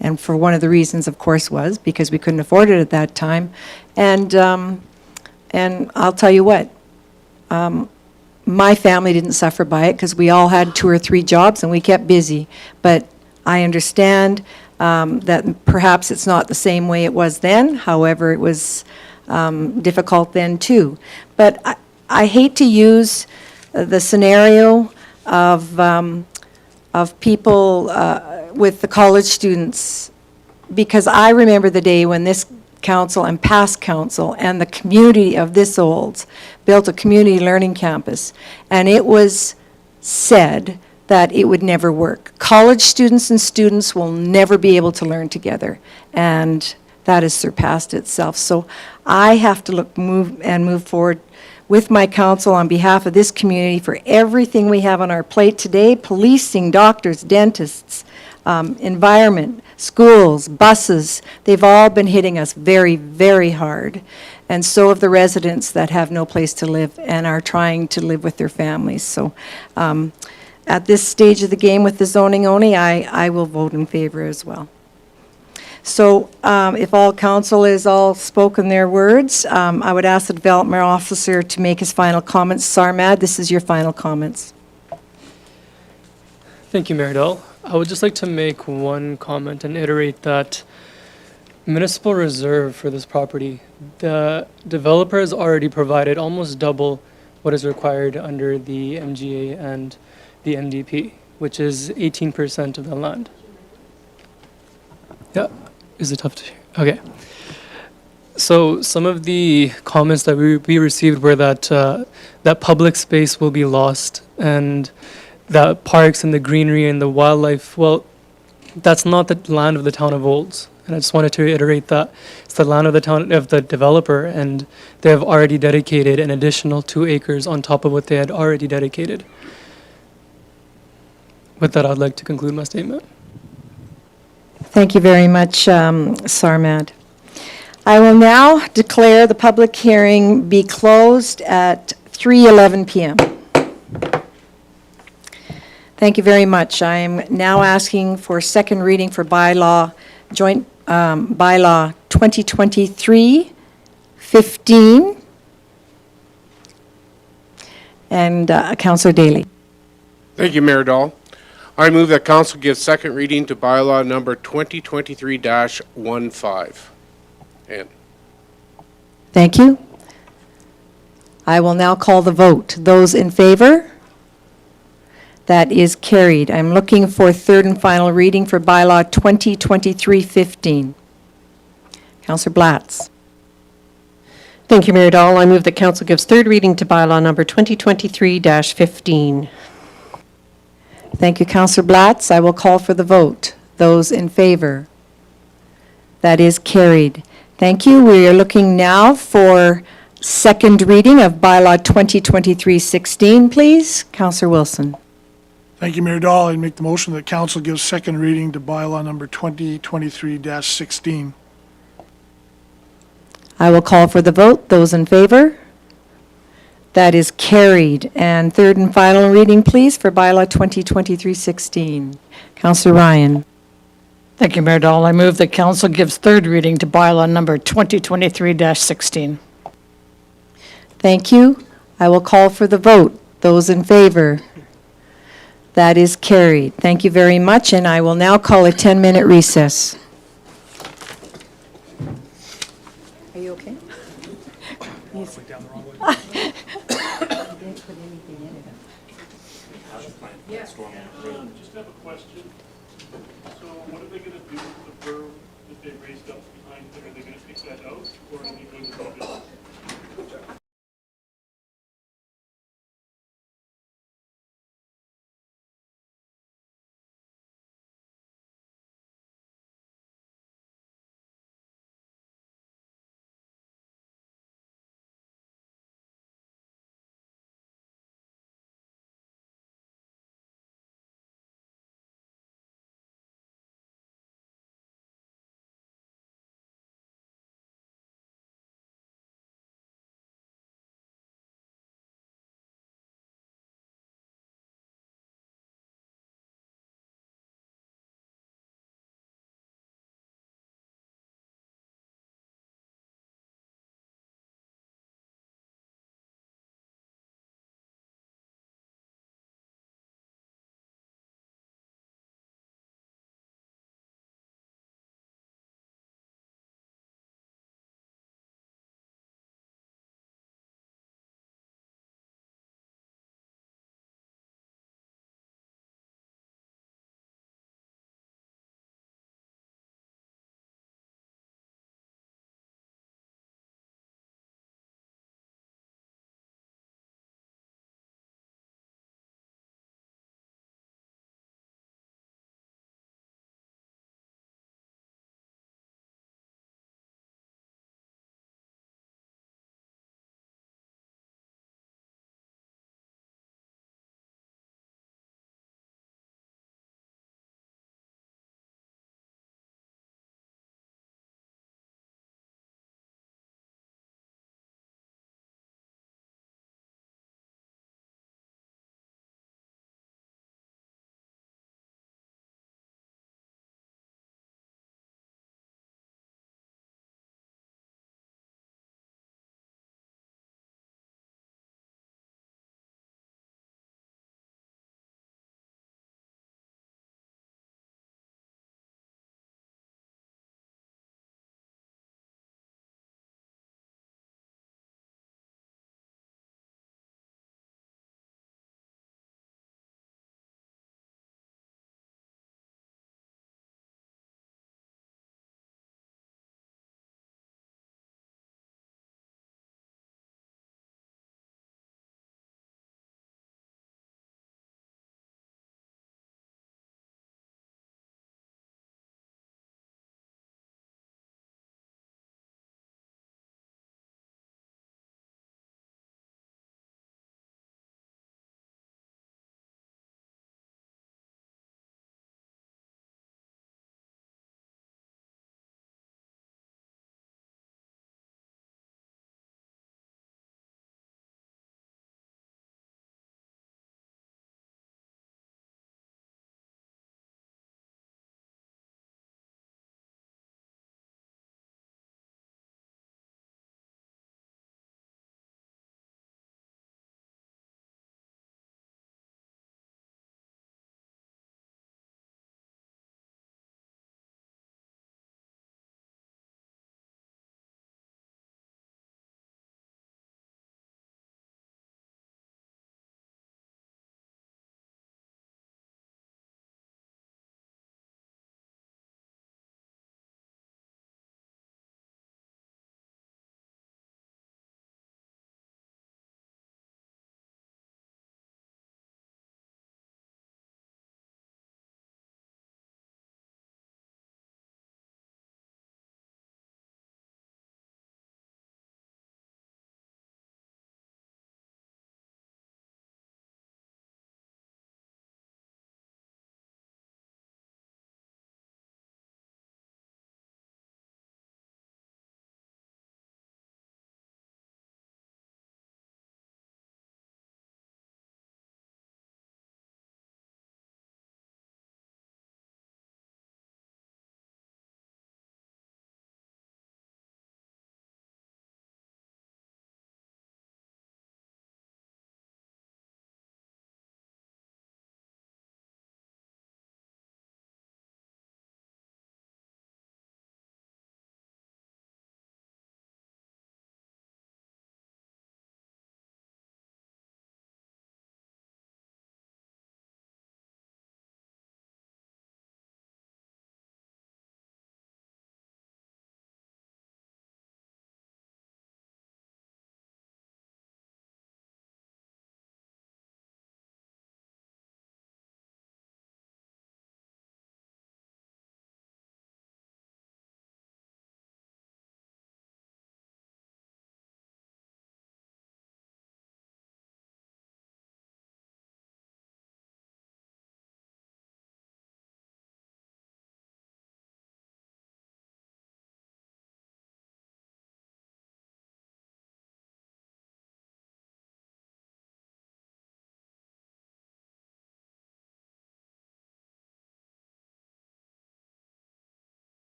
And for one of the reasons, of course, was because we couldn't afford it at that time. And I'll tell you what, my family didn't suffer by it because we all had 2 or 3 jobs and we kept busy. But I understand that perhaps it's not the same way it was then. However, it was difficult then too. But I hate to use the scenario of people with the college students, because I remember the day when this council and past council and the community of this Olds built a community learning campus, and it was said that it would never work. College students and students will never be able to learn together, and that has surpassed itself. So I have to move forward with my council on behalf of this community for everything we have on our plate today: policing, doctors, dentists, environment, schools, buses. They've all been hitting us very, very hard. And so have the residents that have no place to live and are trying to live with their families. So at this stage of the game with the zoning only, I will vote in favor as well. So if all council is all spoken their words, I would ask the development officer to make his final comments. Sarmad, this is your final comments. Thank you, Mayor Dahl. I would just like to make one comment and iterate that municipal reserve for this property, the developer has already provided almost double what is required under the MGA and the NDP, which is 18% of the land. Yeah, is it tough to hear? Okay. So some of the comments that we received were that that public space will be lost and that parks and the greenery and the wildlife, well, that's not the land of the town of Olds. And I just wanted to reiterate that it's the land of the town, of the developer, and they have already dedicated an additional 2 acres on top of what they had already dedicated. With that, I'd like to conclude my statement. Thank you very much, Sarmad. I will now declare the public hearing be closed at 3:11 p.m. Thank you very much. I am now asking for second reading for bylaw, joint bylaw 2023-15. And Councillor Daly. Thank you, Mayor Dahl. I move that council give second reading to bylaw number 2023-15. And Thank you. I will now call the vote. Those in favor? That is carried. I'm looking for third and final reading for bylaw 2023-15. Councillor Blatz. Thank you, Mayor Dahl. I move that council gives third reading to bylaw number 2023-15. Thank you, Councillor Blatz. I will call for the vote. Those in favor? That is carried. Thank you. We are looking now for second reading of bylaw 2023-16, please. Councillor Wilson. Thank you, Mayor Dahl. I make the motion that council gives second reading to bylaw number 2023-16. I will call for the vote. Those in favor? That is carried. And third and final reading, please, for bylaw 2023-16. Councillor Ryan. Thank you, Mayor Dahl. I move that council gives third reading to bylaw number 2023-16. Thank you. I will call for the vote. Those in favor? That is carried. Thank you very much, and I will now call a 10-minute recess. Are you okay? Just have a question. So what are they going to do with the berm that they raised up behind there? Are they going to take that out, or are they going to leave it?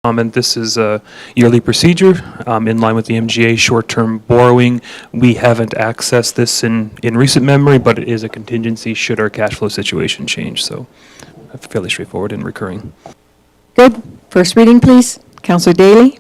And this is a yearly procedure in line with the MGA short-term borrowing. We haven't accessed this in recent memory, but it is a contingency should our cash flow situation change. So fairly straightforward and recurring. Good. First reading, please. Councillor Daly.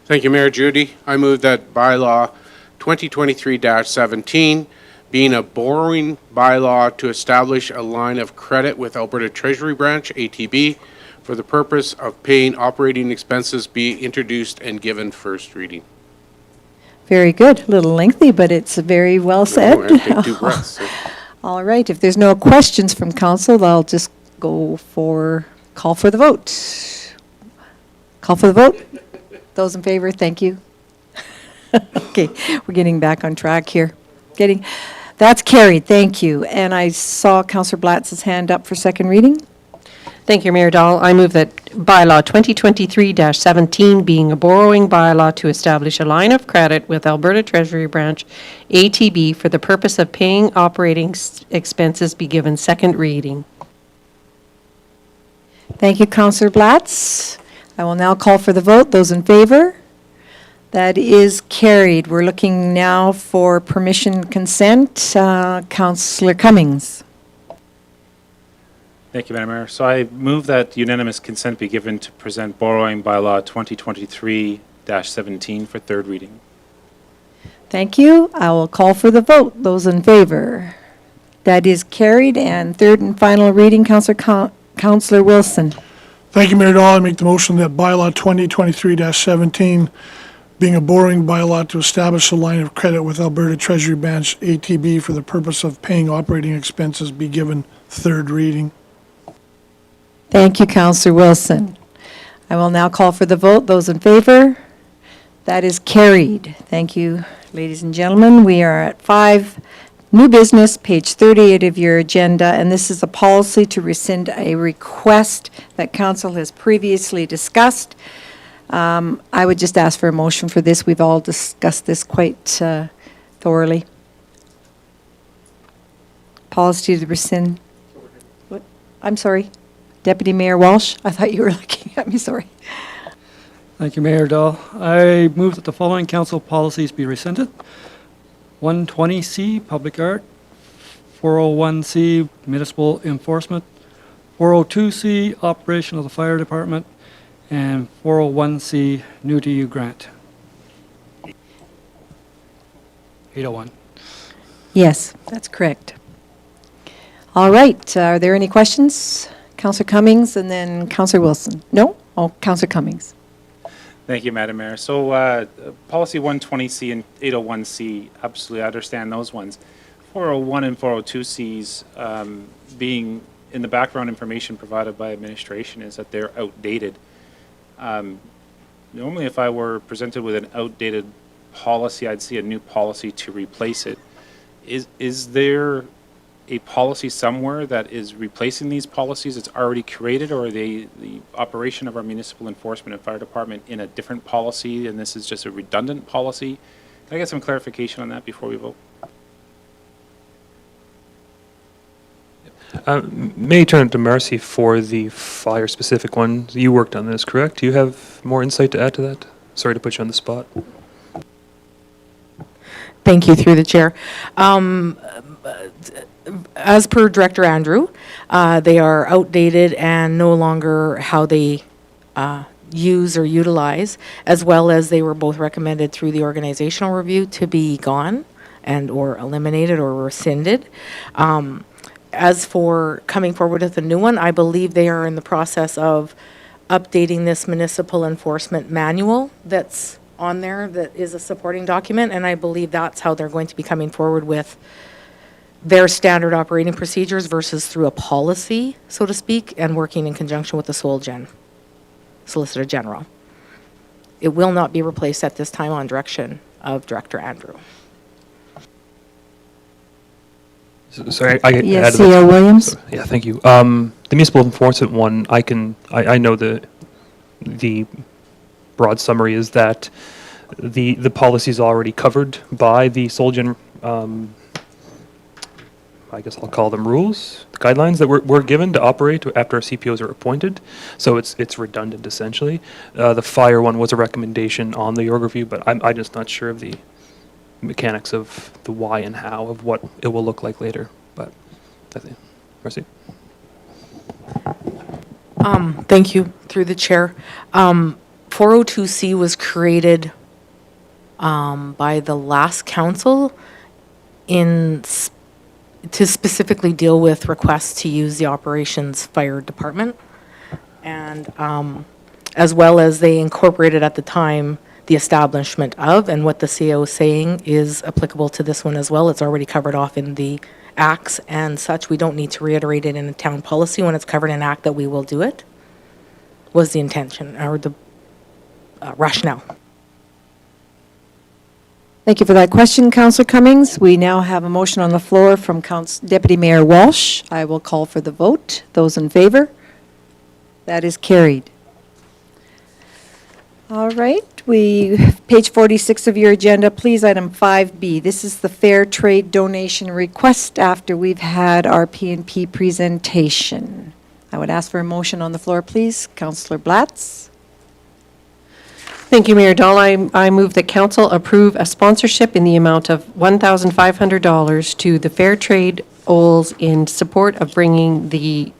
Thank you, Mayor Judy. I move that bylaw 2023-17, being a borrowing bylaw to establish a line of credit with Alberta Treasury Branch, ATB, for the purpose of paying operating expenses, be introduced and given first reading. Very good. A little lengthy, but it's very well said. I take 2 breaths. All right. If there's no questions from council, I'll just call for the vote. Call for the vote. Those in favor, thank you. Okay, we're getting back on track here. That's carried, thank you. And I saw Councillor Blatz's hand up for second reading. Thank you, Mayor Dahl. I move that bylaw 2023-17, being a borrowing bylaw to establish a line of credit with Alberta Treasury Branch, ATB, for the purpose of paying operating expenses, be given second reading. Thank you, Councillor Blatz. I will now call for the vote. Those in favor? That is carried. We're looking now for permission consent. Councillor Cummings. Thank you, Madam Mayor. So I move that unanimous consent be given to present borrowing bylaw 2023-17 for third reading. Thank you. I will call for the vote. Those in favor? That is carried. And third and final reading, Councillor Wilson. Thank you, Mayor Dahl. I make the motion that bylaw 2023-17, being a borrowing bylaw to establish a line of credit with Alberta Treasury Branch, ATB, for the purpose of paying operating expenses, be given third reading. Thank you, Councillor Wilson. I will now call for the vote. Those in favor? That is carried. Thank you, ladies and gentlemen. We are at 5, new business, page 38 of your agenda, and this is a policy to rescind a request that council has previously discussed. I would just ask for a motion for this. We've all discussed this quite thoroughly. Policy to rescind. What? I'm sorry. Deputy Mayor Walsh, I thought you were looking at me, sorry. Thank you, Mayor Dahl. I move that the following council policies be rescinded. 120C, Public Art. 401C, Municipal Enforcement. 402C, Operation of the Fire Department. And 401C, New to You Grant. 801. Yes, that's correct. All right, are there any questions? Councillor Cummings and then Councillor Wilson. No? Oh, Councillor Cummings. Thank you, Madam Mayor. So policy 120C and 801C, absolutely I understand those ones. 401 and 402Cs being in the background information provided by administration is that they're outdated. Normally, if I were presented with an outdated policy, I'd see a new policy to replace it. Is there a policy somewhere that is replacing these policies that's already created, or are they the operation of our municipal enforcement and fire department in a different policy, and this is just a redundant policy? Can I get some clarification on that before we vote? May I turn it to Marcy for the fire-specific one. You worked on this, correct? Do you have more insight to add to that? Sorry to put you on the spot. Thank you, through the chair. As per Director Andrew, they are outdated and no longer how they use or utilize, as well as they were both recommended through the organizational review to be gone and or eliminated or rescinded. As for coming forward with a new one, I believe they are in the process of updating this municipal enforcement manual that's on there that is a supporting document, and I believe that's how they're going to be coming forward with their standard operating procedures versus through a policy, so to speak, and working in conjunction with the Solicitor General. It will not be replaced at this time on direction of Director Andrew. Sorry, I Yes, added C.O. Williams. Yeah, thank you. The municipal enforcement one, I know the broad summary is that the policy is already covered by the I guess I'll call them rules, guidelines that we're given to operate after our CPOs are appointed. So it's redundant essentially. The fire one was a recommendation on the org review, but I'm just not sure of the mechanics of the why and how of what it will look like later. But that's it. Mercy. Thank you, through the chair. 402C was created by the last council to specifically deal with requests to use the operations fire department. And as well as they incorporated at the time the establishment of, and what the CAO is saying is applicable to this one as well. It's already covered off in the acts and such. We don't need to reiterate it in a town policy. When it's covered in act, that we will do it, was the intention or the rationale. Thank you for that question, Councillor Cummings. We now have a motion on the floor from Deputy Mayor Walsh. I will call for the vote. Those in favor? That is carried. All right, page 46 of your agenda, please, item 5B. This is the fair trade donation request after we've had our P&P presentation. I would ask for a motion on the floor, please. Councillor Blatz. Thank you, Mayor Dahl. I move that council approve a sponsorship in the amount of $1,500 to the Fair Trade Olds in support of bringing the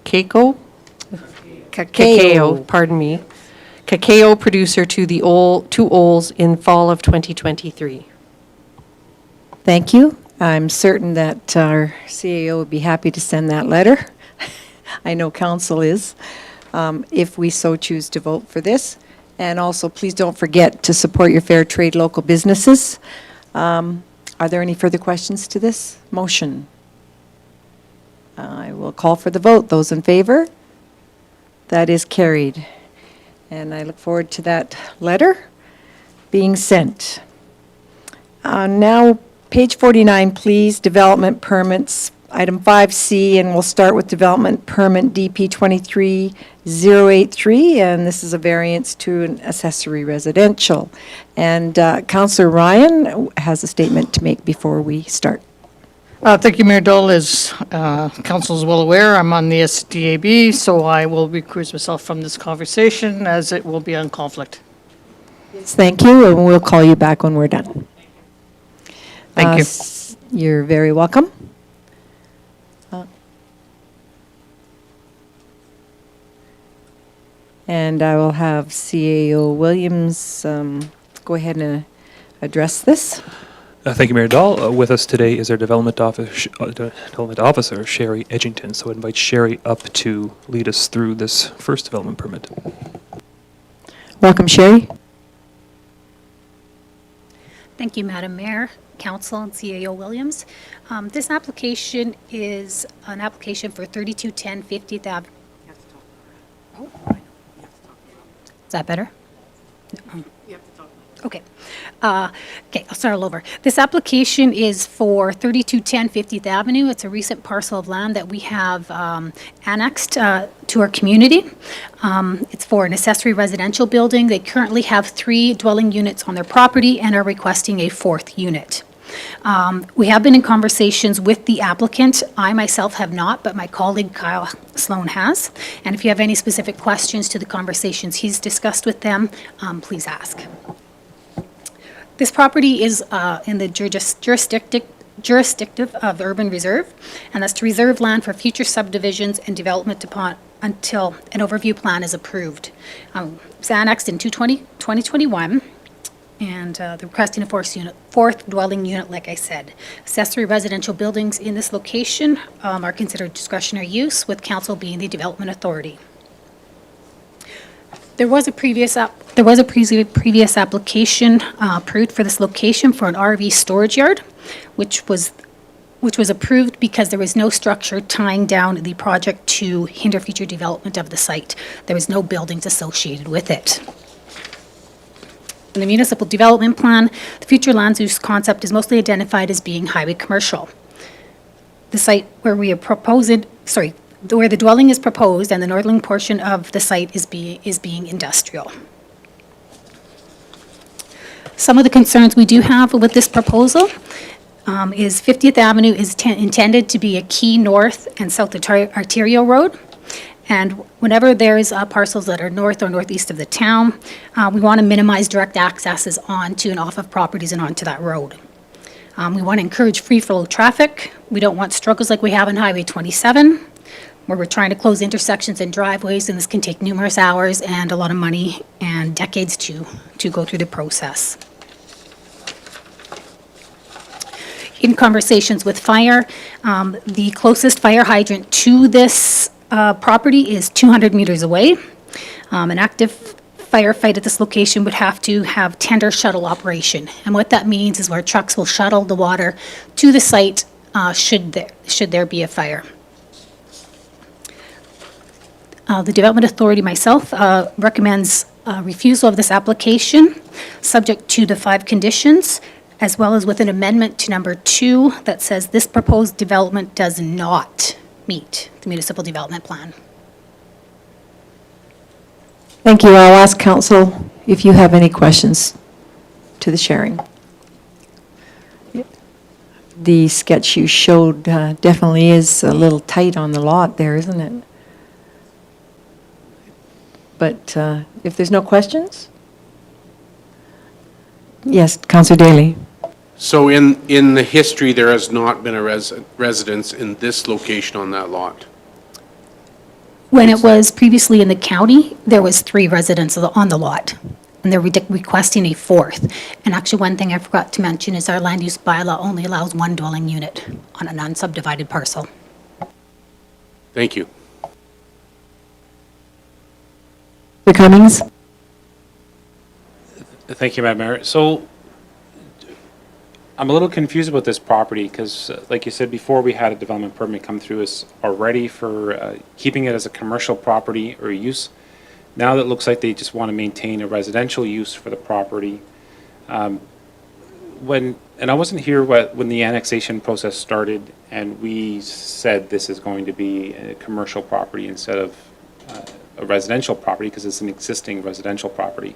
cacao producer to the Olds in fall of 2023. Thank you. I'm certain that our CAO would be happy to send that letter. I know council is, if we so choose to vote for this. And also, please don't forget to support your fair trade local businesses. Are there any further questions to this motion? I will call for the vote. Those in favor? That is carried. And I look forward to that letter being sent. Now, page 49, please, development permits, item 5C, and we'll start with development permit DP 23083, and this is a variance to an accessory residential. And Councillor Ryan has a statement to make before we start. Thank you, Mayor Dole. As council is well aware, I'm on the SDAB, so I will recuse myself from this conversation as it will be on conflict. Thank you, and we'll call you back when we're done. Thank you. You're very welcome. And I will have CAO Williams go ahead and address this. Thank you, Mayor Dahl. With us today is our development officer, Sherry Edgington. So I invite Sherry up to lead us through this first development permit. Welcome, Sherry. Thank you, Madam Mayor, Council, and CAO Williams. This application is an application for 3210 50th Avenue. Is that better? Okay. Okay, I'll start all over. This application is for 3210 50th Avenue. It's a recent parcel of land that we have annexed to our community. It's for an accessory residential building. They currently have 3 dwelling units on their property and are requesting a 4th unit. We have been in conversations with the applicant. I myself have not, but my colleague Kyle Sloan has. And if you have any specific questions to the conversations he's discussed with them, please ask. This property is in the jurisdictive of Urban Reserve, and that's to reserve land for future subdivisions and development upon until an overview plan is approved. It's annexed in 2021, and they're requesting a 4th dwelling unit, like I said. Accessory residential buildings in this location are considered discretionary use, with council being the development authority. There was a previous application approved for this location for an RV storage yard, which was approved because there was no structure tying down the project to hinder future development of the site. There was no buildings associated with it. In the municipal development plan, the future land use concept is mostly identified as being highway commercial. The site where we are proposing, where the dwelling is proposed and the northern portion of the site is being industrial. Some of the concerns we do have with this proposal, is 50th Avenue is intended to be a key north and south arterial road. And whenever there's parcels that are north or northeast of the town, we want to minimize direct accesses onto and off of properties and onto that road. We want to encourage free flow traffic. We don't want struggles like we have on Highway 27, where we're trying to close intersections and driveways, and this can take numerous hours and a lot of money and decades to go through the process. In conversations with fire, the closest fire hydrant to this property is 200 meters away. An active firefight at this location would have to have tender shuttle operation. And what that means is where trucks will shuttle the water to the site should there be a fire. The Development Authority, myself, recommends refusal of this application, subject to the 5 conditions, as well as with an amendment to number 2 that says this proposed development does not meet the municipal development plan. Thank you. I'll ask council if you have any questions to the sharing. The sketch you showed definitely is a little tight on the lot there, isn't it? But if there's no questions? Yes, Councillor Daly. So in the history, there has not been a residence in this location on that lot? When it was previously in the county, there was 3 residents on the lot, and they're requesting a 4th. And actually, one thing I forgot to mention is our land use bylaw only allows 1 dwelling unit on an unsubdivided parcel. Thank you. Mr. Cummings? Thank you, Madam Mayor. So I'm a little confused about this property because, like you said before, we had a development permit come through us already for keeping it as a commercial property or use. Now that looks like they just want to maintain a residential use for the property. And I wasn't here when the annexation process started, and we said this is going to be a commercial property instead of a residential property because it's an existing residential property.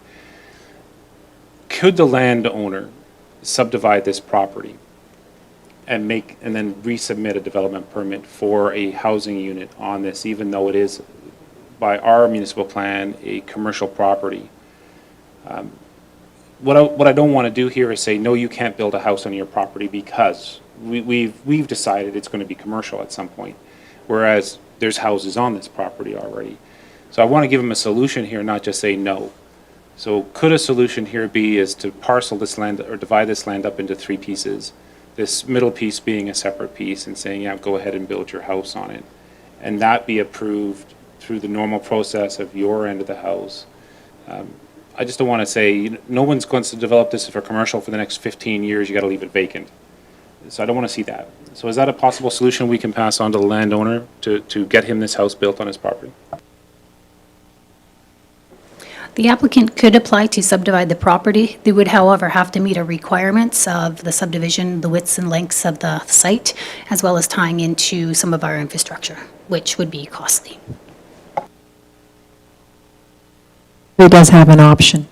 Could the landowner subdivide this property and then resubmit a development permit for a housing unit on this, even though it is by our municipal plan a commercial property? What I don't want to do here is say, no, you can't build a house on your property because we've decided it's going to be commercial at some point, whereas there's houses on this property already. So I want to give them a solution here, not just say no. So could a solution here be is to parcel this land or divide this land up into 3 pieces, this middle piece being a separate piece and saying, yeah, go ahead and build your house on it, and that be approved through the normal process of your end of the house. I just don't want to say, no one's going to develop this for commercial for the next 15 years, you got to leave it vacant. So I don't want to see that. So is that a possible solution we can pass on to the landowner to get him this house built on his property? The applicant could apply to subdivide the property. They would, however, have to meet the requirements of the subdivision, the widths and lengths of the site, as well as tying into some of our infrastructure, which would be costly. It does have an option.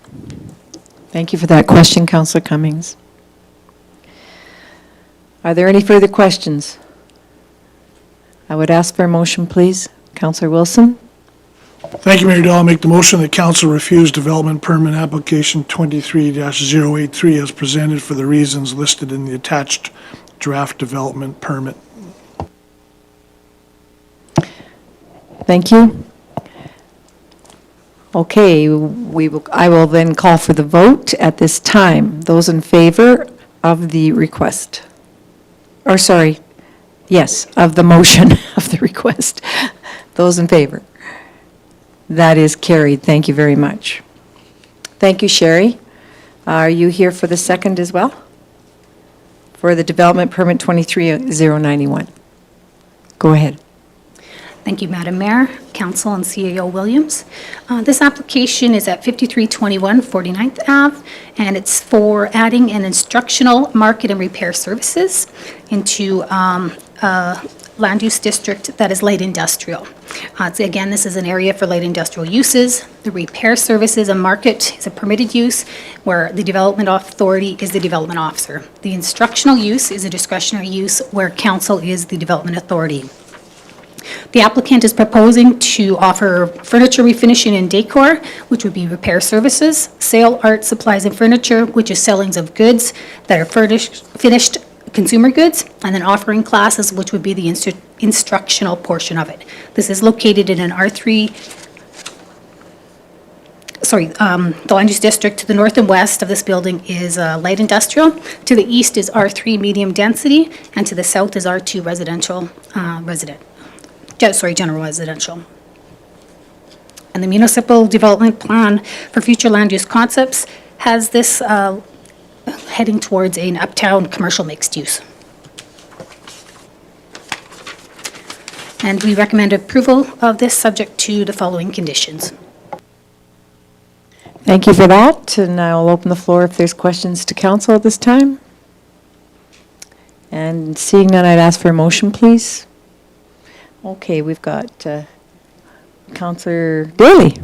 Thank you for that question, Councillor Cummings. Are there any further questions? I would ask for a motion, please. Councillor Wilson? Thank you, Mayor Dahl. I'll make the motion that council refuse development permit application 23-083 as presented for the reasons listed in the attached draft development permit. Thank you. Okay, I will then call for the vote at this time. Those in favor of the request, or sorry, yes, of the motion of the request. Those in favor. That is carried. Thank you very much. Thank you, Sherry. Are you here for the second as well? For the development permit 23-091. Go ahead. Thank you, Madam Mayor, Council, and CAO Williams. This application is at 5321 49th Ave, and it's for adding an instructional market and repair services into land use district that is light industrial. Again, this is an area for light industrial uses. The repair services and market is a permitted use where the development authority is the development officer. The instructional use is a discretionary use where council is the development authority. The applicant is proposing to offer furniture refinishing and decor, which would be repair services, sale, art, supplies, and furniture, which is sellings of goods that are finished consumer goods, and then offering classes, which would be the instructional portion of it. This is located in an R3, the land use district. To the north and west of this building is light industrial. To the east is R3 medium density, and to the south is R2 residential, general residential. And the municipal development plan for future land use concepts has this heading towards an uptown commercial mixed use. And we recommend approval of this subject to the following conditions. Thank you for that, and I'll open the floor if there's questions to council at this time. And seeing none, I'd ask for a motion, please. Okay, we've got Councillor Daly.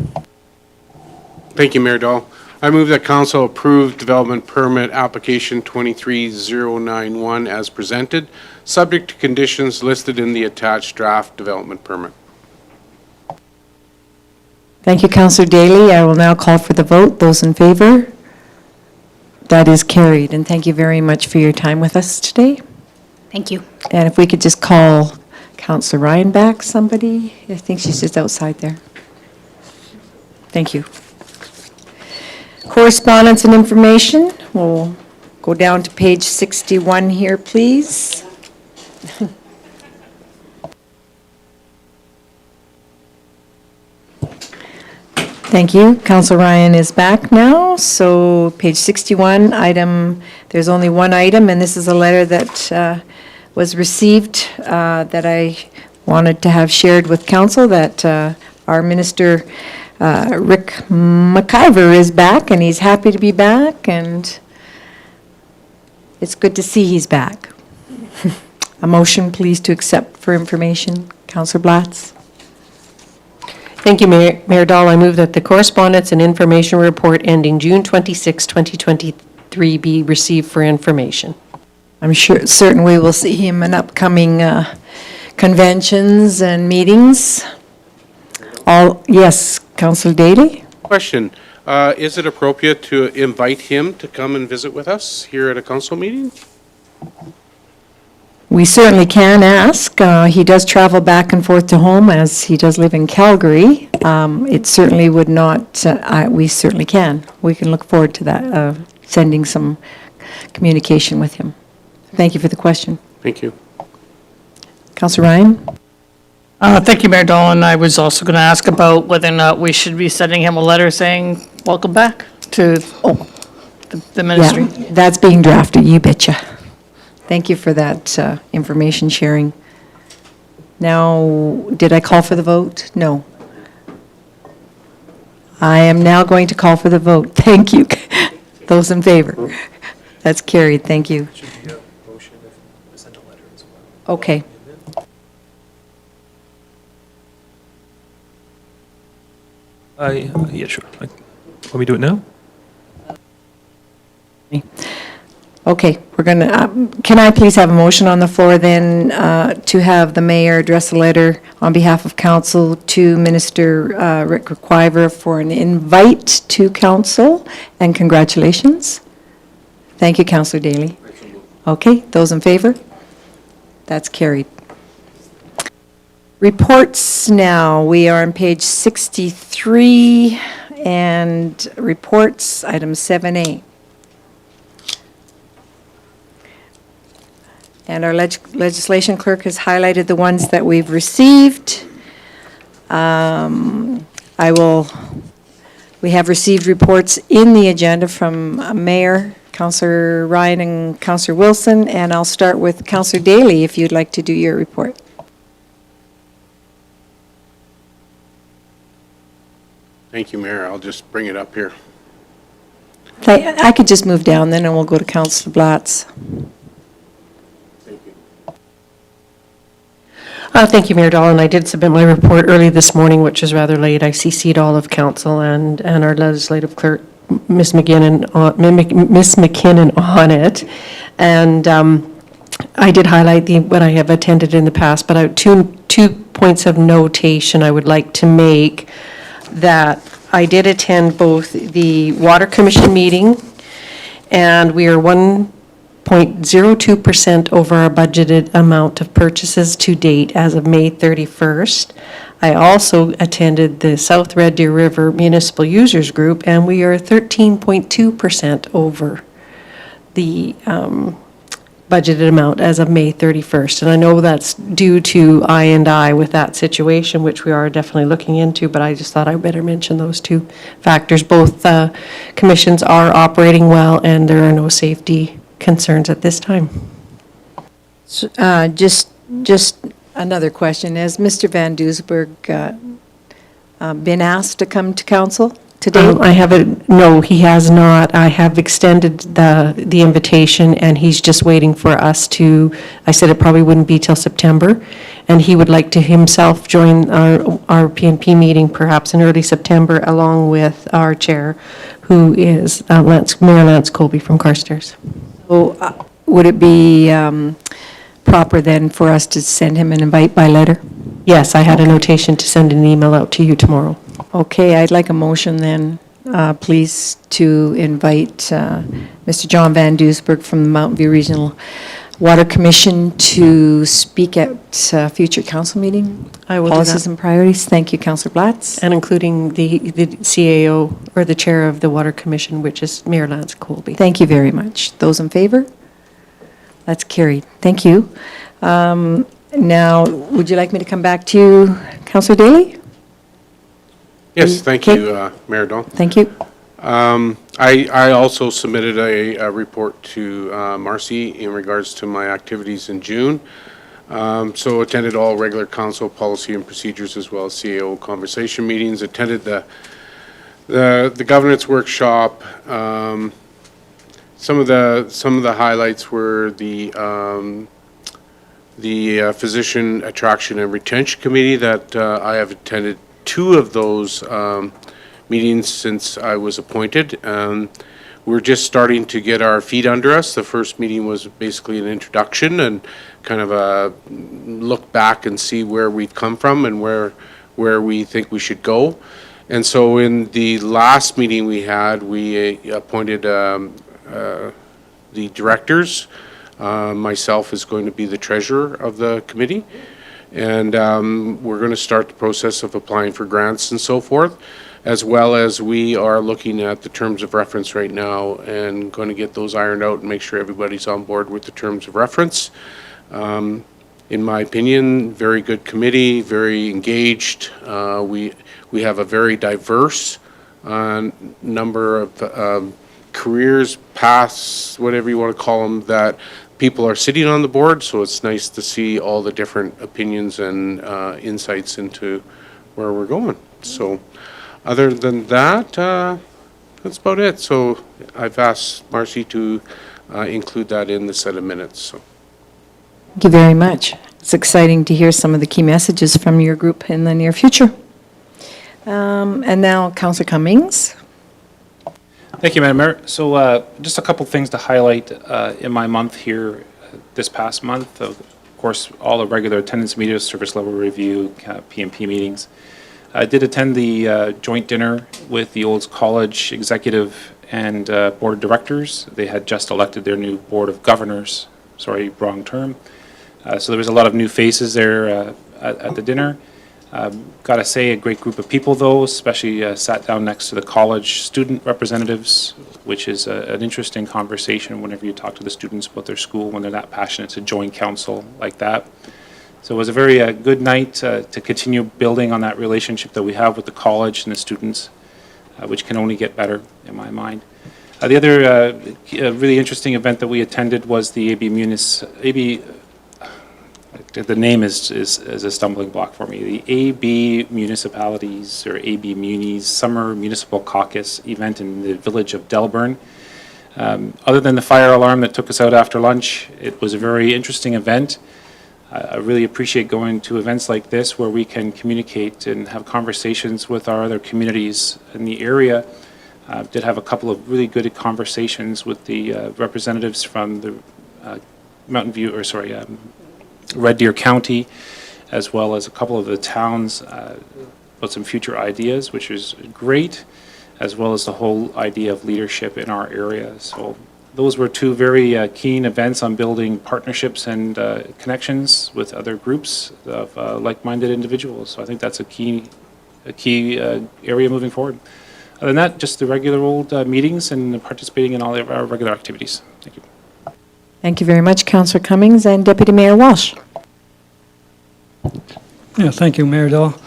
Thank you, Mayor Dahl. I move that council approve development permit application 23091 as presented, subject to conditions listed in the attached draft development permit. Thank you, Councillor Daly. I will now call for the vote. Those in favor? That is carried, and thank you very much for your time with us today. Thank you. And if we could just call Councillor Ryan back, somebody? I think she's just outside there. Thank you. Correspondence and information. We'll go down to page 61 here, please. Thank you. Councillor Ryan is back now. So page 61, there's only one item, and this is a letter that was received that I wanted to have shared with council, that our Minister Rick McIver is back, and he's happy to be back, and it's good to see he's back. A motion, please, to accept for information. Councillor Blatz. Thank you, Mayor Dahl. I move that the correspondence and information report ending June 26, 2023 be received for information. I'm certain we will see him in upcoming conventions and meetings. Yes, Councillor Daly? Question, is it appropriate to invite him to come and visit with us here at a council meeting? We certainly can ask. He does travel back and forth to home, as he does live in Calgary. It certainly would not, we certainly can. We can look forward to that, sending some communication with him. Thank you for the question. Thank you. Councillor Ryan? Thank you, Mayor Dolan. I was also going to ask about whether or not we should be sending him a letter saying, welcome back to the ministry. Yeah, that's being drafted, you betcha. Thank you for that information sharing. Now, did I call for the vote? No. I am now going to call for the vote. Thank you. Those in favor? That's carried. Thank you. Okay. Yeah, sure. Let me do it now. Okay, we're going to, can I please have a motion on the floor then to have the mayor address a letter on behalf of council to Minister Rick McIver for an invite to council, and congratulations. Thank you, Councillor Daly. Okay, those in favor? That's carried. Reports now. We are on page 63 and reports, item 7A. And our legislation clerk has highlighted the ones that we've received. We have received reports in the agenda from Mayor, Councillor Ryan, and Councillor Wilson, and I'll start with Councillor Daly if you'd like to do your report. Thank you, Mayor. I'll just bring it up here. I could just move down then and we'll go to Councillor Blatz. Thank you, Mayor Dolan. I did submit my report early this morning, which is rather late. I CC'd all of council and our legislative clerk, Ms. McKinnon, on it. And I did highlight what I have attended in the past, but I have two points of notation I would like to make. That I did attend both the Water Commission meeting, and we are 1.02% over our budgeted amount of purchases to date as of May 31st. I also attended the South Red Deer River Municipal Users Group, and we are 13.2% over the budgeted amount as of May 31st. And I know that's due to I with that situation, which we are definitely looking into, but I just thought I better mention those two factors. Both commissions are operating well, and there are no safety concerns at this time. Just another question. Has Mr. Van Duesberg been asked to come to council today? I haven't, no, he has not. I have extended the invitation, and he's just waiting for us to, I said it probably wouldn't be till September, and he would like to himself join our PNP meeting perhaps in early September, along with our chair, who is Mayor Lance Colby from Carstairs. So, would it be proper then for us to send him an invite by letter? Yes, I had a notation to send an email out to you tomorrow. Okay, I'd like a motion then, please, to invite Mr. John Van Duesberg from the Mountain View Regional Water Commission to speak at future council meeting. I will do Policies that. and priorities. Thank you, Councillor Blatz. And including the CAO, or the chair of the Water Commission, which is Mayor Lance Colby. Thank you very much. Those in favor? That's carried. Thank you. Now, would you like me to come back to you, Councillor Daly? Yes, thank you, Mayor Dahl. Thank you. I also submitted a report to Marcy in regards to my activities in June. So attended all regular council policy and procedures, as well as CAO conversation meetings, attended the governance workshop. Some of the highlights were the physician attraction and retention committee that I have attended 2 of those meetings since I was appointed. We're just starting to get our feet under us. The first meeting was basically an introduction and kind of a look back and see where we've come from and where we think we should go. And so in the last meeting we had, we appointed the directors. Myself is going to be the treasurer of the committee. And we're going to start the process of applying for grants and so forth, as well as we are looking at the terms of reference right now and going to get those ironed out and make sure everybody's on board with the terms of reference. In my opinion, very good committee, very engaged. We have a very diverse number of careers, paths, whatever you want to call them, that people are sitting on the board, so it's nice to see all the different opinions and insights into where we're going. So other than that, that's about it. So I've asked Marcy to include that in the set of minutes. So. Thank you very much. It's exciting to hear some of the key messages from your group in the near future. And now, Councillor Cummings. Thank you, Madam Mayor. So just a couple things to highlight in my month here this past month. Of course, all the regular attendance meetings, service level review, PMP meetings. I did attend the joint dinner with the Olds College executive and board of directors. They had just elected their new board of governors. Sorry, wrong term. So there was a lot of new faces there at the dinner. Got to say, a great group of people, though, especially sat down next to the college student representatives, which is an interesting conversation whenever you talk to the students about their school when they're that passionate to join council like that. So it was a very good night to continue building on that relationship that we have with the college and the students, which can only get better in my mind. The other really interesting event that we attended was the the name is a stumbling block for me. The AB Municipalities, or AB Munis Summer Municipal Caucus event in the village of Delburn. Other than the fire alarm that took us out after lunch, it was a very interesting event. I really appreciate going to events like this where we can communicate and have conversations with our other communities in the area. Did have a couple of really good conversations with the representatives from the Red Deer County, as well as a couple of the towns about some future ideas, which is great, as well as the whole idea of leadership in our area. So those were two very keen events on building partnerships and connections with other groups of like-minded individuals. So I think that's a key area moving forward. Other than that, just the regular old meetings and participating in all of our regular activities. Thank you. Thank you very much, Councillor Cummings and Deputy Mayor Walsh. Yeah, thank you, Mayor Dell.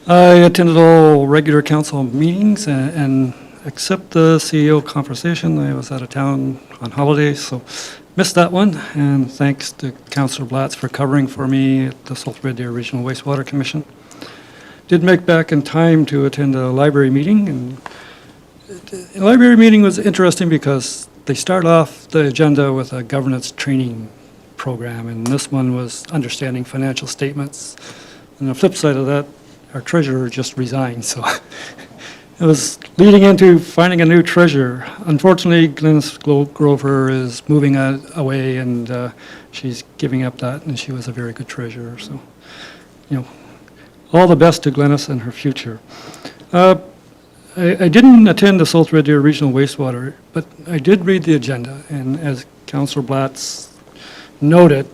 I attended all regular council meetings and except the CEO conversation, I was out of town on holidays, so missed that one. And thanks to Councillor Blatz for covering for me at the South Red Deer Regional Wastewater Commission. Did make back in time to attend a library meeting, and the library meeting was interesting because they start off the agenda with a governance training program, and this one was understanding financial statements. And the flip side of that, our treasurer just resigned, so it was leading into finding a new treasurer. Unfortunately, Glennis Grover is moving away, and she's giving up that, and she was a very good treasurer. So, all the best to Glennis and her future. I didn't attend the South Red Deer Regional Wastewater, but I did read the agenda, and as Councillor Blatz noted,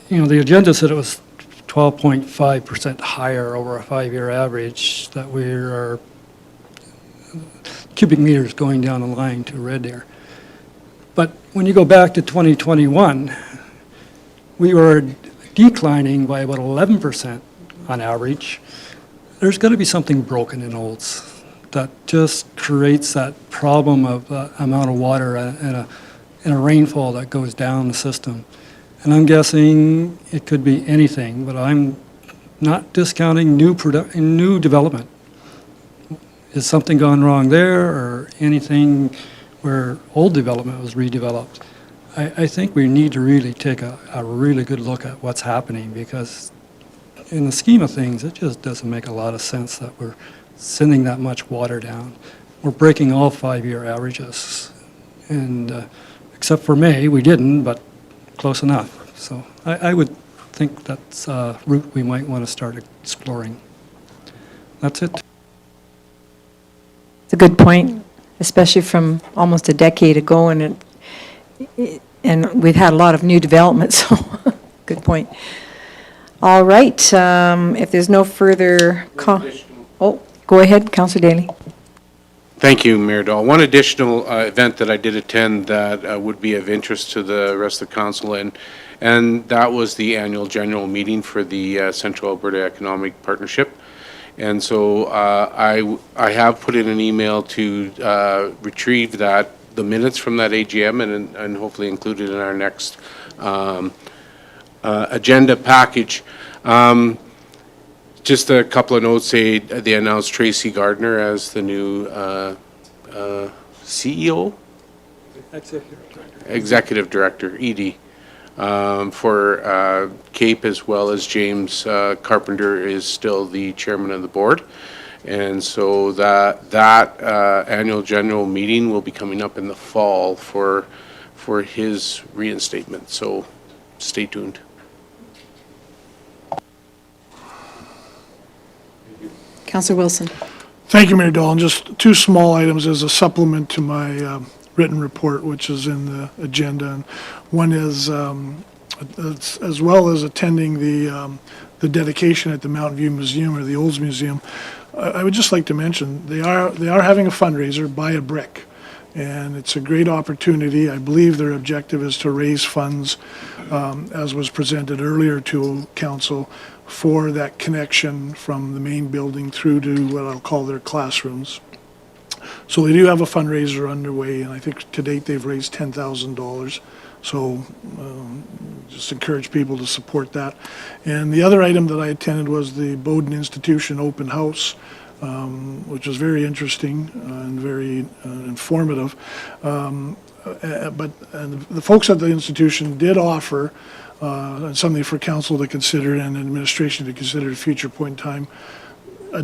the agenda said it was 12.5% higher over a 5-year average, that we are cubic meters going down the line to Red Deer. But when you go back to 2021, we were declining by about 11% on average. There's got to be something broken in Olds that just creates that problem of amount of water and a rainfall that goes down the system. And I'm guessing it could be anything, but I'm not discounting new development. Is something gone wrong there, or anything where old development was redeveloped? I think we need to really take a really good look at what's happening, because in the scheme of things, it just doesn't make a lot of sense that we're sending that much water down. We're breaking all 5-year averages. And except for May, we didn't, but close enough. So I would think that's a route we might want to start exploring. That's it. It's a good point, especially from almost a decade ago, and we've had a lot of new development, so good point. All right, if there's no further go ahead, Councillor Daly. Thank you, Mayor Dahl. One additional event that I did attend that would be of interest to the rest of the council, and that was the annual general meeting for the Central Alberta Economic Partnership. And so I have put in an email to retrieve the minutes from that AGM and hopefully include it in our next agenda package. Just a couple of notes. They announced Tracy Gardner as the new CEO? Executive Director, ED, for CAPE, as well as James Carpenter is still the chairman of the board. And so that annual general meeting will be coming up in the fall for his reinstatement. So stay tuned. Councillor Wilson. Thank you, Mayor Dolan. Just two small items as a supplement to my written report, which is in the agenda. And one is, as well as attending the dedication at the Mountain View Museum, or the Olds Museum, I would just like to mention they are having a fundraiser, Buy a Brick, and it's a great opportunity. I believe their objective is to raise funds, as was presented earlier to council, for that connection from the main building through to what I'll call their classrooms. So they do have a fundraiser underway, and I think to date they've raised $10,000. So just encourage people to support that. And the other item that I attended was the Bowden Institution Open House, which was very interesting and very informative. the folks at the institution did offer, something for council to consider and administration to consider at a future point in time, a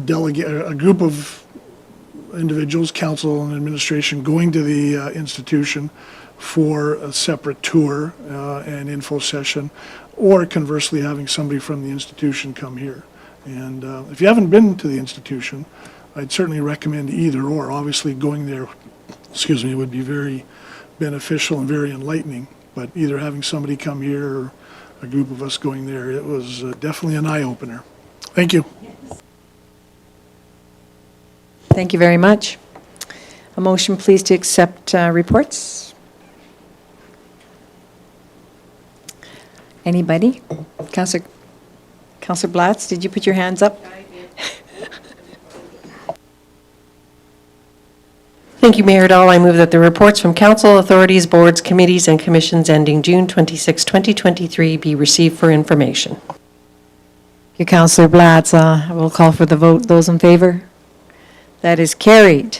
group of individuals, council and administration, going to the institution for a separate tour and info session, or conversely, having somebody from the institution come here. And if you haven't been to the institution, I'd certainly recommend either or. Obviously, going there, would be very beneficial and very enlightening, but either having somebody come here or a group of us going there, it was definitely an eye-opener. Thank you. Thank you very much. A motion, please, to accept reports. Anybody? Councillor Blatz, did you put your hands up? Thank you, Mayor Dahl. I move that the reports from council, authorities, boards, committees, and commissions ending June 26, 2023 be received for information. Thank you, Councillor Blatz. I will call for the vote. Those in favor? That is carried.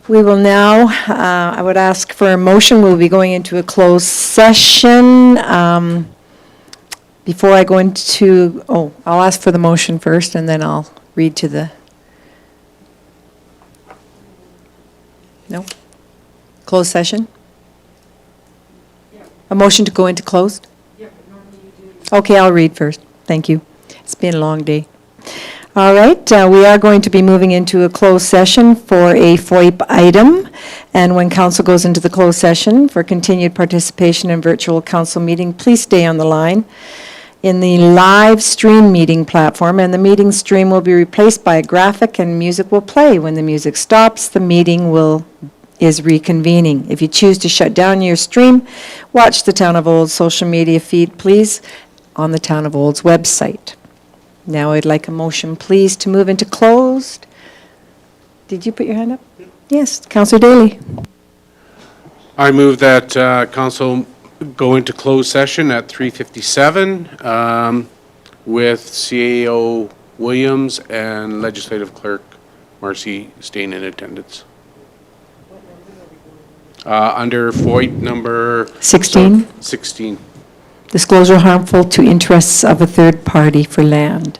We will now, I would ask for a motion. We'll be going into a closed session. Before I go into, I'll ask for the motion first, and then I'll read to the, no? Closed session? A motion to go into closed? Okay, I'll read first. Thank you. It's been a long day. All right, we are going to be moving into a closed session for a FOIP item. And when council goes into the closed session for continued participation in virtual council meeting, please stay on the line in the live stream meeting platform, and the meeting stream will be replaced by a graphic and music will play. When the music stops, the meeting is reconvening. If you choose to shut down your stream, watch the Town of Old's social media feed, please, on the Town of Old's website. Now I'd like a motion, please, to move into closed. Did you put your hand up? Yes, Councillor Daly. I move that council go into closed session at 3:57 with CAO Williams and Legislative Clerk Marcy staying in attendance. Under FOIP number 16. 16. Disclosure harmful to interests of a third party for land.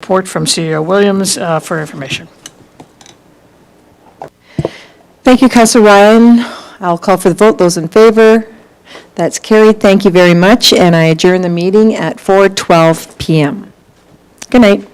report from CEO Williams for information. Thank you, Councillor Ryan. I'll call for the vote. Those in favor? That's carried. Thank you very much, and I adjourn the meeting at 4:12 p.m. Good night.